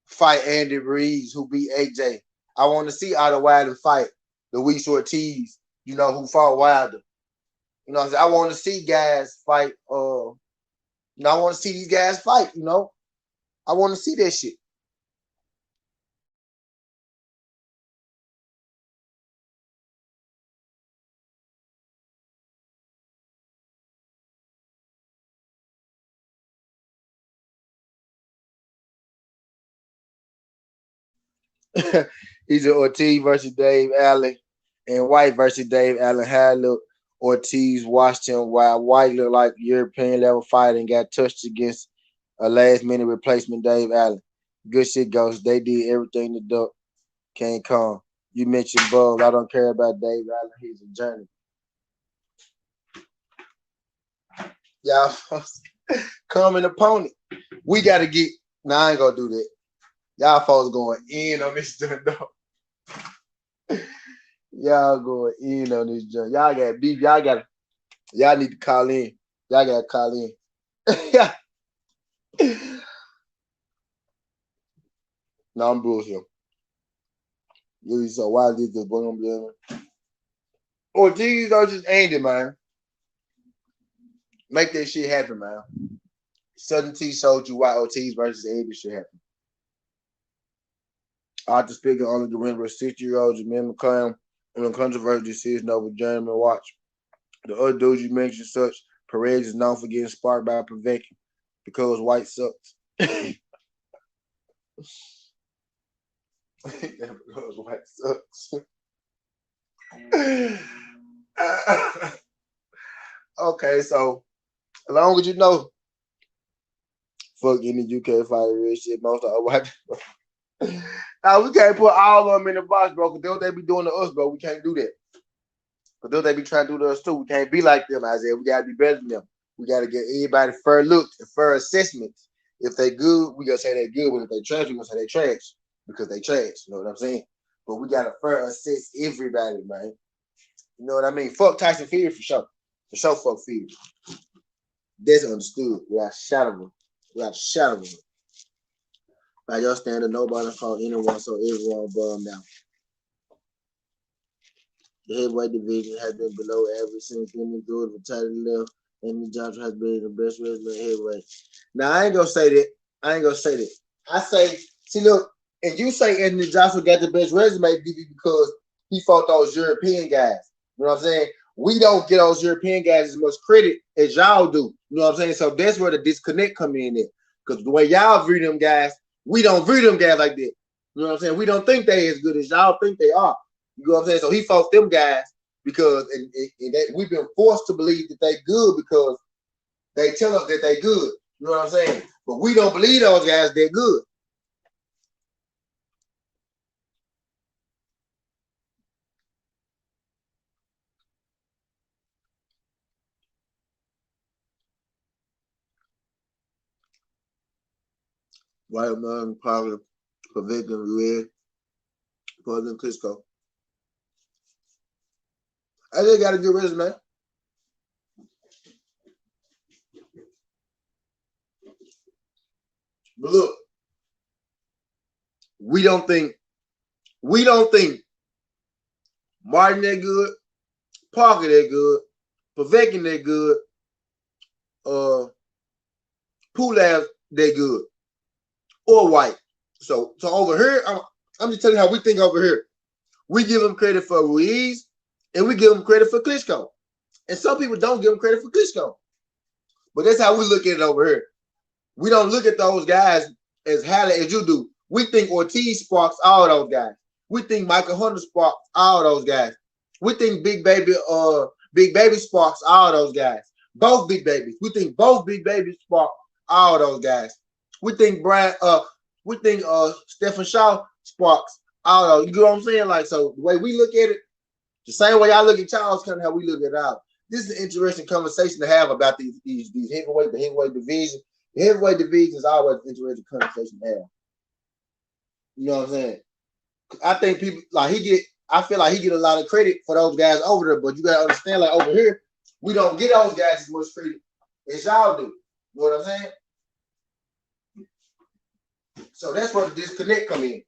fight Andy Ruiz, who beat AJ. I want to see Otto Wilder fight Luis Ortiz, who fought Wilder. You know what I'm saying? I want to see guys fight. I want to see these guys fight. I want to see that shit. Either Ortiz versus Dave Allen and White versus Dave Allen. Had look Ortiz watched him while White looked like European level fighter and got touched against a last minute replacement Dave Allen. Good shit goes. They did everything the duck can't come. You mentioned Buzz. I don't care about Dave Allen. He's a journey. Y'all come an opponent. We gotta get. Nah, I ain't gonna do that. Y'all folks going in on this joint. Y'all going in on this joint. Y'all got beef. Y'all need to call in. Y'all gotta call in. No, I'm bullshit. So why is this going on? Ortiz just ain't it, man. Make that shit happen, man. Southern T showed you why Ortiz versus Andy should happen. After speaking only the win was 60-year-old Jermaine McClellan in a controversial decision over Jeremy Watch. The other dudes you mentioned, such Perez is known for getting sparked by Povetkin because White sucks. Because White sucks. Okay, so as long as you know, fuck any UK fighter real shit, most of the white people. Now we can't put all of them in the box, bro, because they be doing to us, bro. We can't do that. Because they be trying to do to us too. We can't be like them, Isaiah. We gotta be better than them. We gotta get everybody fair look and fair assessments. If they good, we gonna say they good. But if they trash, we gonna say they trash because they trash. You know what I'm saying? But we gotta fair assess everybody, man. You know what I mean? Fuck Tyson Fury for sure. For sure, fuck Fury. That's understood without a shadow of it. By your standard, nobody fought anyone, so everyone above now. The heavyweight division has been below average since Henry Good retired left. Anthony Johnson has been the best wrestler heavyweight. Now I ain't gonna say that. I say, see, look, and you say Anthony Johnson got the best resume because he fought those European guys. You know what I'm saying? We don't get those European guys as much credit as y'all do. You know what I'm saying? So that's where the disconnect come in there. Because the way y'all view them guys, we don't view them guys like that. You know what I'm saying? We don't think they as good as y'all think they are. You know what I'm saying? So he fought them guys because we've been forced to believe that they good because they tell us that they good. You know what I'm saying? But we don't believe those guys they're good. White man, probably Povetkin, Ruiz, Povetkin, Klitschko. I just got a good resume. But look, we don't think Martin that good, Parker that good, Povetkin that good, Pulev that good, or White. So over here, I'm just telling you how we think over here. We give them credit for Ruiz, and we give them credit for Klitschko. And some people don't give them credit for Klitschko. But that's how we look at it over here. We don't look at those guys as highly as you do. We think Ortiz sparks all those guys. We think Michael Hunter sparks all those guys. We think Big Baby sparks all those guys. Both Big Babies. We think both Big Babies spark all those guys. We think Stephen Shaw sparks all those. You know what I'm saying? Like, so the way we look at it, the same way y'all look at Charles, kind of how we look at ours. This is an interesting conversation to have about these heavyweight, the heavyweight division. The heavyweight division is always an interesting conversation to have. You know what I'm saying? I think people I feel like he get a lot of credit for those guys over there, but you gotta understand, like over here, we don't get those guys as much credit as y'all do. You know what I'm saying? So that's where the disconnect come in.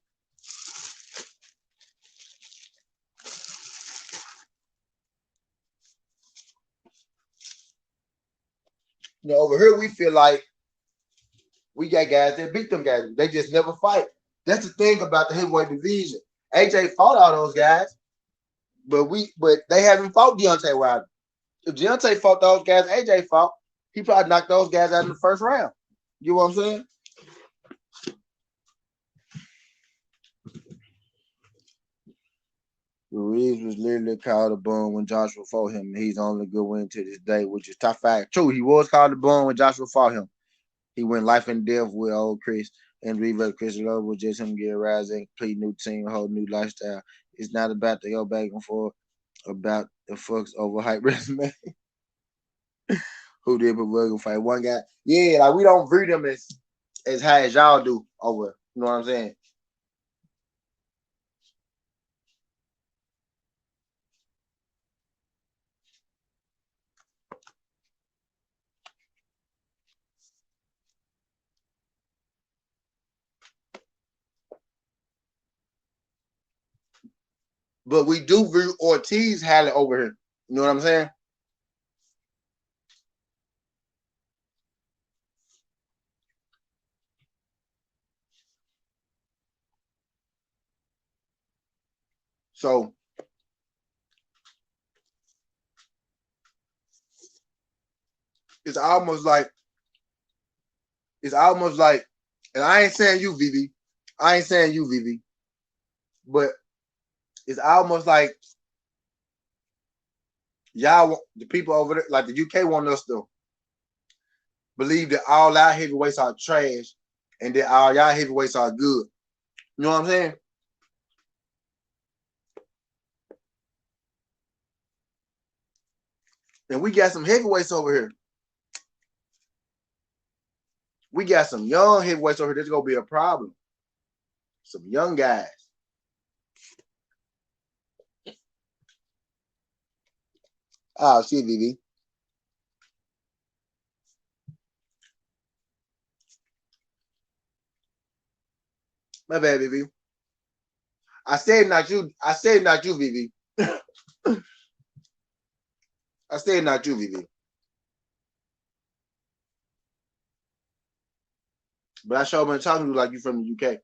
You know, over here we feel like we got guys that beat them guys. They just never fight. That's the thing about the heavyweight division. AJ fought all those guys, but they haven't fought Deontay Wilder. If Deontay fought those guys, AJ fought, he probably knocked those guys out in the first round. You know what I'm saying? Ruiz was literally called a bum when Joshua fought him. He's the only good win to this day, which is top five. True, he was called a bum when Joshua fought him. He went life and death with old Chris and reverse Chris Love was just him getting rising, complete new team, whole new lifestyle. It's not about to go back and forth about the fucks overhyped resume. Who did provoke fight? One guy. Yeah, like we don't view them as high as y'all do over. You know what I'm saying? But we do view Ortiz highly over here. You know what I'm saying? So it's almost like and I ain't saying you, Vivi. I ain't saying you, Vivi. But it's almost like y'all, the people over there, like the UK, want us to believe that all our heavyweights are trash and that all y'all heavyweights are good. You know what I'm saying? And we got some heavyweights over here. We got some young heavyweights over here. That's gonna be a problem. Some young guys. Oh shit, Vivi. My bad, Vivi. I said not you. I said not you, Vivi. I said not you, Vivi. But I sure been talking to you like you from the UK.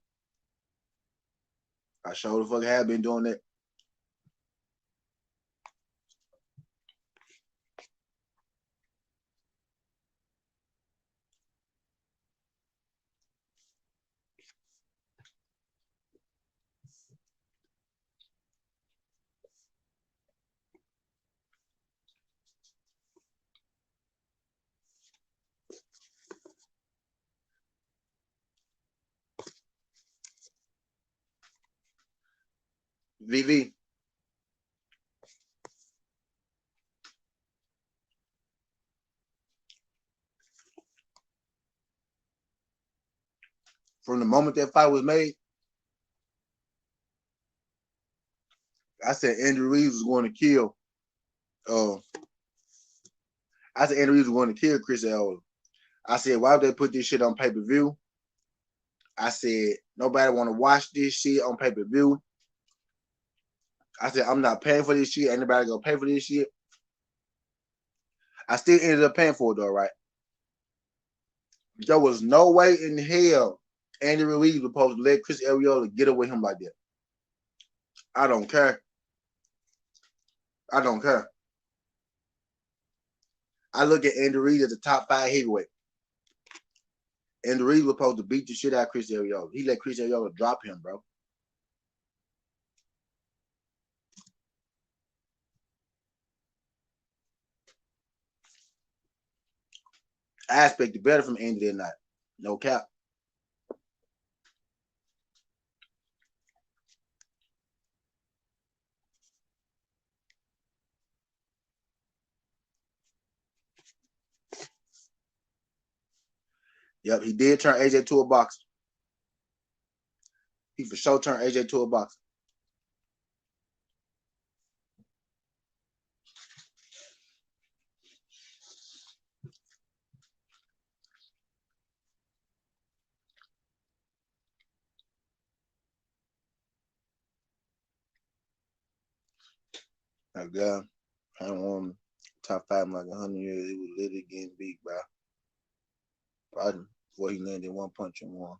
I sure the fuck have been doing that. VV, from the moment that fight was made, I said Andrew Reeves was going to kill. Uh, I said Andrew Reeves was going to kill Chris Ellis. I said, why would they put this shit on pay per view? I said, nobody want to watch this shit on pay per view. I said, I'm not paying for this shit. Anybody gonna pay for this shit? I still ended up paying for it though, right? There was no way in hell Andy Ruiz was supposed to let Chris Arreola get away with him like that. I don't care. I don't care. I look at Andy Ruiz as a top five heavyweight. Andy Ruiz was supposed to beat the shit out of Chris Arreola. He let Chris Arreola drop him, bro. I expected better from Andy than that. No cap. Yep, he did turn AJ to a boxer. He for sure turned AJ to a boxer. Like, God, I don't want him top five in like 100 years. He was literally getting beat by Biden before he landed one punch and won.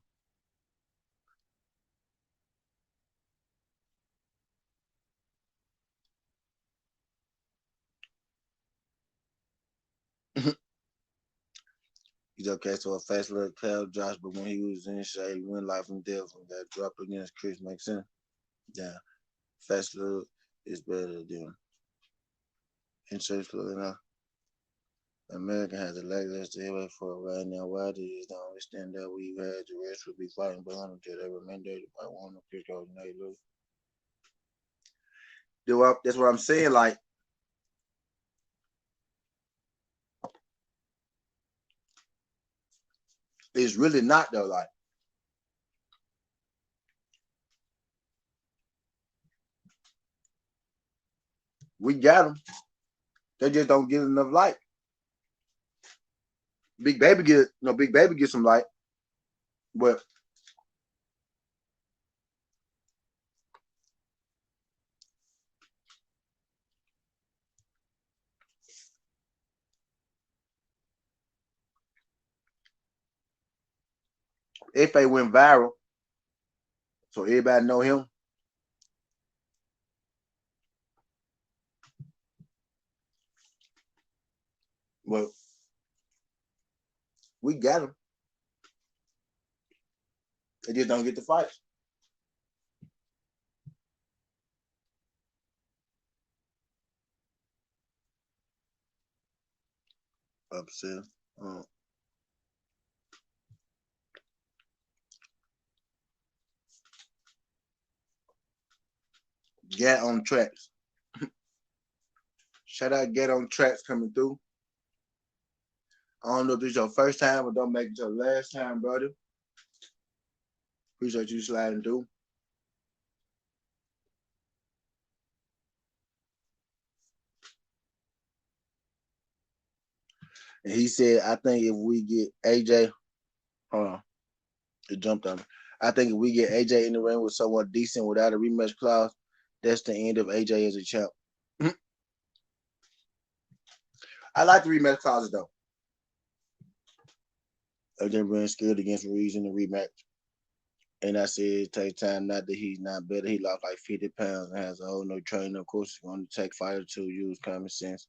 He's okay, so a fast little Cal Josh, but when he was in shape, he went life and death and got dropped against Chris. Makes sense? Yeah. Fast little It's better than insurance enough. American has a lackluster heavyweight for right now. Why do you don't understand that we've had the rest will be fighting behind until they were mandated by one of the coordinators? That's what I'm saying. Like, it's really not though. Like, we got them. They just don't get enough light. Big Baby get some light, but if they went viral, so everybody know him. Well, we got him. They just don't get the fights. Upset. Get on tracks. Shout out Get on Tracks coming through. I don't know if this is your first time, but don't make it your last time, brother. Appreciate you sliding through. And he said, I think if we get AJ, hold on, it jumped on me. I think if we get AJ in the ring with someone decent without a rematch clause, that's the end of AJ as a champ. I like the rematch clauses though. AJ being scared against Reeves in the rematch. And I said it takes time, not that he's not better. He lost like 50 pounds and has a whole new training. Of course, he's going to take fighter to use common sense.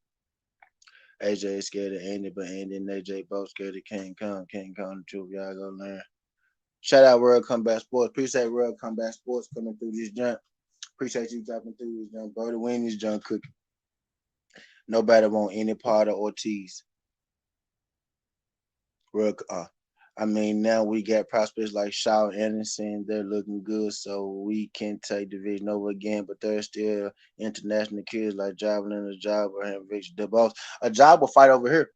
AJ is scared of Andy, but Andy and AJ both scared of King Kong. King Kong, the truth, y'all go learn. Shout out World Combat Sports. Appreciate World Combat Sports coming through this jump. Appreciate you dropping through this jump, bro. The win is junk cookie. Nobody want any part of Ortiz. I mean, now we got prospects like Shaw Anderson. They're looking good, so we can take division over again. But there's still international kids like Javelin and Jabba and Rich DeBoss. A Jabba will fight over here,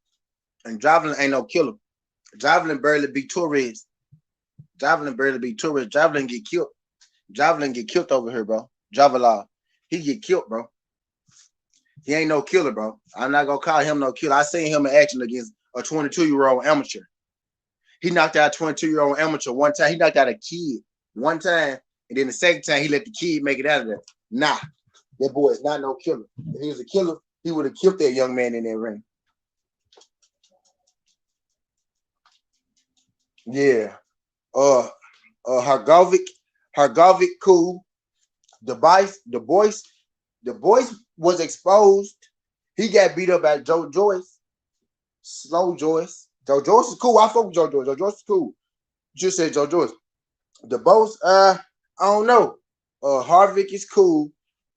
and Javelin ain't no killer. Javelin barely beat Torres. Javelin get killed. Javelin get killed over here, bro. Javelin, he get killed, bro. He ain't no killer, bro. I'm not gonna call him no killer. I seen him in action against a 22-year-old amateur. He knocked out a 22-year-old amateur one time. He knocked out a kid one time, and then the second time he let the kid make it out of there. Nah, that boy is not no killer. If he was a killer, he would have killed that young man in that ring. Yeah. Hargovic, cool. The boys was exposed. He got beat up by Joe Joyce. Slow Joyce. Joe Joyce is cool. I fuck with Joe Joyce. Joe Joyce is cool. Just said Joe Joyce. The boss, I don't know. Harvick is cool.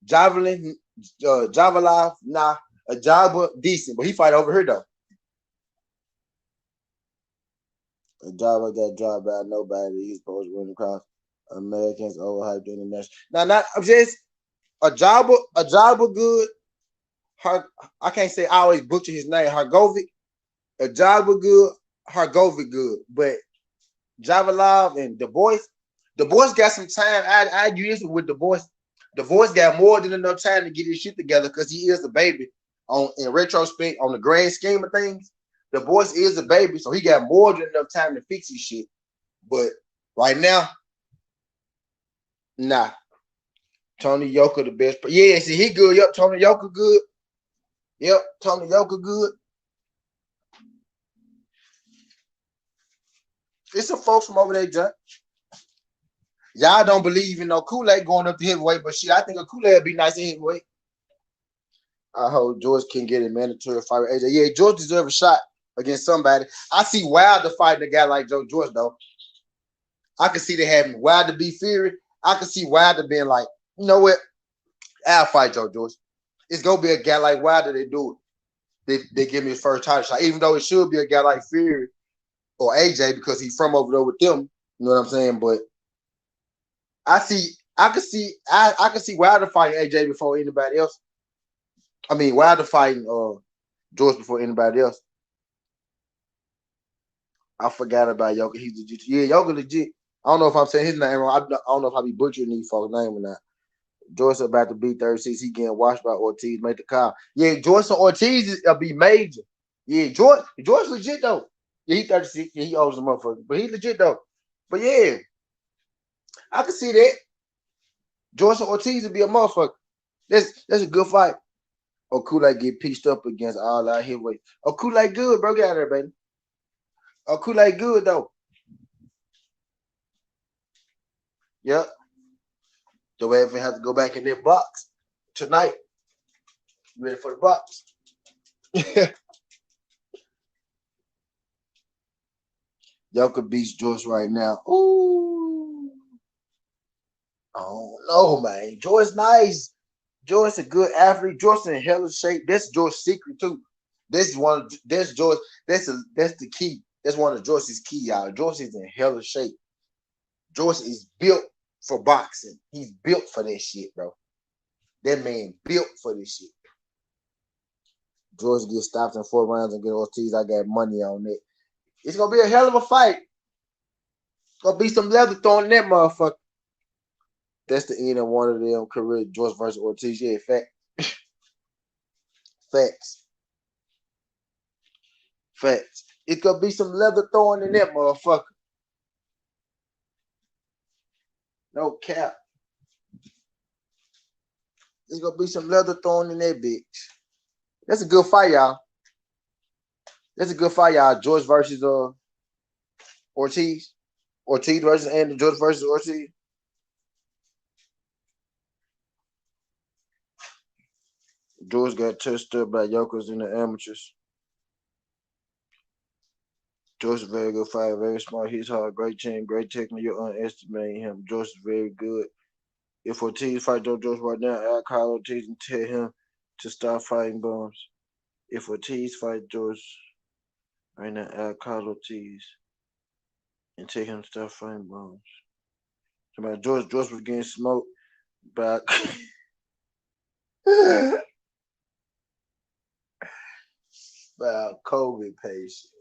Javelin, Javelin, nah. A Jabba, decent, but he fight over here though. A Jabba got dropped by nobody. He's supposed to win across Americans overhyped international. Now, not I'm just a Jabba good. I can't say I always butcher his name. Hargovic, a Jabba good, Hargovic good, but Javalov and the boys got some time. I use it with the boys. The boys got more than enough time to get his shit together because he is a baby. In retrospect, on the grand scheme of things, the boys is a baby, so he got more than enough time to fix his shit. But right now, nah. Tony Yoka the best. Yeah, see, he good. Yep, Tony Yoka good. Yep, Tony Yoka good. It's some folks from over there, John. Y'all don't believe in no Kool-Aid going up to heavyweight, but shit, I think a Kool-Aid would be nice in heavyweight. I hope George can get a mandatory fight with AJ. Yeah, George deserves a shot against somebody. I see Wilder fighting a guy like Joe George, though. I can see they having Wilder be Fury. I can see Wilder being like, you know what? I'll fight Joe Joyce. It's gonna be a guy like Wilder. They do it. They give me his first title shot, even though it should be a guy like Fury or AJ because he's from over there with them. You know what I'm saying? But I can see Wilder fighting AJ before anybody else. I mean Wilder fighting Joyce before anybody else. I forgot about Yoga. He's legit. Yeah, Yoga legit. I don't know if I'm saying his name wrong. I don't know if I be butchering these folks' name or not. Joyce about to be 36. He getting washed by Ortiz. Make the call. Yeah, Joyce and Ortiz will be major. Yeah, Joyce legit though. Yeah, he 36. Yeah, he owes a motherfucker. But he legit though. But yeah, I can see that. Joyce and Ortiz will be a motherfucker. That's a good fight. Or Kool-Aid get pieced up against all out heavyweight. Oh, Kool-Aid good, bro. Get out of there, baby. Oh, Kool-Aid good though. Yep. So we have to go back in that box tonight. You ready for the box? Y'all could beat Joyce right now. Ooh. I don't know, man. Joyce nice. Joyce a good athlete. Joyce in hella shape. That's Joyce's secret too. This is one. That's Joyce. That's the key. That's one of Joyce's key, y'all. Joyce is in hella shape. Joyce is built for boxing. He's built for that shit, bro. That man built for this shit. Joyce gets stopped in 4 rounds and get Ortiz. I got money on it. It's gonna be a hell of a fight. Gonna be some leather thrown in that motherfucker. That's the end of one of them career. Joyce versus Ortiz. Yeah, facts. It's gonna be some leather thrown in that motherfucker. No cap. It's gonna be some leather thrown in that bitch. That's a good fight, y'all. Joyce versus Ortiz. Ortiz versus Andy. Joyce versus Ortiz. Joyce got touched up by Yokers in the amateurs. Joyce is a very good fighter, very smart, hits hard, great chin, great technique. You're underestimating him. Joyce is very good. If Ortiz fight Joe Joyce right now, I'll call Ortiz and tell him to stop fighting bums. If Ortiz fight Joyce right now, I'll call Ortiz and tell him to stop fighting bums. Somebody Joyce was getting smoked by by a COVID patient.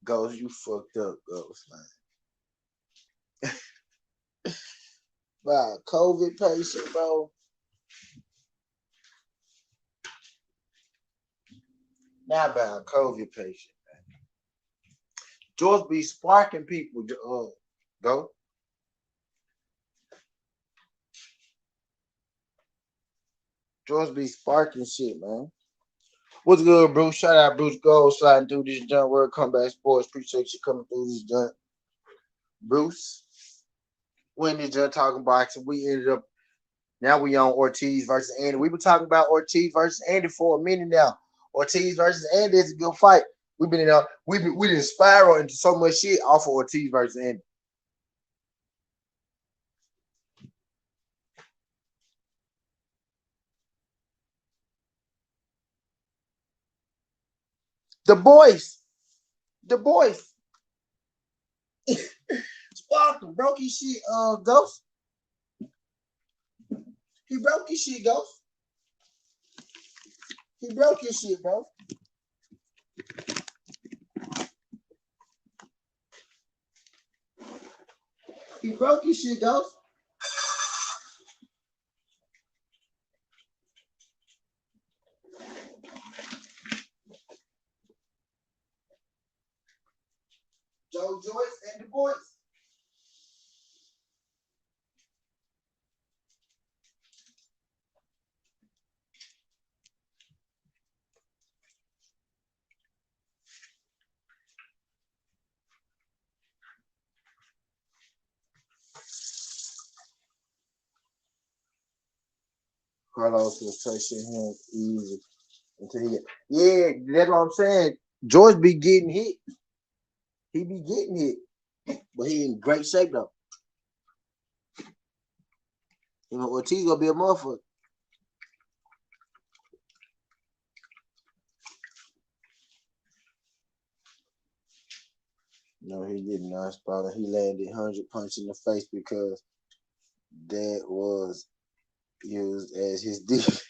Ghost, you fucked up, Ghost, man. By a COVID patient, bro. Not by a COVID patient, man. George be sparking people, go. George be sparking shit, man. What's good, Bruce? Shout out Bruce Gold sliding through this junk. World Comeback Sports. Appreciate you coming through this junk. Bruce. We in this junk talking boxing. We ended up now we on Ortiz versus Andy. We been talking about Ortiz versus Andy for a minute now. Ortiz versus Andy is a good fight. We've been in we didn't spiral into so much shit off of Ortiz versus Andy. The boys. Sparkle broke his shit, Ghost. He broke his shit, Ghost. He broke his shit, bro. He broke his shit, Ghost. Joe Joyce and the boys. Carlos was touching him easy until he get. Yeah, that's what I'm saying. George be getting hit. He be getting hit. But he in great shape though. You know, Ortiz gonna be a motherfucker. No, he did not spot. He landed 100 punch in the face because that was used as his defense.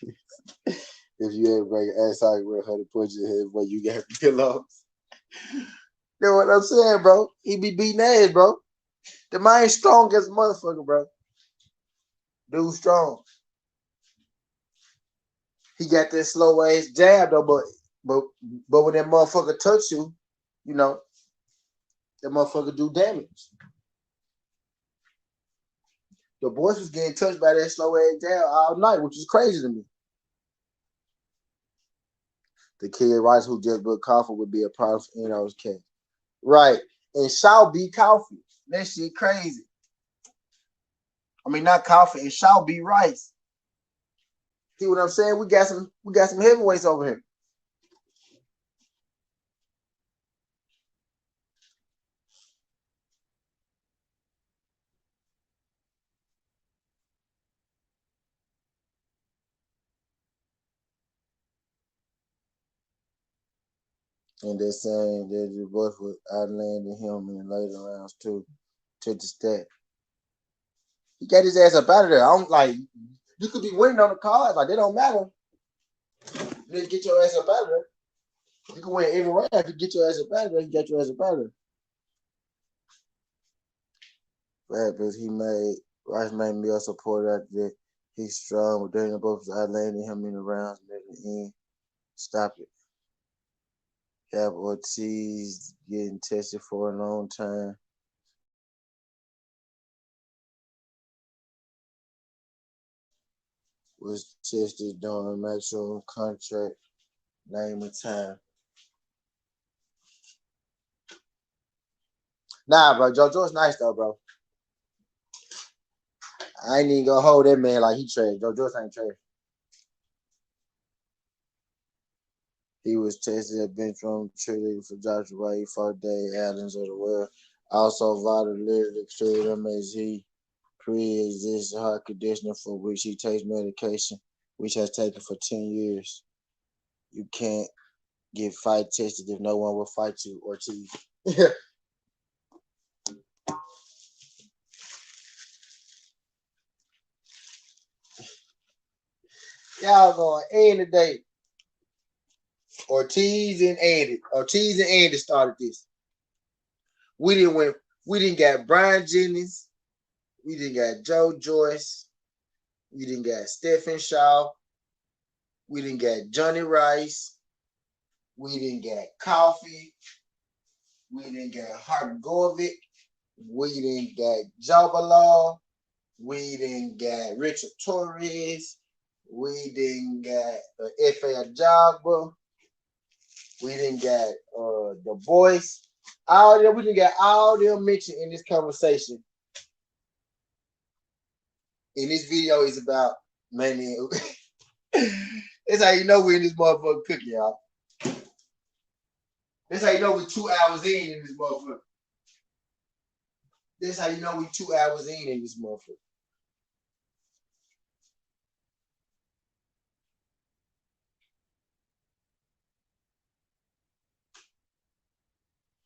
If you ever break an ass out with 100 punches in head, boy, you got pillows. You know what I'm saying, bro? He be beating ass, bro. The man strong as a motherfucker, bro. Dude strong. He got that slow ass jab though, but but when that motherfucker touch you, you know, that motherfucker do damage. The boys was getting touched by that slow ass jab all night, which is crazy to me. The kid Rice who just booked Coffee would be a problem for Eno's case. Right. And Shaw beat Coffee. That shit crazy. I mean not Coffee, and Shaw beat Rice. See what I'm saying? We got some heavyweights over here. And they're saying that the boys was outlanding him in the later rounds too. To the stat. He got his ass up out of there. I don't like you could be winning on the cards, like they don't matter. You need to get your ass up out of there. You can win every round if you get your ass up out of there, you got your ass up out of there. Right, but he made Rice made me a supporter after that. He's strong, but Daniel both was outlanding him in the rounds and at the end. Stop it. Have Ortiz getting tested for a long time. Was tested during maximum contract. Name of time. Nah, bro. JoJo's nice though, bro. I ain't even gonna hold that man like he trash. JoJo's ain't trash. He was tested at benchroom cheerleader for Joshua White, for Dave Adams of the world. Also, Vada literally cleared him as he pre-exists heart condition for which he takes medication, which has taken for 10 years. You can't get fight tested if no one will fight you, Ortiz. Y'all going in today. Ortiz and Andy started this. We didn't win. We didn't got Brian Jennings. We didn't got Joe Joyce. We didn't got Stephen Shaw. We didn't got Johnny Rice. We didn't got Coffee. We didn't got Hargovic. We didn't got Jabala. We didn't got Richard Torres. We didn't got F.A. Jabba. We didn't got the boys. All them, we didn't got all them mentioned in this conversation. And this video is about Manny. That's how you know we're in this motherfucker cookie, y'all. That's how you know we're 2 hours in this motherfucker. That's how you know we're 2 hours in this motherfucker.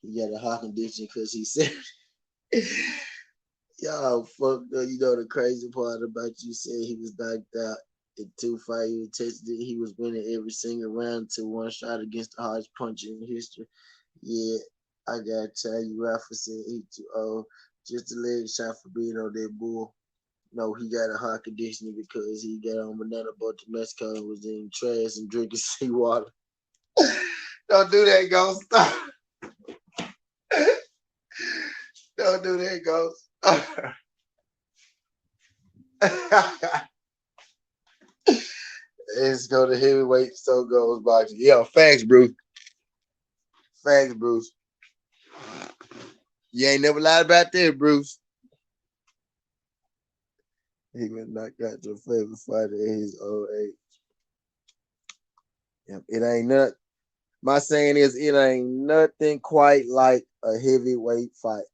He got a heart condition because he said, y'all fucked up. You know the crazy part about you said he was knocked out in 2 fights. He was tested. He was winning every single round to one shot against the hardest puncher in history. Yeah, I gotta tell you, Rafa said he too old. Just a leg shot for being on that bull. No, he got a heart condition because he got on banana boat to Mexico and was in trash and drinking seawater. Don't do that, Ghost. Don't do that, Ghost. Let's go to heavyweight, so goes boxing. Yeah, facts, Bruce. Facts, Bruce. You ain't never lied about that, Bruce. He was knocked out your favorite fighter at his old age. Yep, it ain't nothing. My saying is, it ain't nothing quite like a heavyweight fight.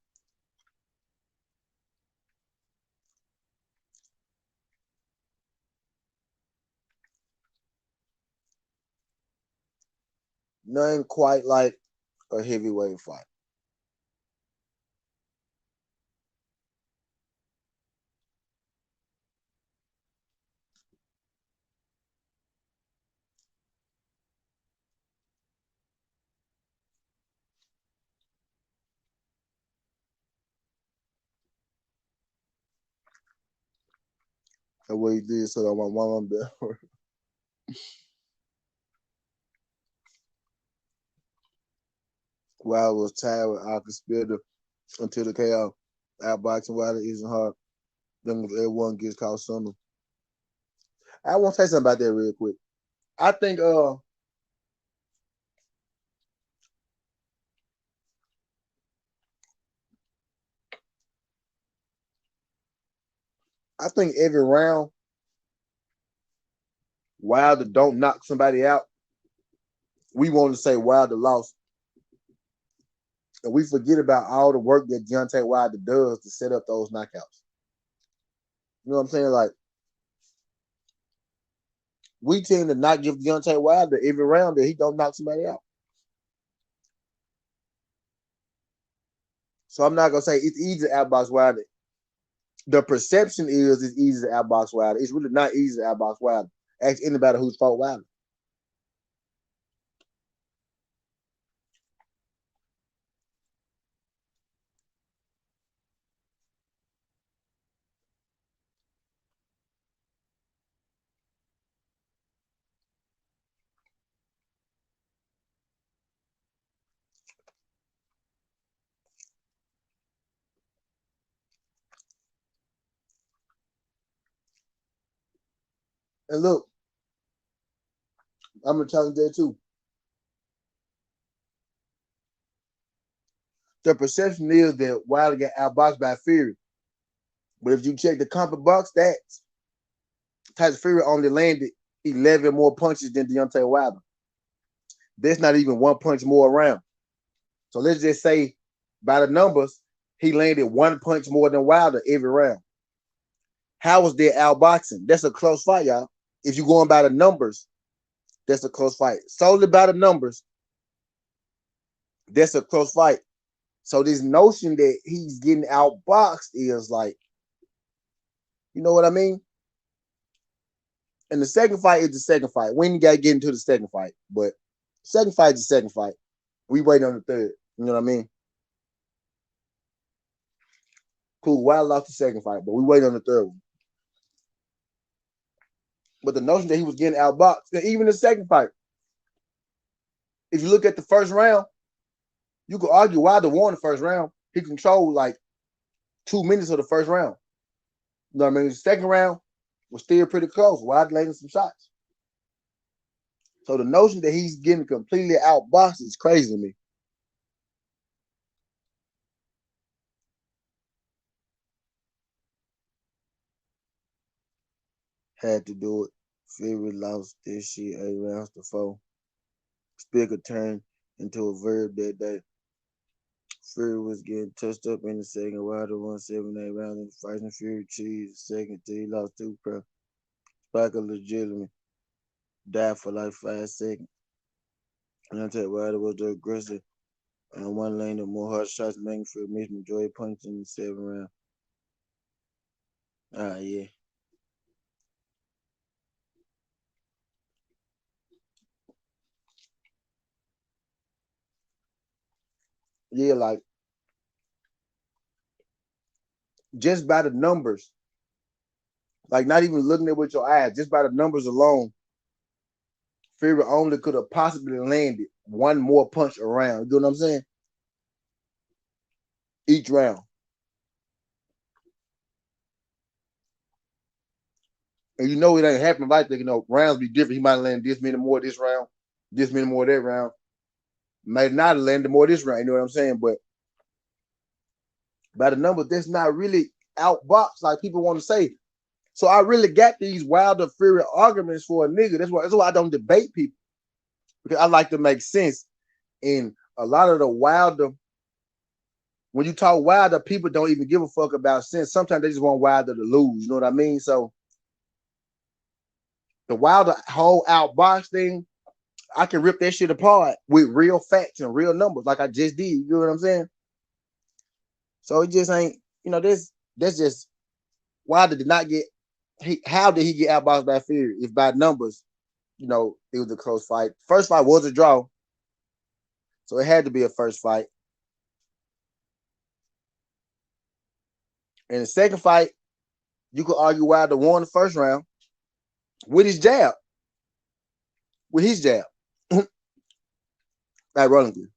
Nothing quite like a heavyweight fight. That's what he did. So my mom there. While I was tired with I could spill the until the KO. Outboxing Wilder isn't hard. Then everyone gets caught sooner. I want to say something about that real quick. I think every round Wilder don't knock somebody out, we want to say Wilder lost. And we forget about all the work that Deontay Wilder does to set up those knockouts. You know what I'm saying? Like, we tend to not give Deontay Wilder every round that he don't knock somebody out. So I'm not gonna say it's easy to outbox Wilder. The perception is it's easy to outbox Wilder. It's really not easy to outbox Wilder. Ask anybody who's fought Wilder. And look, I'm gonna tell you that too. The perception is that Wilder got outboxed by Fury. But if you check the comp box stats, Tyson Fury only landed 11 more punches than Deontay Wilder. That's not even one punch more around. So let's just say by the numbers, he landed one punch more than Wilder every round. How was there outboxing? That's a close fight, y'all. If you're going by the numbers, that's a close fight. Solely by the numbers, that's a close fight. So this notion that he's getting outboxed is like, you know what I mean? And the second fight is the second fight. We ain't got to get into the second fight, but second fight is the second fight. We wait on the third. You know what I mean? Cool. Wild lost the second fight, but we wait on the third one. But the notion that he was getting outboxed, even the second fight, if you look at the first round, you could argue Wilder won the first round. He controlled like 2 minutes of the first round. You know what I mean? The second round was still pretty close. Wilder landed some shots. So the notion that he's getting completely outboxed is crazy to me. Had to do it. Fury lost this shit 8 rounds to 4. Speaker turned into a verb that day. Fury was getting touched up in the second. Wilder won 7-8 rounds in the fight, and Fury cheesed the second till he lost 2 pro. Spiker legitimately died for like 5 seconds. And I tell you, Wilder was the aggressor and one lane of more hard shots, making Fury missed majority punches in the 7th round. Yeah. Yeah, like just by the numbers, like not even looking at it with your eyes, just by the numbers alone, Fury only could have possibly landed one more punch around. You know what I'm saying? Each round. And you know it ain't happening like that. You know, rounds be different. He might land this many more this round, this many more that round. Might not have landed more this round. You know what I'm saying? But by the numbers, that's not really outboxed like people want to say. So I really got these Wilder Fury arguments for a nigga. That's why I don't debate people, because I like to make sense. And a lot of the Wilder, when you talk Wilder, people don't even give a fuck about sense. Sometimes they just want Wilder to lose. You know what I mean? So the Wilder whole outbox thing, I can rip that shit apart with real facts and real numbers, like I just did. You know what I'm saying? So it just ain't, that's just Wilder did not get. How did he get outboxed by Fury? If by numbers, it was a close fight. First fight was a draw, so it had to be a first fight. And the second fight, You could argue Wilder won the first round with his jab, with his jab, ironically.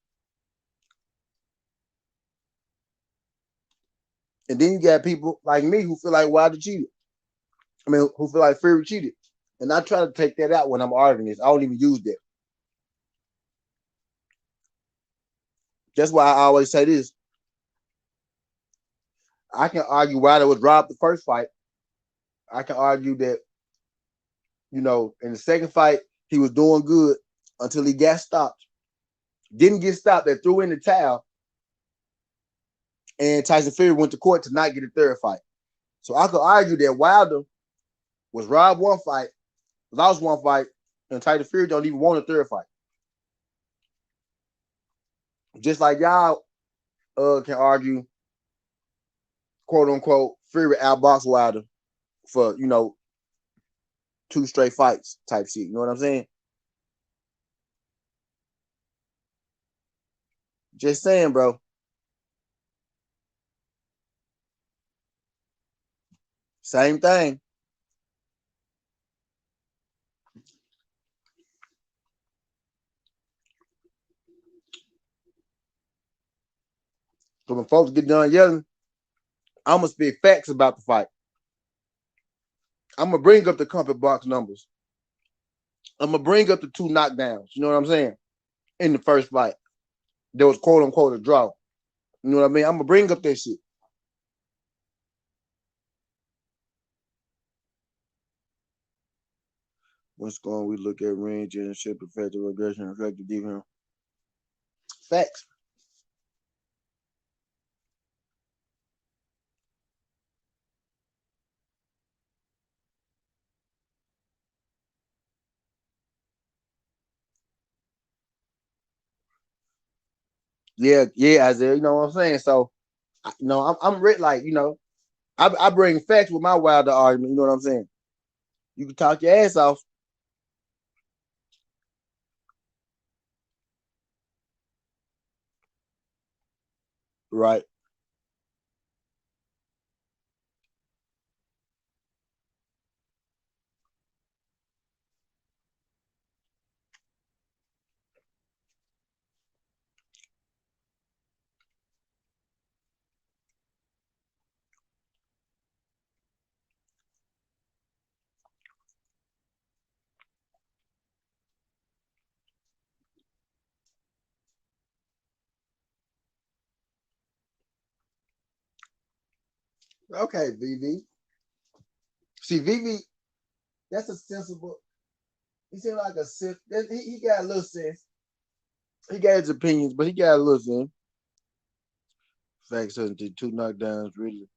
And then you got people like me who feel like Wilder cheated. I mean, who feel like Fury cheated. And I try to take that out when I'm arguing this. I don't even use that. That's why I always say this. I can argue Wilder was robbed the first fight. I can argue that, in the second fight, he was doing good until he got stopped. Didn't get stopped. They threw in the towel. And Tyson Fury went to court to not get a third fight. So I could argue that Wilder was robbed one fight, lost one fight, and Tyson Fury don't even want a third fight. Just like y'all can argue, quote unquote, Fury outboxed Wilder for, two straight fights type shit. You know what I'm saying? Just saying, bro. Same thing. So when folks get done yelling, I'm gonna speak facts about the fight. I'm gonna bring up the comfort box numbers. I'm gonna bring up the two knockdowns. You know what I'm saying? In the first fight, there was quote unquote a draw. You know what I mean? I'm gonna bring up that shit. What's going? We look at range and ship, effective aggression, effective defense. Facts. Yeah, yeah, Isaiah. You know what I'm saying? So, I'm ready. Like, I bring facts with my Wilder argument. You know what I'm saying? You can talk your ass off, right? Okay, VV. See, VV, that's a sensible. He seemed like a sense. He got a little sense. He got his opinions, but he got a little sense. Facts certainty, two knockdowns. Really,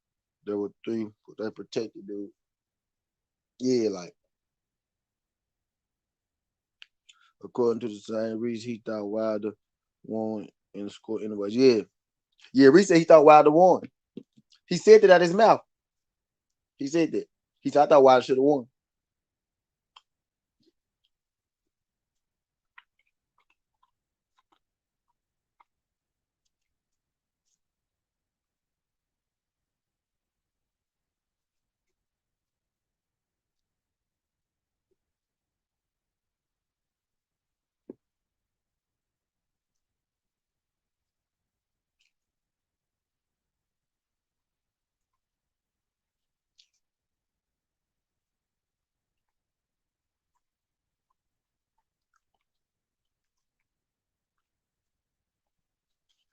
there were three. They protected, dude. Yeah, like according to the same Reese, he thought Wilder won in the score anyways. Yeah, yeah. Reese said he thought Wilder won. He said that out of his mouth. He said that. He said I thought Wilder should have won.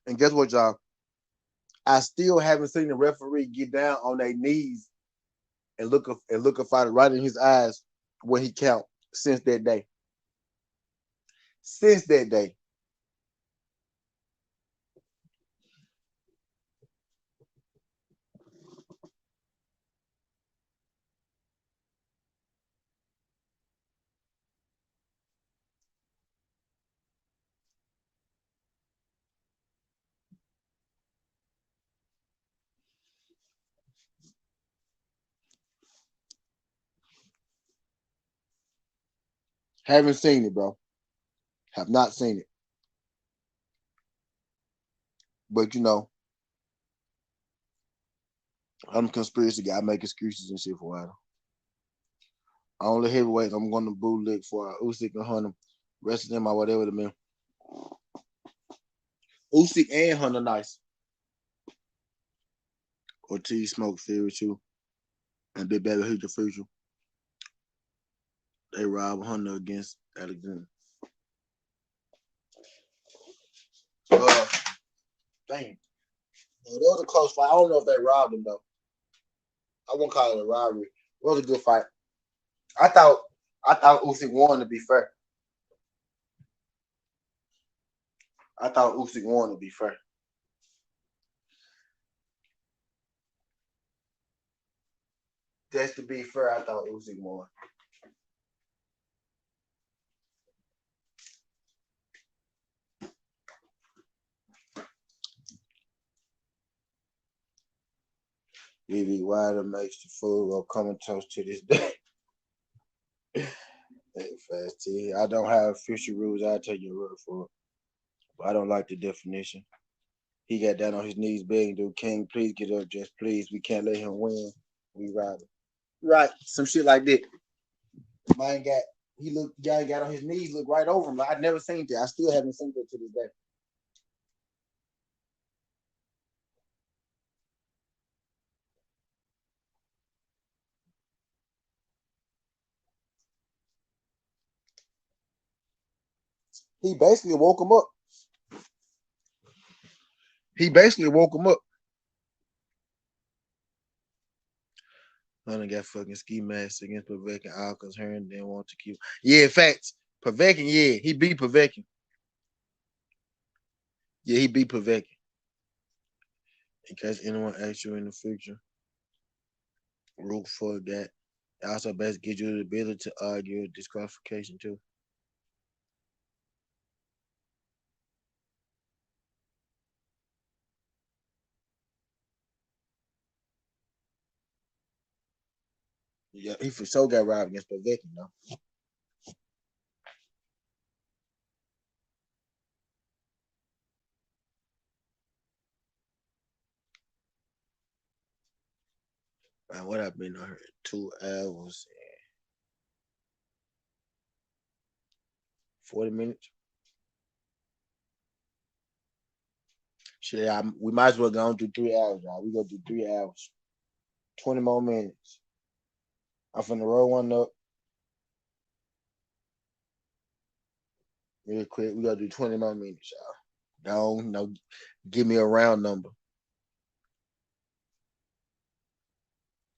And guess what, y'all? I still haven't seen the referee get down on their knees and look a fighter right in his eyes when he count since that day. Since that day. Haven't seen it, bro. Have not seen it. But I'm a conspiracy guy. I make excuses and shit for Wilder. Only heavyweight I'm going to bootleg for Usyk and Hunter. Rest of them are whatever the man. Usyk and Hunter nice. Ortiz smoke Fury too. And Big Baby who's the future. They rob Hunter against Alexander. Uh, Dang. That was a close fight. I don't know if they robbed him though. I won't call it a robbery. It was a good fight. I thought Usyk won to be fair. I thought Usyk won to be fair. Just to be fair, I thought Usyk won. Vivi Wilder makes the food or comatose to this day. Fast T. I don't have official rules. I'll take your word for it. But I don't like the definition. He got down on his knees begging, dude, King, please get up, just please. We can't let him win. We ride him. Right. Some shit like that. Mine guy got on his knees, looked right over him. Like, I'd never seen that. I still haven't seen that to this day. He basically woke him up. He basically woke him up. Hunter got fucking ski mask against Povetkin. Alcas Hearn didn't want to keep. Yeah, facts. Povetkin, yeah, he beat Povetkin. Yeah, he beat Povetkin. In case anyone asks you in the future, root for that. It also best gives you the ability to argue disqualification too. Yeah, he for sure got robbed against Povetkin though. Man, what I've been on here 2 hours, 40 minutes. Shit, we might as well go on through 3 hours, y'all. We go through 3 hours, 20 more minutes. I'm finna roll one up real quick. We gotta do 20 more minutes, y'all. Don't no, give me a round number.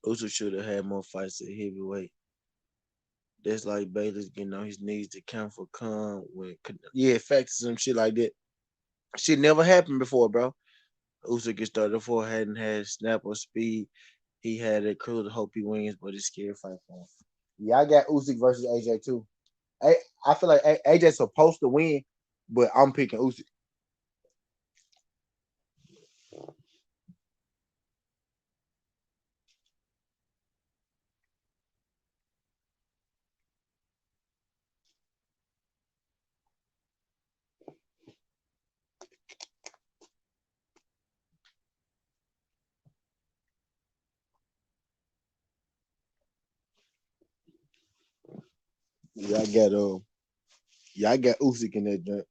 Usyk should have had more fights at heavyweight. That's like Baylor's getting on his knees to count for con when yeah, facts some shit like that. Shit never happened before, bro. Usyk gets started for hadn't had snap or speed. He had a crew to hope he wins, but it's scared fight for him. Yeah, I got Usyk versus AJ too. I feel like AJ's supposed to win, but I'm picking Usyk. Yeah, I got Usyk in that joint.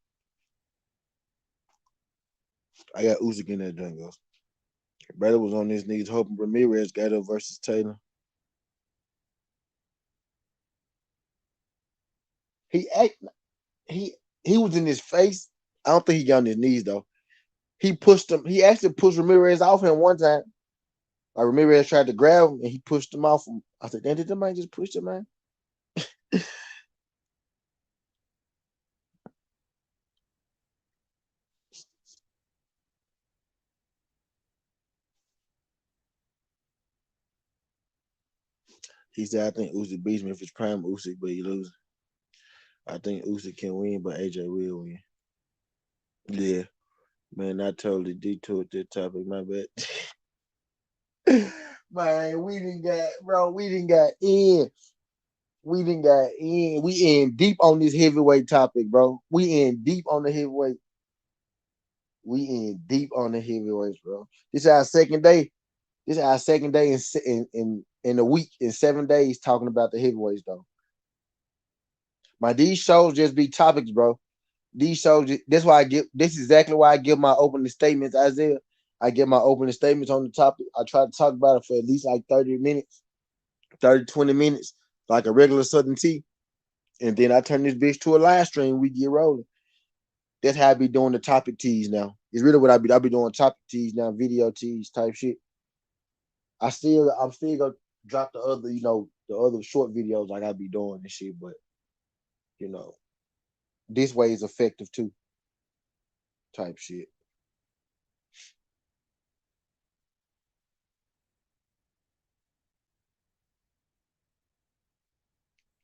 I got Usyk in that joint, guys. Brother was on his knees hoping Ramirez got up versus Taylor. He act he he was in his face. I don't think he got on his knees though. He pushed him. He actually pushed Ramirez off him one time. Like Ramirez tried to grab him and he pushed him off him. I said, "Damn, did the man just push the man?" He said, "I think Usyk beats me if it's prime Usyk, but he loses. I think Usyk can win, but AJ will win." Yeah, man, I totally detoured that topic. My bad. Man, we didn't got, bro. We didn't got in. We didn't got in. We in deep on this heavyweight topic, bro. We in deep on the heavyweight. We in deep on the heavyweights, bro. This is our second day. This is our second day in a week in 7 days talking about the heavyweights though. These shows just be topics, bro. These shows. That's why I give. This is exactly why I give my opening statements, Isaiah. I give my opening statements on the topic. I try to talk about it for at least like 30 minutes, 30, 20 minutes, like a regular Southern tea. And then I turn this bitch to a live stream. We get rolling. That's how I be doing the topic teas now. It's really what I be doing topic teas now, video teas type shit. I'm still gonna drop the other, the other short videos like I be doing and shit, but you know, this way is effective too, type shit.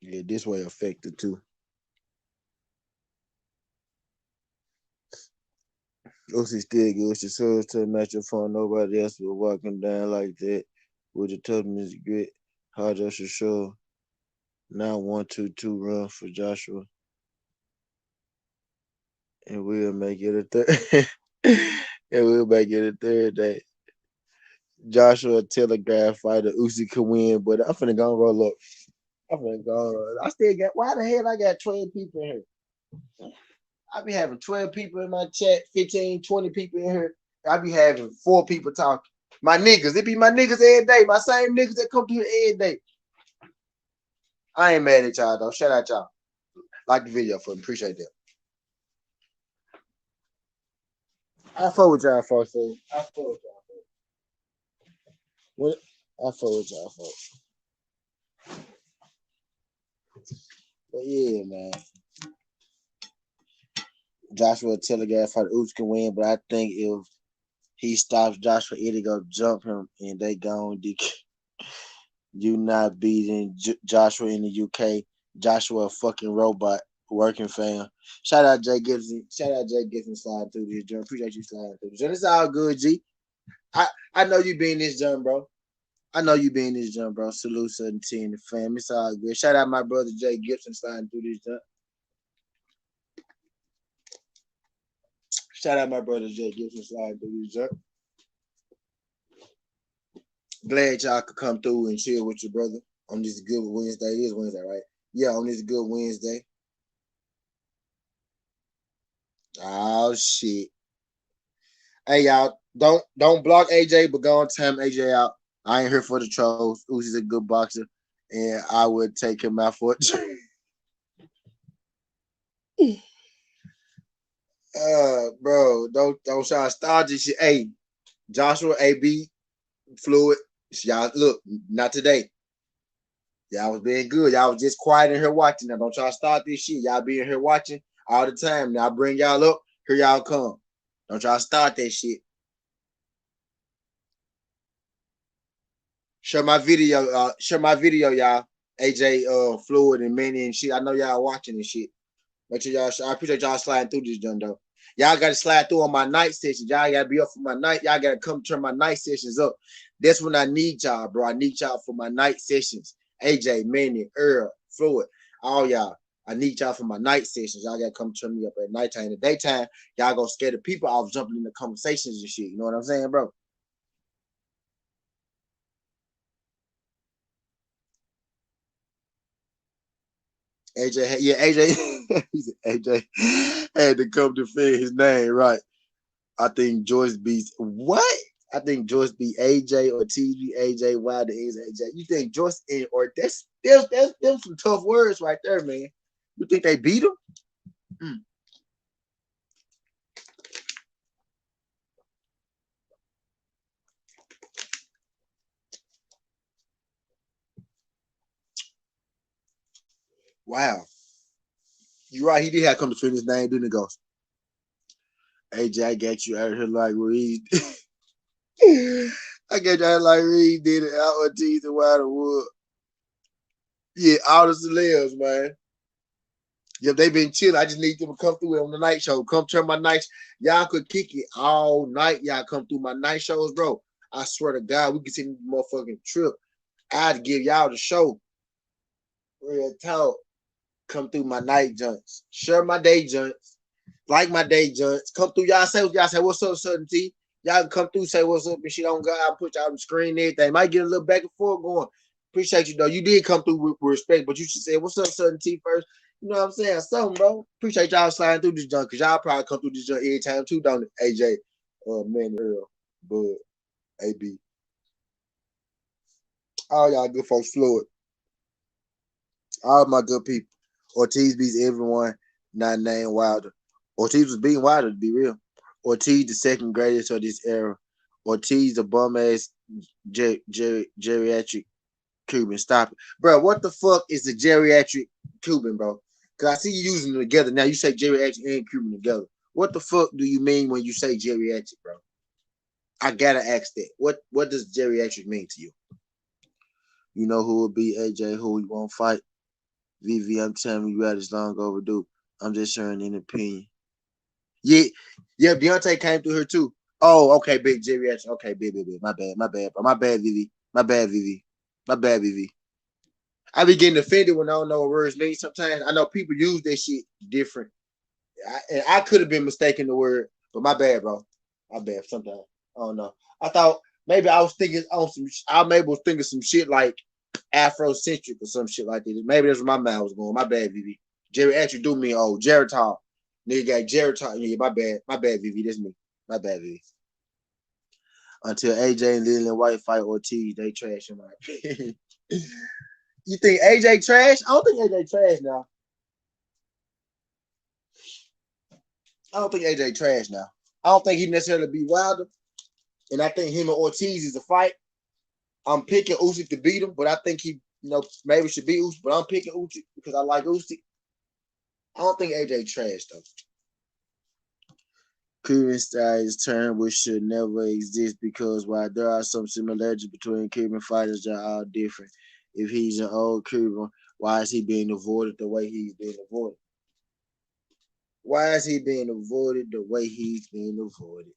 Yeah, this way effective too. Lucy still good. She serves to match your phone. Nobody else will walking down like that with the toughness grit. Hard just to show. Now 1-2-2 run for Joshua. And we'll make it a third. And we'll make it a third day. Joshua telegraph fighter Uzi could win, but I'm finna go roll up. I'm finna go roll up. I still got why the hell I got 12 people in here? I be having 12 people in my chat, 15, 20 people in here. I be having 4 people talking. My niggas, it be my niggas every day. My same niggas that come to here every day. I ain't mad at y'all though. Shout out y'all. Like the video for me. Appreciate that. I fuck with y'all folks. I fuck with y'all folks. What? I fuck with y'all folks. But yeah, man. Joshua telegraph how the Oops can win, but I think if he stops Joshua, it'll go jump him and they gone. You not beating Joshua in the UK. Joshua a fucking robot working fan. Shout out Jay Gibson. Shout out Jay Gibson sliding through this joint. Appreciate you sliding through this joint. It's all good, G. I know you be in this joint, bro. I know you be in this joint, bro. Salute 17 the fam. It's all good. Shout out my brother Jay Gibson sliding through this joint. Shout out my brother Jay Gibson sliding through this joint. Glad y'all could come through and chill with your brother on this good Wednesday. It is Wednesday, right? Yeah, on this good Wednesday. Oh shit. Hey y'all, don't block AJ, but go on time AJ out. I ain't here for the trolls. Uzi's a good boxer, and I would take him out for it. Bro, don't try to start this shit. Hey, Joshua, AB, Fluid, y'all look, not today. Y'all was being good. Y'all was just quiet in here watching. Now don't try to start this shit. Y'all be in here watching all the time. Now I bring y'all up. Here y'all come. Don't try to start that shit. Share my video. Share my video, y'all. AJ, Fluid, and Manny and shit. I know y'all watching this shit. Make sure y'all. I appreciate y'all sliding through this, John though. Y'all got to slide through on my night sessions. Y'all got to be up for my night. Y'all got to come turn my night sessions up. That's when I need y'all, bro. I need y'all for my night sessions. AJ, Manny, Earl, Fluid, all y'all. I need y'all for my night sessions. Y'all got to come turn me up at nighttime. In the daytime, y'all go scare the people off jumping in the conversations and shit. You know what I'm saying, bro? AJ, yeah, AJ, AJ had to come defend his name, right? I think Joyce beats what? I think Joyce beat AJ or TG AJ. Wilder is AJ. You think Joyce and or that's some tough words right there, man. You think they beat him? Mm. Wow, you're right. He did have to come to defend his name, didn't he, Ghost? AJ, I got you out of here like Reed. I got you out like Reed did it out Ortiz and Wilder Wood. Yeah, all the celebs, man. Yep, they been chilling. I just need them to come through on the night show. Come turn my night. Y'all could kick it all night. Y'all come through my night shows, bro. I swear to God, we can see the motherfucking trip. I'd give y'all the show. Real talk. Come through my night joints. Share my day joints. Like my day joints. Come through y'all say, what's up, Southern T? Y'all can come through, say what's up and shit on God. I'll put y'all on the screen and everything. Might get a little back and forth going. Appreciate you though. You did come through with respect, but you should say what's up, Southern T first. You know what I'm saying? Something, bro. Appreciate y'all sliding through this junk, cause y'all probably come through this junk every time too, don't it? AJ, Manny, Earl, Bud, AB. All y'all good folks, Floyd. All my good people. Ortiz beats everyone not named Wilder. Ortiz was beating Wilder, to be real. Ortiz, the second greatest of this era. Ortiz, the bum ass geriatric Cuban. Stop it. Bro, what the fuck is the geriatric Cuban, bro? Because I see you using them together. Now you say geriatric and Cuban together. What the fuck do you mean when you say geriatric, bro? I gotta ask that. What does geriatric mean to you? You know who will beat AJ, who he won't fight? VV, I'm telling you, that is long overdue. I'm just sharing an opinion. Yeah, yeah, Deontay came through here too. Oh, okay, big geriatric. Okay, big. My bad, bro. My bad, VV. My bad, VV. My bad, VV. I be getting offended when I don't know what words mean. Sometimes I know people use that shit different. And I could have been mistaken the word, but my bad, bro. My bad. Sometimes I don't know. I thought maybe I was thinking on some. I maybe was thinking some shit like Afrocentric or some shit like that. Maybe that's where my mind was going. My bad, VV. Jerry actually do me old. Geritol. Nigga got Geritol. Yeah, my bad. My bad, VV. That's me. My bad, VV. Until AJ and Lillian White fight Ortiz, they trash in my opinion. You think AJ trash? I don't think AJ trash now. I don't think AJ trash now. I don't think he necessarily be Wilder. And I think him and Ortiz is a fight. I'm picking Usyk to beat him, but I think he, maybe should beat Usyk. But I'm picking Usyk because I like Usyk. I don't think AJ trash though. Cuban styles term which should never exist because while there are some similarities between Cuban fighters, they're all different. If he's an old Cuban, why is he being avoided the way he's being avoided? Why is he being avoided the way he's being avoided?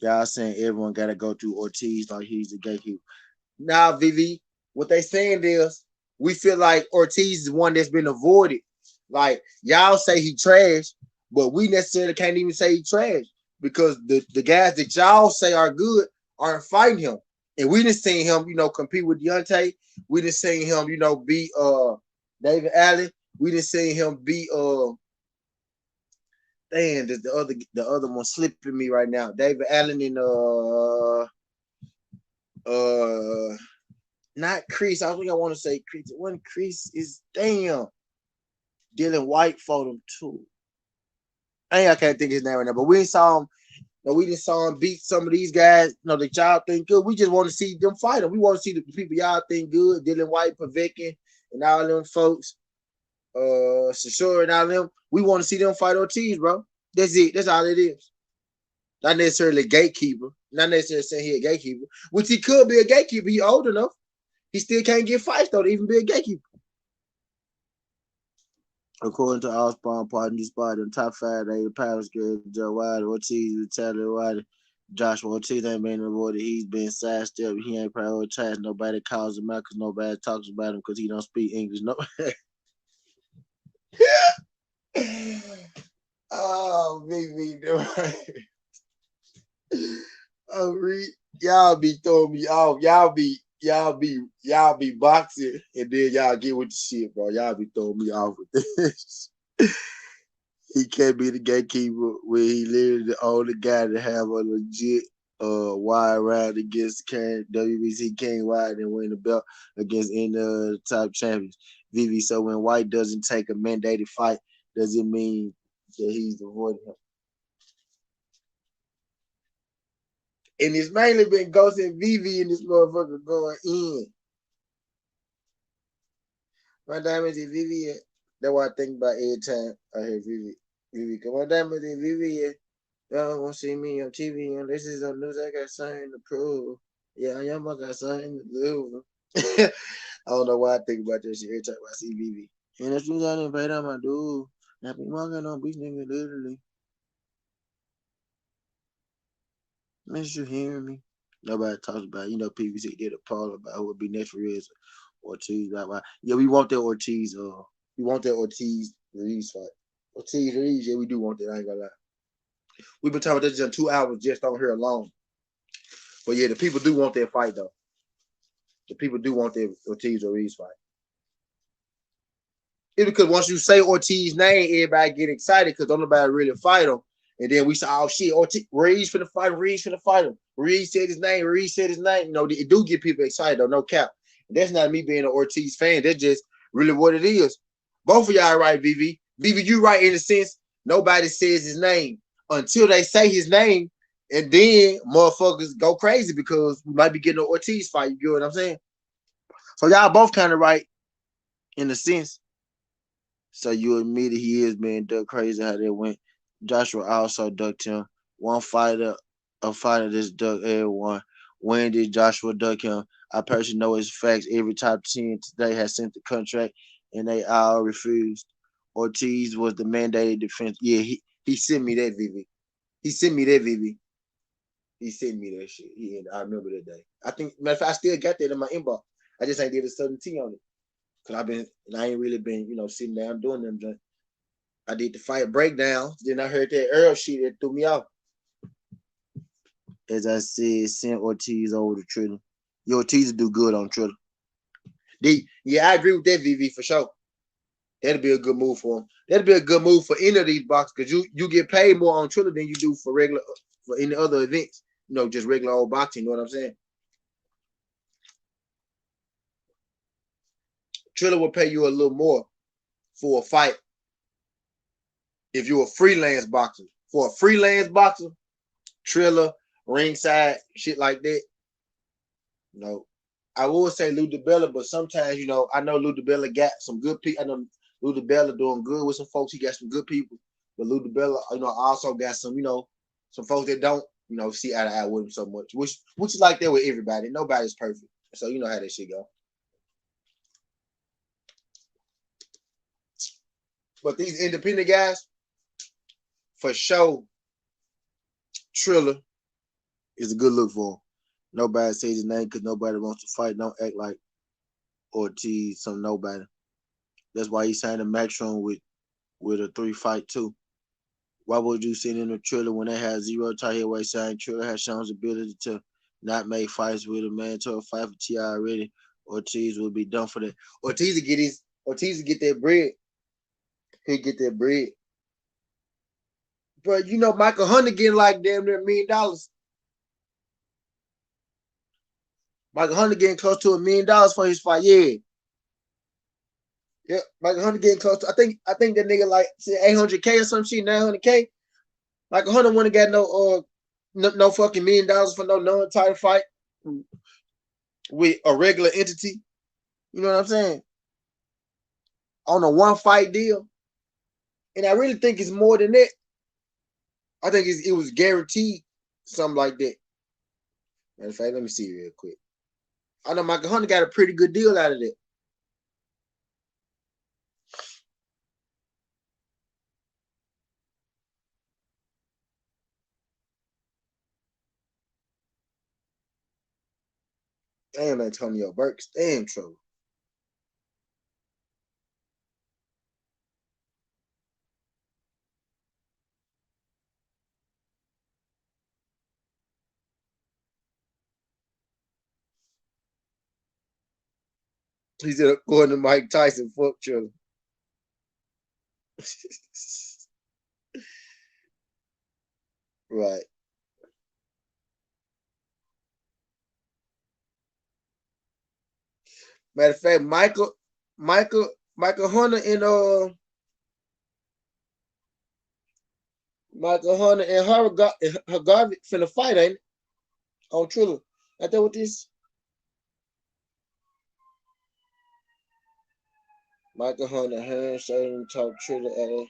Y'all saying everyone got to go through Ortiz like he's the gatekeeper. Now, Vivi, what they saying is we feel like Ortiz is one that's been avoided. Like y'all say he trash, but we necessarily can't even say he trash because the guys that y'all say are good aren't fighting him. And we didn't see him, compete with Deontay. We didn't see him, beat David Allen. We didn't see him beat damn, the other one slipping me right now. David Allen and not Chris. I think I want to say Chris. One Chris is damn. Dylan White for them too. I can't think his name right now, but we saw him. We just saw him beat some of these guys. That y'all think good. We just want to see them fight them. We want to see the people y'all think good. Dylan White, Povetkin, and all them folks. Shashore and all them. We want to see them fight Ortiz, bro. That's it. That's all it is. Not necessarily gatekeeper. Not necessarily saying he a gatekeeper, which he could be a gatekeeper. He old enough. He still can't get fights though to even be a gatekeeper. According to all spawn partners, spot in top 5, they the Paris girl, Joe Wilder, Ortiz, Taylor Wilder, Joshua Ortiz ain't been avoided. He's been sidestepped. He ain't prioritized. Nobody calls him out because nobody talks about him because he don't speak English. No. Oh, me, oh, y'all be throwing me off. Y'all be boxing, and then y'all get with the shit, bro. Y'all be throwing me off with this. He can't be the gatekeeper when he literally the only guy to have a legit wide round against WBC King Wide and win the belt against any of the top champions. Vivi, so when White doesn't take a mandated fight, does it mean that he's avoiding him? And it's mainly been Ghost and Vivi and this motherfucker going in. My diamonds is Vivi. That's what I think about every time I hear Vivi. Cause my diamonds is Vivi. Y'all won't see me on TV and this is on news. I got something to prove. Yeah, y'all got something to do. I don't know why I think about this shit every time I see Vivi. And as soon as I invite on my dude, I be walking on beach nigga literally. Miss you hearing me? Nobody talks about it. PVC did a poll about who would be next for Riz Ortiz. Yeah, we want that Ortiz. We want that Ortiz Ruiz fight. Ortiz Ruiz, yeah, we do want that. I ain't gonna lie. We've been talking about this just 2 hours just on here alone. But yeah, the people do want that fight though. The people do want that Ortiz Ruiz fight. It's because once you say Ortiz's name, everybody get excited because don't nobody really fight him. And then we say, oh shit, Ortiz, Ruiz for the fight, Ruiz for the fight him. Ruiz said his name, Ruiz said his name. You know, it do get people excited though, no cap. And that's not me being an Ortiz fan. That's just really what it is. Both of y'all right, VV. VV, you right in the sense nobody says his name until they say his name, and then motherfuckers go crazy because we might be getting an Ortiz fight. You get what I'm saying? So y'all both kind of right in a sense. So you admit he is being ducked crazy how that went. Joshua also ducked him. One fighter, a fighter that's ducked everyone. When did Joshua duck him? I personally know it's facts. Every top 10 today has sent the contract and they all refused. Ortiz was the mandated defense. Yeah, he sent me that, VV. He sent me that, VV. He sent me that shit. Yeah, I remember that day. I think, matter of fact, I still got that in my inbox. I just ain't did a Southern T on it. Cause I ain't really been, sitting down doing them. I did the fight breakdown. Then I heard that Earl shit that threw me off. As I said, send Ortiz over to Triller. Your Ortiz do good on Triller. Yeah, I agree with that, VV, for sure. That'd be a good move for him. That'd be a good move for any of these boxers because you get paid more on Triller than you do for any other events. Just regular old boxing. You know what I'm saying? Triller will pay you a little more for a fight if you're a freelance boxer. For a freelance boxer, Triller, ringside, shit like that. I would say Lou DiBella, but sometimes, I know Lou DiBella got some good people. I know Lou DiBella doing good with some folks. He got some good people. But Lou DiBella, also got some, some folks that don't, see eye to eye with him so much, which is like that with everybody. Nobody's perfect. So you know how that shit go. But these independent guys, for sure, Triller is a good look for him. Nobody says his name because nobody wants to fight. Don't act like Ortiz, some nobody. That's why he signed a Matchroom with a 3-fight too. Why would you send in a Triller when they had zero tight heavyweight sign? Triller has shown his ability to not make fights with a mandatory fight for TI already. Ortiz will be done for that. Ortiz will get that bread. He'll get that bread. But Michael Hunter getting like damn near $1 million. Michael Hunter getting close to $1 million for his fight. Yeah. Yeah, Michael Hunter getting close to. I think that nigga like said 800K or some shit, 900K. Michael Hunter wouldn't got no fucking $1 million for no non-title fight with a regular entity. You know what I'm saying? On a 1-fight deal, and I really think it's more than that. I think it was guaranteed something like that. Matter of fact, let me see real quick. I know Michael Hunter got a pretty good deal out of that. Damn, Antonio Burks. Damn trouble. He said, according to Mike Tyson, fuck Triller. Right. Matter of fact, Michael Hunter and Michael Hunter and Hargavik finna fight, ain't it? On Triller. Ain't that what this? Michael Hunter, Hearn, Shane, talk Triller at a.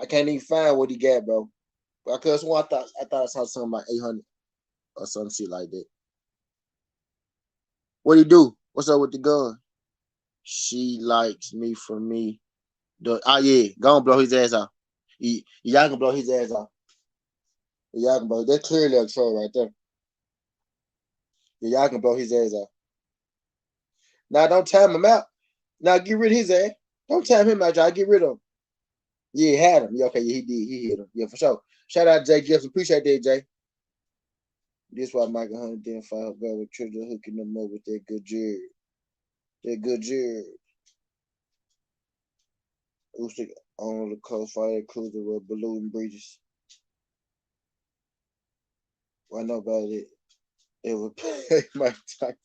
I can't even find what he got, bro. Because I thought I saw something like 800 or some shit like that. What he do? What's up with the gun? She likes me for me. Yeah, go on blow his ass off. Y'all can blow his ass off. Y'all can blow. That's clearly a troll right there. Yeah, y'all can blow his ass out. Now don't time him out. Now get rid of his ass. Don't time him out, y'all. Get rid of him. Yeah, had him. Yeah, okay, yeah, he did. He hit him. Yeah, for sure. Shout out to Jay Jefferson. Appreciate that, Jay. This why Michael Hunt didn't fight her brother Trisha hooking them up with that good Jared. That good Jared. Usyk on the close fight cruiser with balloon breaches. Why nobody it would pay Mike Tyson?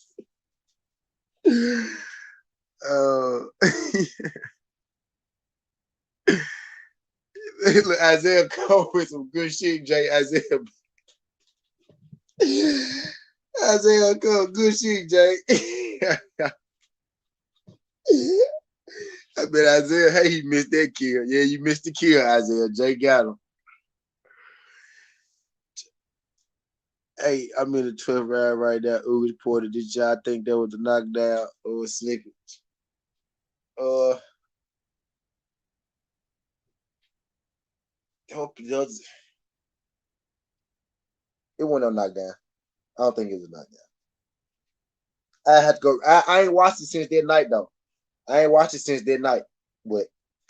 Look, Isaiah Cole with some good shit, Jay. Isaiah Cole, good shit, Jay. I bet Isaiah, hey, he missed that kill. Yeah, you missed the kill, Isaiah. Jay got him. Hey, I'm in the 12th round right now. Ugas reported this y'all think that was a knockdown or a slippage. It wasn't no knockdown. I don't think it was a knockdown. I had to go. I ain't watched it since that night though. I ain't watched it since that night, but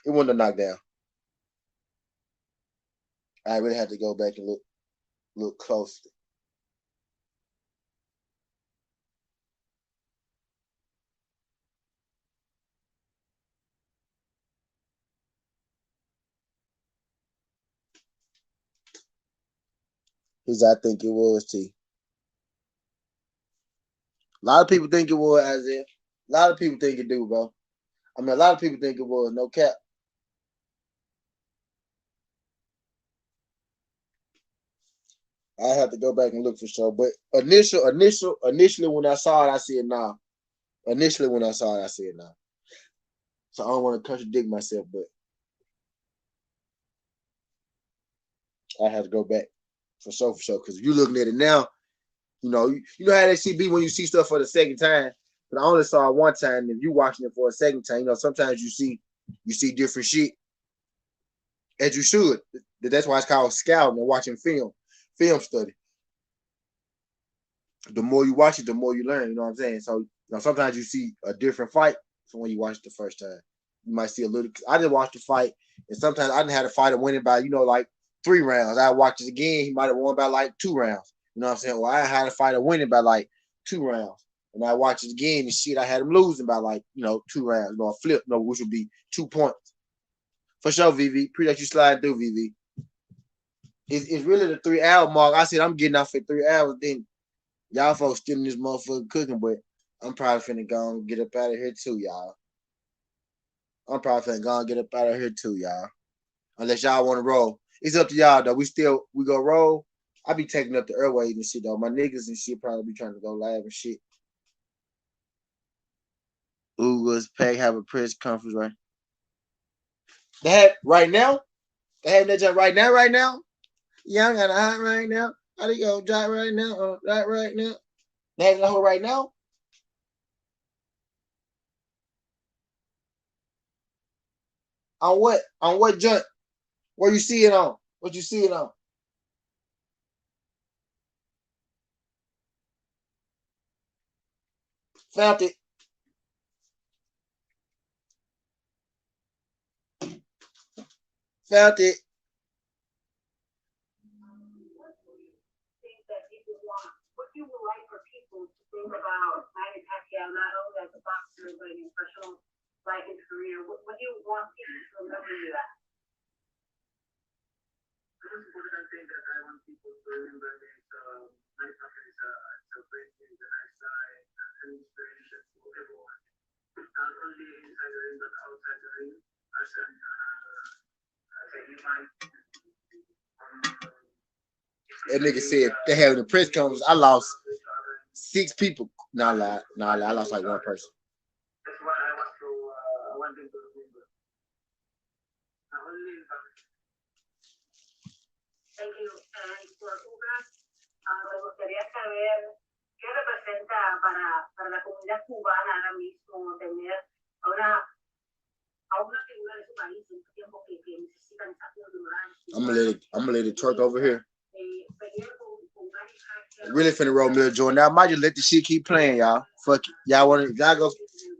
it wasn't a knockdown. I really had to go back and look closely. Because I think it was T. A lot of people think it was Isaiah. A lot of people think it do, bro. I mean, a lot of people think it was no cap. I have to go back and look for sure. But initially when I saw it, I said nah. Initially when I saw it, I said nah. So I don't want to contradict myself, but I have to go back for sure. Because if you're looking at it now, you know how that shit be when you see stuff for the second time. But I only saw it one time. If you watching it for a second time, sometimes you see different shit as you should. That's why it's called scouting and watching film study. The more you watch it, the more you learn. You know what I'm saying? So sometimes you see a different fight from when you watch it the first time. You might see a little. I didn't watch the fight, and sometimes I didn't have a fighter winning by like 3 rounds. I watched it again. He might have won by like 2 rounds. You know what I'm saying? Well, I had a fighter winning by like 2 rounds, and I watched it again and shit. I had him losing by like 2 rounds. A flip, which would be 2 points for sure. VV, appreciate you sliding through, VV. It's really the 3-hour mark. I said I'm getting off at 3 hours. Then y'all folks still in this motherfucker cooking, but I'm probably finna go and get up out of here too, y'all. I'm probably finna go and get up out of here too, y'all. Unless y'all want to roll. It's up to y'all though. We go roll. I be taking up the airways and shit though. My niggas and shit probably be trying to go live and shit. Ugas Peg have a press conference right. They have right now? They have that job right now? Y'all got a hot right now. How do you go drop right now? Right now? They have the whole right now? On what? On what joint? Where you see it on? What you see it on? Found it. Found it. What you would like for people to think about Manny Pacquiao, not only as a boxer, but in professional life and career? What do you want people to remember you at? The most important thing that I want people to remember is Manny Pacquiao is a great kid, a nice guy, an inspiration to everyone, not only inside the ring but outside the ring. As a human, that nigga said they having a press conference. I lost 6 people. Nah, lie. I lost like 1 person. That's why I want them to remember. Thank you. And for Ugas, me gustaría saber qué representa para la comunidad cubana ahora mismo tener a una figura de su país en un tiempo que necesitan esa cultura. I'm gonna let it twerk over here. Really finna roll me a joint. Now I might just let the shit keep playing, y'all. Fuck it. Y'all want to, y'all go.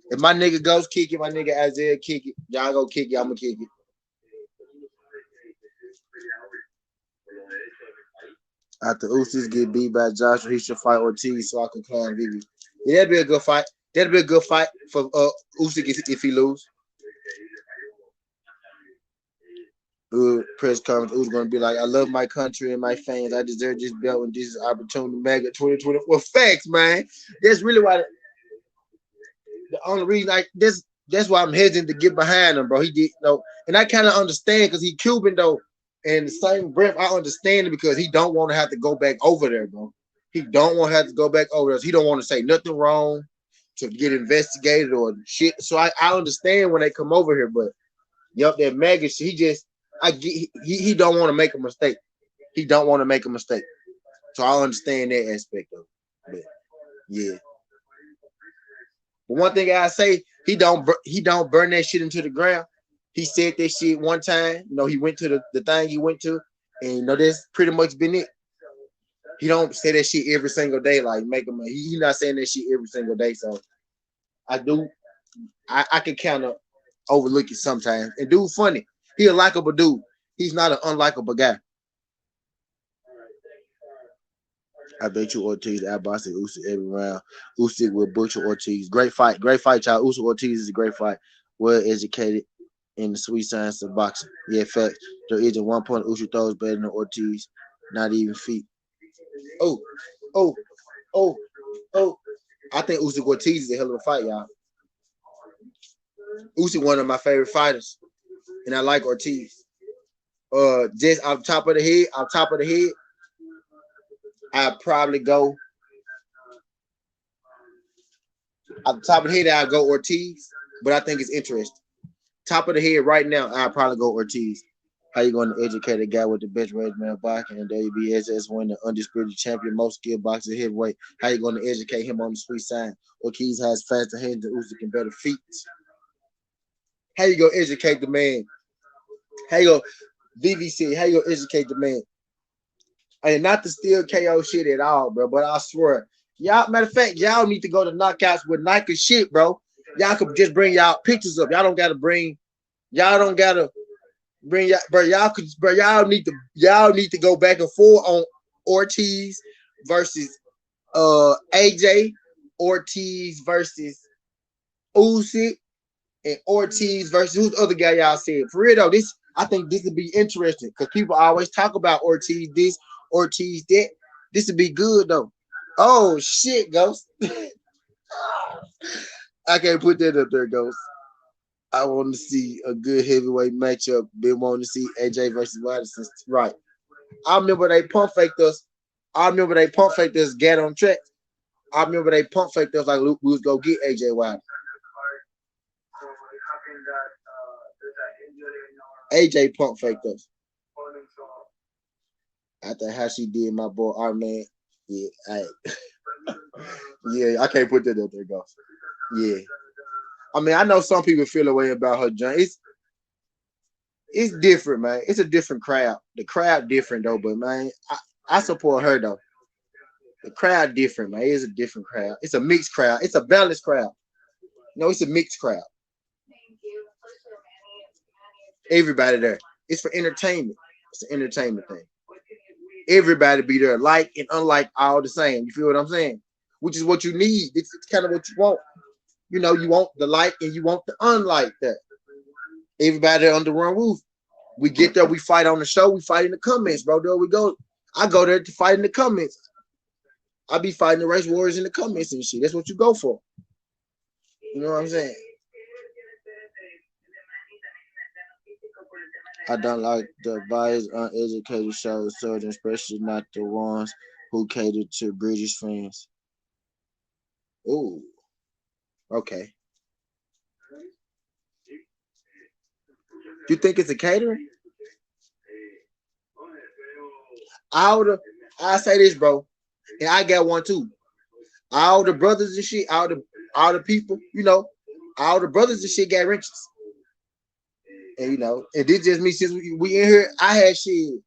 If my nigga goes kick it, my nigga Isaiah kick it. Y'all go kick it, I'm gonna kick it. After Usyk get beat by Joshua, he should fight Ortiz so I can claim Vivi. Yeah, that'd be a good fight. That'd be a good fight for Usyk if he lose. Press conference, Usyk gonna be like, I love my country and my fans. I deserve this belt and this opportunity. Mega 2020. Well, facts, man. That's really why the only reason that's why I'm hesitant to get behind him, bro. He did and I kind of understand because he Cuban though. And the same breath, I understand it because he don't want to have to go back over there, bro. He don't want to have to go back over there. He don't want to say nothing wrong to get investigated or shit. So I understand when they come over here, but yup, that maggot shit, he don't want to make a mistake. He don't want to make a mistake. So I understand that aspect of it. But yeah. But one thing I say, he don't burn that shit into the ground. He said that shit one time. He went to the thing he went to, and that's pretty much been it. He don't say that shit every single day, like make him. He not saying that shit every single day. So I do. I can kind of overlook it sometimes. And dude, funny. He a likable dude. He's not an unlikable guy. I bet you Ortiz outboxing Usyk every round. Usyk will butcher Ortiz. Great fight, y'all. Usyk Ortiz is a great fight. Well educated in the sweet science of boxing. Yeah, fact. There isn't one point Usyk throws better than Ortiz. Not even feet. Oh, oh, oh, oh. I think Usyk Ortiz is a hell of a fight, y'all. Usyk one of my favorite fighters, and I like Ortiz. Just off top of the head, I'd probably go. Off the top of the head, I'd go Ortiz, but I think it's interesting. Top of the head right now, I'd probably go Ortiz. How you going to educate a guy with the best regimen of boxing and WBSS win the undisputed champion, most skilled boxer heavyweight? How you going to educate him on the sweet side? Ortiz has faster hands than Usyk and better feet. How you going to educate the man? How you going VVC? How you going to educate the man? And not to steal KO shit at all, bro, but I swear, y'all, matter of fact, y'all need to go to knockouts with Nike shit, bro. Y'all could just bring y'all pictures up. Y'all don't gotta bring y'all, bro. Y'all need to go back and forth on Ortiz versus AJ, Ortiz versus Usyk, and Ortiz versus who's the other guy y'all said. For real though, I think this would be interesting because people always talk about Ortiz this, Ortiz that. This would be good though. Oh shit, Ghost. I can't put that up there, Ghost. I want to see a good heavyweight matchup. Been wanting to see AJ versus Watson. Right. I remember they pump faked us. Get on track. I remember they pump faked us like Luke, we was go get AJ Wilder. AJ pump faked us. After how she did my boy R-Man. Yeah, yeah, I can't put that up there, Ghost. Yeah. I mean, I know some people feel a way about her joint. It's different, man. It's a different crowd. The crowd different though, but man, I support her though. The crowd different, man. It's a different crowd. It's a mixed crowd. It's a balanced crowd. No, it's a mixed crowd. Everybody there. It's for entertainment. It's an entertainment thing. Everybody be there, like and unlike, all the same. You feel what I'm saying? Which is what you need. It's kind of what you want. You want the like and you want the unlike that. Everybody under one roof. We get there, we fight on the show, we fight in the comments, bro. There we go. I go there to fight in the comments. I be fighting the race warriors in the comments and shit. That's what you go for. You know what I'm saying? I don't like the biased, uneducated shows, children, especially not the ones who cater to British fans. Ooh, okay. You think it's a catering? I say this, bro, and I got one too. All the brothers and shit, all the people, all the brothers and shit got riches. And and this just me since we in here. I had shit.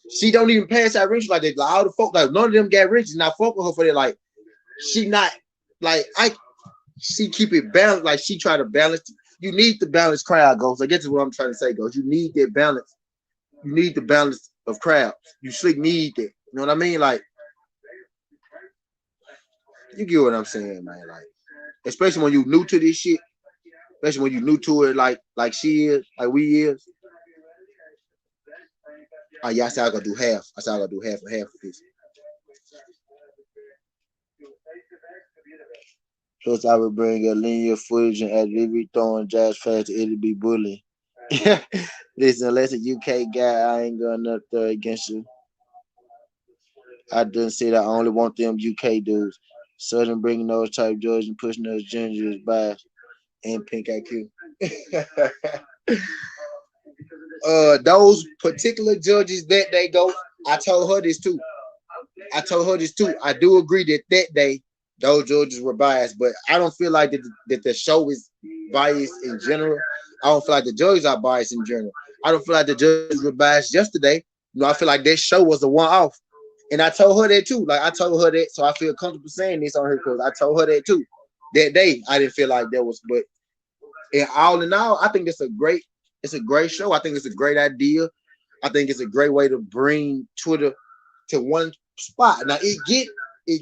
She don't even pass that rich like that. Like all the folk, like none of them got rich, and I fuck with her for that. Like she not like she keep it balanced. Like she try to balance. You need the balanced crowd, goes. I get to what I'm trying to say, goes. You need that balance. You need the balance of crowds. You should need that. You know what I mean? Like you get what I'm saying, man. Like especially when you new to this shit. Especially when you new to it, like she is, like we is. Oh yeah, I said I gotta do half. I said I gotta do half and half of this. Plus, I would bring a linear footage and add Libby throwing jazz fast. It'll be bullying. Listen, unless a UK guy, I ain't going up there against you. I didn't say that I only want them UK dudes. Southern bringing those type judges and pushing those gingers by and pink IQ. Those particular judges that they go, I told her this too. I do agree that that day those judges were biased, but I don't feel like that the show is biased in general. I don't feel like the judges are biased in general. I don't feel like the judges were biased yesterday. I feel like that show was a one off. And I told her that too. Like I told her that, so I feel comfortable saying this on her because I told her that too. That day, I didn't feel like there was, but in all, I think it's a great show. I think it's a great idea. I think it's a great way to bring Twitter to one spot. Now it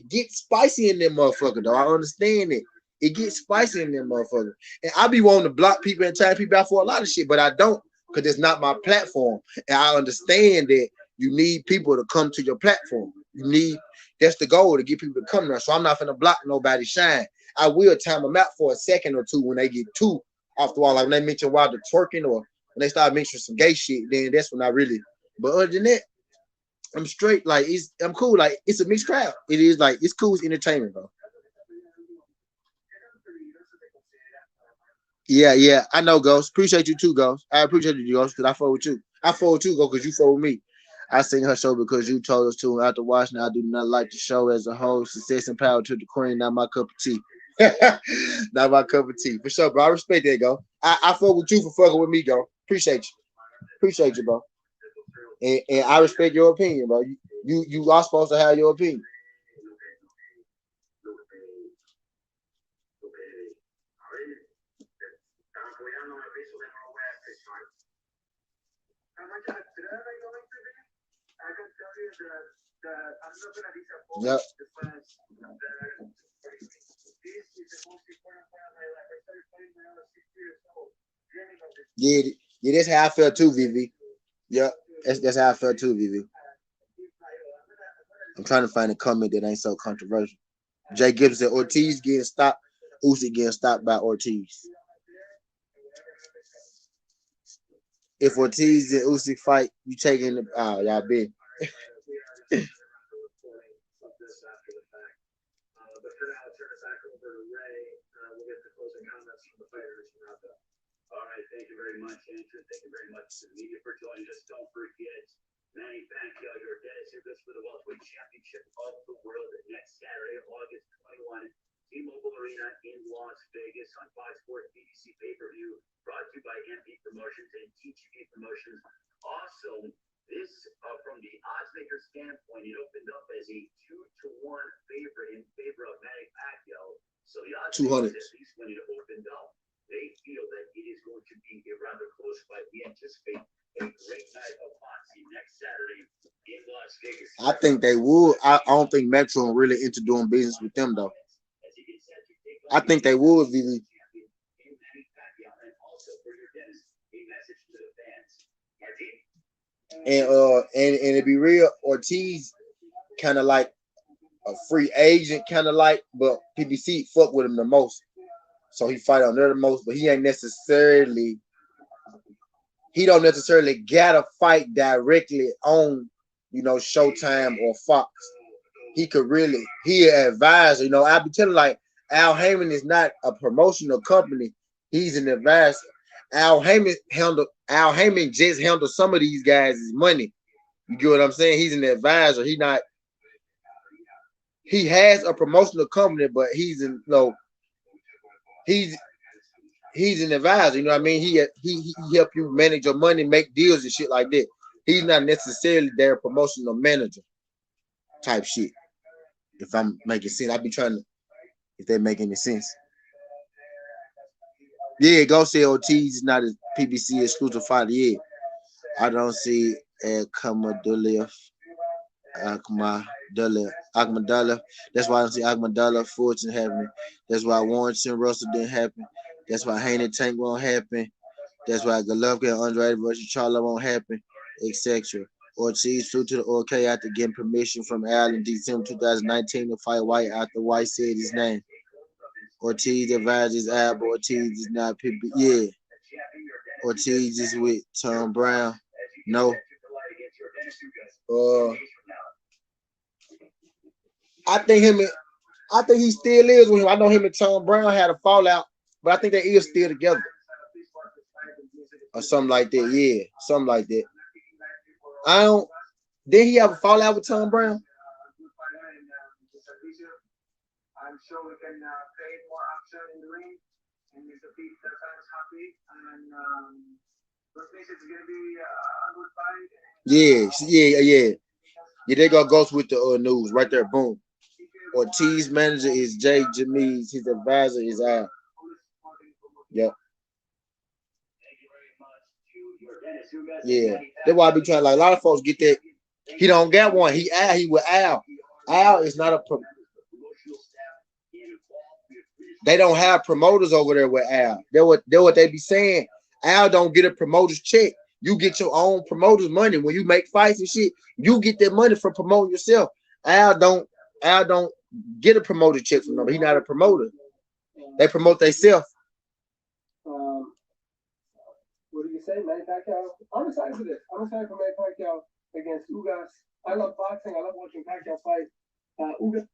gets spicy in them motherfucker though. I understand it. It gets spicy in them motherfucker. And I be wanting to block people and time people out for a lot of shit, but I don't because it's not my platform. And I understand that you need people to come to your platform. You need that's the goal to get people to come there. So I'm not gonna block nobody shine. I will time them out for a second or two when they get too off the wall. Like when they mention while they're twerking or when they start mentioning some gay shit, then that's when I really. But other than that, I'm straight. Like I'm cool. Like it's a mixed crowd. It is like it's cool. It's entertainment, bro. Yeah, yeah. I know, Ghost. Appreciate you too, Ghost. I appreciate you, Ghost, because I fought with you. I fought with you, Ghost, because you fought with me. I seen her show because you told us to. After watching, I do not like the show as a whole. Success and power to the queen. Not my cup of tea. Not my cup of tea. For sure, bro. I respect that, go. I fuck with you for fucking with me, go. Appreciate you. Appreciate you, bro. And I respect your opinion, bro. You are supposed to have your opinion. Yep. Yeah, yeah, that's how I felt too, Vivi. Yep. That's how I felt too, Vivi. I'm trying to find a comment that ain't so controversial. Jay Gibbs said Ortiz getting stopped, Usyk getting stopped by Ortiz. If Ortiz and Usyk fight, you taking the y'all big. $200. I think they would. I don't think Metro really into doing business with them though. I think they would, Vivi. And to be real, Ortiz kind of like a free agent, kind of like, but PBC fuck with him the most, so he fight on there the most. But he don't necessarily gotta fight directly on Showtime or Fox. He could really he an advisor. I be telling like Al Heyman is not a promotional company. He's an advisor. Al Heyman just handle some of these guys' money. You get what I'm saying? He's an advisor. He has a promotional company, but he's he's an advisor. You know what I mean? He help you manage your money, make deals and shit like that. He's not necessarily their promotional manager type shit. If I'm making sense, I be trying to, if they make any sense. Yeah, go see OT's not a PBC exclusive fighter. Yeah, I don't see Kamadulif, Akmadullah. That's why I don't see Akmadullah Fortune happening. That's why Warrington Russell didn't happen. That's why Haney Tank won't happen. That's why Golovkin and Andrade versus Charlo won't happen, etc. Ortiz flew to the OK after getting permission from Al in December 2019 to fight White after White said his name. Ortiz advised his Al, but Ortiz is not people. Yeah. Ortiz is with Tom Brown. No. I think I think he still is with him. I know him and Tom Brown had a fallout, but I think they is still together. Or something like that. Yeah. Something like that. I don't. Did he have a fallout with Tom Brown? I'm sure we can create more action in the ring and make the fans happy. And those means it's going to be a good fight. Yeah. Yeah, they go Ghost with the news right there. Boom. Ortiz manager is Jay James. His advisor is Al. Yep. Yeah. That's why I be trying. Like a lot of folks get that. He don't get one. He with Al. Al is not a. They don't have promoters over there with Al. They're what they be saying. Al don't get a promoter's check. You get your own promoter's money when you make fights and shit. You get that money from promoting yourself. Al don't get a promoter check from them. He's not a promoter. They promote themselves. What do you say, Manny Pacquiao? I'm excited for this. I'm excited for Manny Pacquiao against Ugas. I love boxing. I love watching Pacquiao fight. Ugas.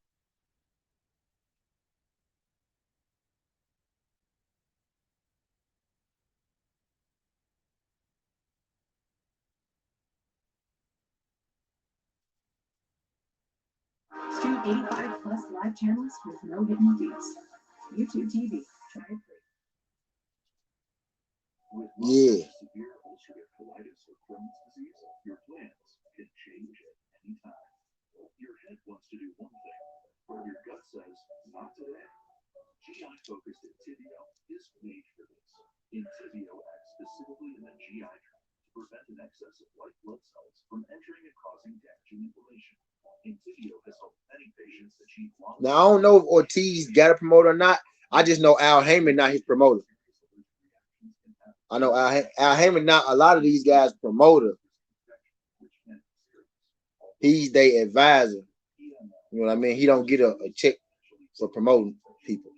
Stream 85 plus live channels with no hidden fees. YouTube TV. Try it free. Yeah. Severe ulcerative colitis or Crohn's disease, your plans can change at any time. Your head wants to do one thing, but your gut says, not today. GI-focused Intibio is made for this. Intibio acts specifically in the GI tract to prevent an excess of white blood cells from entering and causing damaging inflammation. Intibio has helped many patients achieve long. Now, I don't know if Ortiz got a promoter or not. I just know Al Heyman not his promoter. I know Al Heyman not a lot of these guys promoter. He's their advisor. You know what I mean? He don't get a check for promoting people.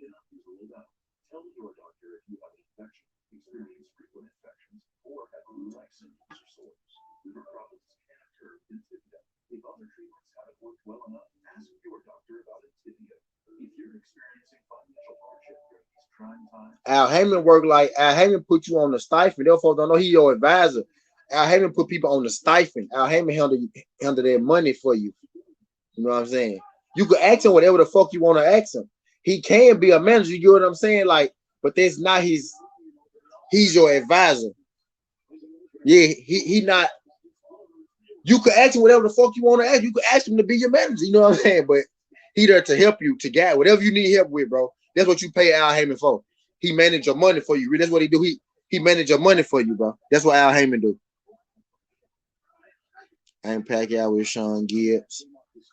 Tell your doctor if you have an infection, experience frequent infections, or have flu-like symptoms or sores. Liver problems can occur with Intibio. If other treatments haven't worked well enough, ask your doctor about Intibio. If you're experiencing financial hardship during these trying times, Al Heyman work like Al Heyman put you on the stipend. Those folks don't know he your advisor. Al Heyman put people on the stipend. Al Heyman handle their money for you. You know what I'm saying? You could ask him whatever the fuck you want to ask him. He can be a manager, you know what I'm saying? Like, but that's not he's your advisor. Yeah, he not. You could ask him whatever the fuck you want to ask. You could ask him to be your manager, you know what I'm saying? But he there to help you, to guide whatever you need help with, bro. That's what you pay Al Heyman for. He manage your money for you. That's what he do. He manage your money for you, bro. That's what Al Heyman do. I'm Pacquiao with Sean Gibbs.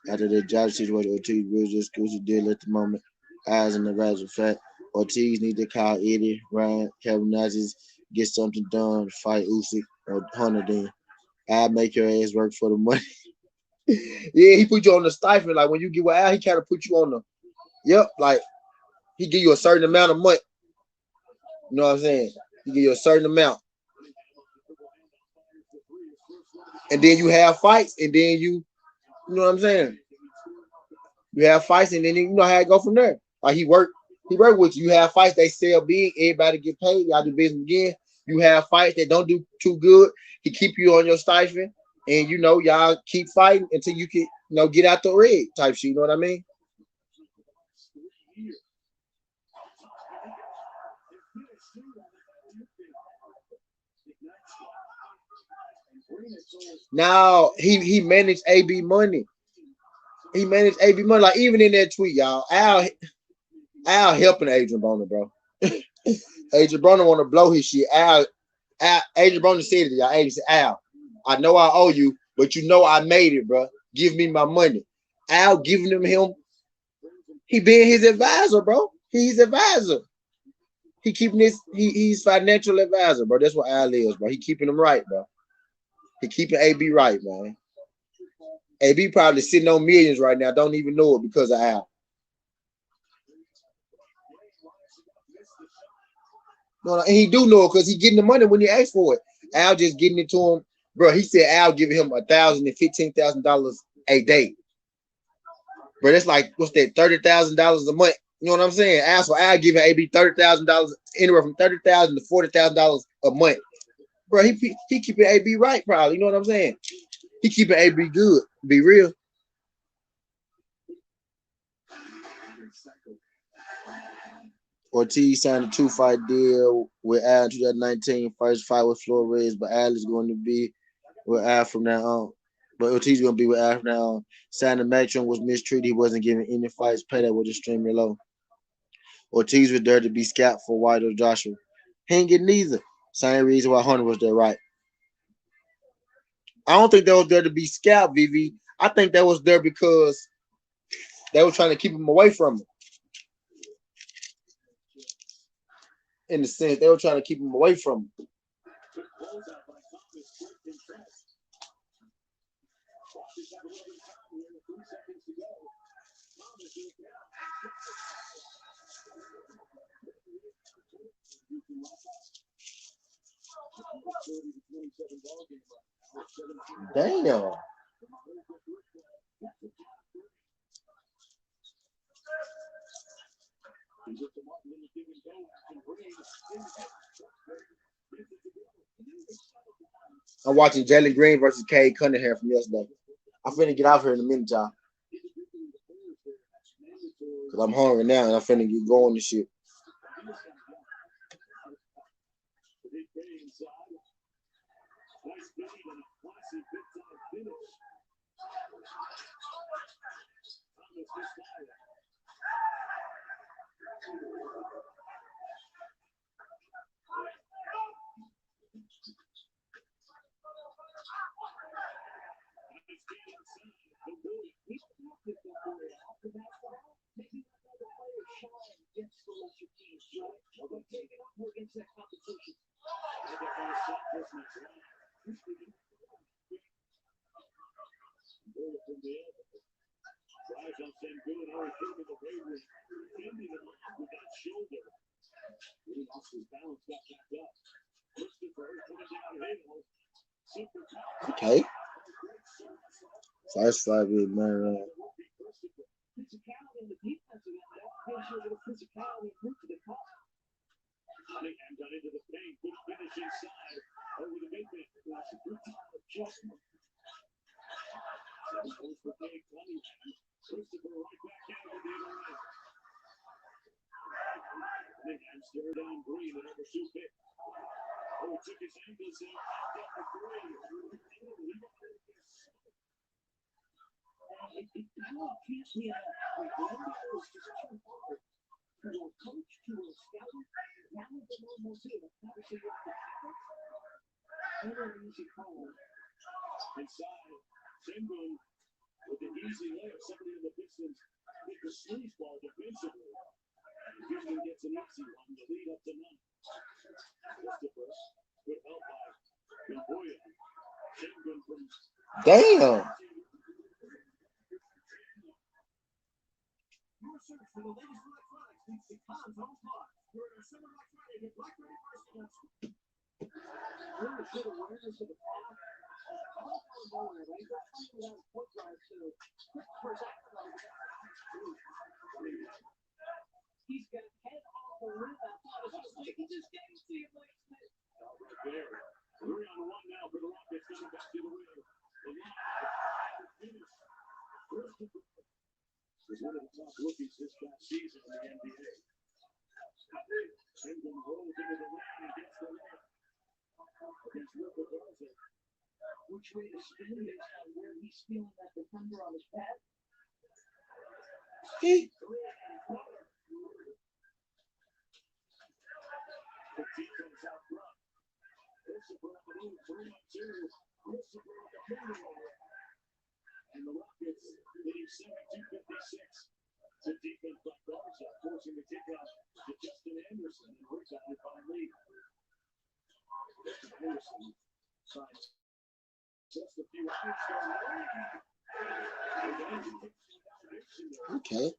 After the job situation, Ortiz will just exclusive deal at the moment. Eyes on the rise of fact. Ortiz need to call Eddie, Ryan, Cabanazes, get something done, fight Usyk or Hunter then. I'll make your ass work for the money. Yeah, he put you on the stipend. Like when you get with Al, he kind of put you on the, yep, like he give you a certain amount of money. You know what I'm saying? He give you a certain amount. And then you have fights, and then you know what I'm saying? You have fights, and then you know how it go from there. Like he work with you. You have fights, they sell big, everybody get paid, y'all do business again. You have fights that don't do too good. He keep you on your stipend, and you know, y'all keep fighting until you can, get out the red type shit. You know what I mean? Now he managed AB money. He managed AB money. Like even in that tweet, y'all, Al helping Adrian Broner, bro. Adrian Broner want to blow his shit. Adrian Broner said it, y'all. Adrian said, Al, I know I owe you, but you know I made it, bro. Give me my money. Al giving him, he being his advisor, bro. He's advisor. He keeping he's financial advisor, bro. That's what Al is, bro. He keeping him right, bro. He keeping AB right, man. AB probably sitting on millions right now, don't even know it because of Al. No, and he do know it because he getting the money when he asks for it. Al just getting it to him, bro. He said Al giving him $1,000 and $15,000 a day, bro. That's like what's that? $30,000 a month. You know what I'm saying? Al giving AB $30,000, anywhere from $30,000 to $40,000 a month, bro. He keeping AB right, probably. You know what I'm saying? He keeping AB good. Be real. Ortiz signed a 2-fight deal with Al in 2019. First fight with Flores, but Al is going to be with Al from now on. But Ortiz is going to be with Al from now on. Signed Matron was mistreated. He wasn't giving any fights. Pay that was extremely low. Ortiz was there to be scalped for White or Joshua. He ain't getting neither. Same reason why Hunter was there, right? I don't think they was there to be scalped, VV. I think that was there because they were trying to keep him away from him. In the sense, they were trying to keep him away from him. Damn. I'm watching Jalen Green versus Cade Cunningham from yesterday. I'm finna get out here in a minute, y'all. Cause I'm hungry now and I'm finna get going and shit. Okay. First fight with man. Damn. He, okay.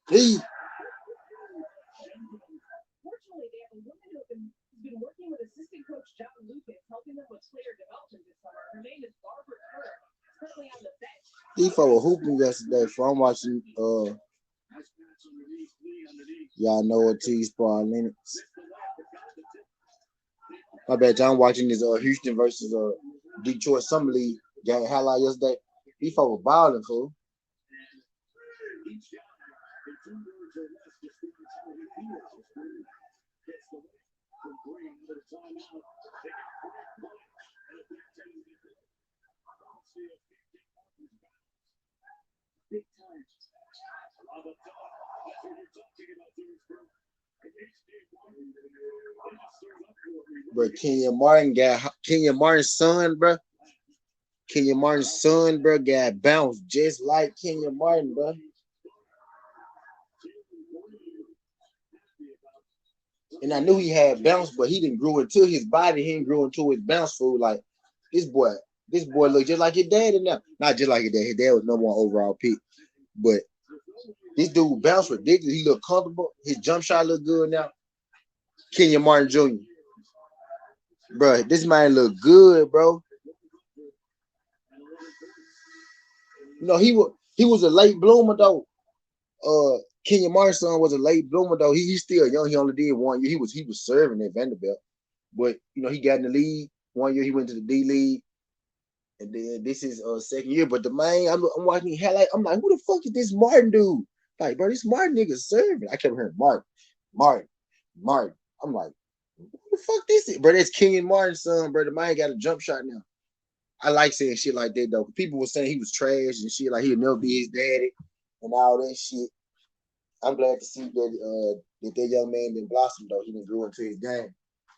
He, these folks were hooping yesterday. So I'm watching. Y'all know what T Spar Linux. My bad, John. Watching this Houston versus Detroit Summer League game highlight yesterday. These folks were balling, fool. But Kenya Martin's son, bro. Kenya Martin's son, bro, got bounced just like Kenya Martin, bro. And I knew he had bounce, but he didn't grow into his body. He didn't grow into his bounce food. Like this boy, this boy looked just like his dad in there. Not just like his dad. His dad was number one overall pick. But this dude bounced ridiculous. He looked comfortable. His jump shot looked good now. Kenya Martin Jr. Bro, this man look good, bro. You know, he was a late bloomer though. Kenya Martin's son was a late bloomer though. He's still young. He only did 1 year. He was serving at Vanderbilt, but you know he got in the league 1 year. He went to the D League, and then this is second year. But the man, I'm watching highlight. I'm like, who the fuck is this Martin dude? Like, bro, this Martin nigga serving. I kept hearing Martin. I'm like, who the fuck this is, bro? That's Kenyon Martin's son, bro. The man got a jump shot now. I like saying shit like that though. People were saying he was trash and shit, like he'll never be his daddy and all that shit. I'm glad to see that young man didn't blossom though. He didn't grow into his game.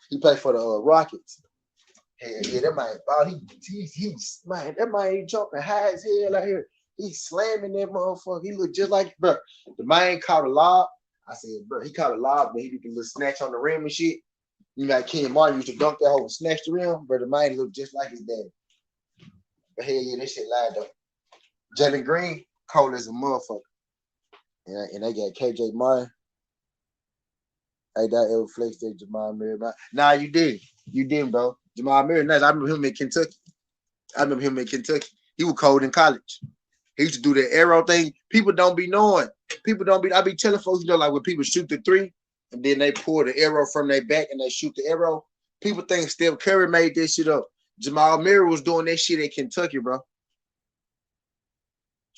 He played for the Rockets. Yeah, that man, oh, he's man, that man he jumping high as hell out here. He's slamming that motherfucker. He looked just like, bro. The man caught a lob. I said, bro, he caught a lob, but he did a little snatch on the rim and shit. You know, like Ken Martin used to dunk that hole and snatch the rim, but the man looked just like his dad. But hell yeah, this shit lied though. Jalen Green, cold as a motherfucker. And they got KJ Martin. Hey, that ever flexed that Jamal Murray. Nah, you did. You didn't, bro. Jamal Murray, nice. I remember him in Kentucky. He was cold in college. He used to do the arrow thing. People don't be knowing. People don't be. I be telling folks, like when people shoot the three and then they pull the arrow from their back and they shoot the arrow. People think Steph Curry made this shit up. Jamal Murray was doing that shit in Kentucky, bro.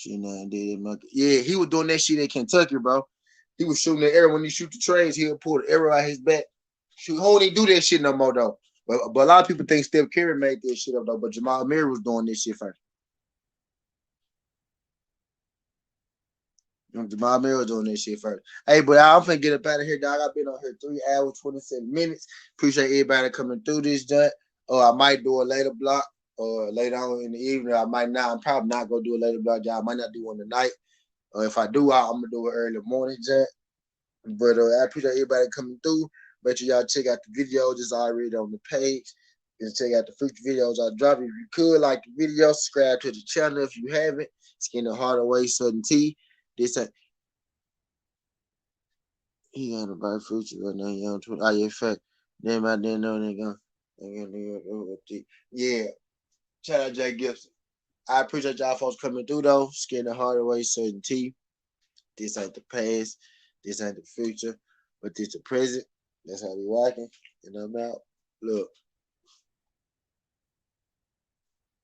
Yeah, he was doing that shit in Kentucky, bro. He was shooting the arrow when he shoot the trays. He'll pull the arrow out his back. Shoot, he don't even do that shit no more though. But a lot of people think Steph Curry made this shit up though. But Jamal Murray was doing this shit first. Jamal Murray was doing this shit first. Hey, but I'm finna get up out of here, dog. I've been on here 3 hours, 27 minutes. Appreciate everybody coming through this, junk. Or I might do a later block or later on in the evening. I might not. I'm probably not gonna do a later block, y'all. I might not do one tonight. Or if I do, I'm gonna do it early morning, junk. But I appreciate everybody coming through. Make sure y'all check out the videos. It's already on the page. And check out the future videos I drop. If you could, like the video, subscribe to the channel if you haven't. Skin the Harder Way, Southern Tea. This he got a bright future right now. Young 20. Oh, yeah, fact. Them out there know they gonna. Yeah. Shout out Jay Gibson. I appreciate y'all folks coming through though. Skin the Harder Way, Southern Tea. This ain't the past. This ain't the future. But this the present. That's how we walking. And I'm out. Look.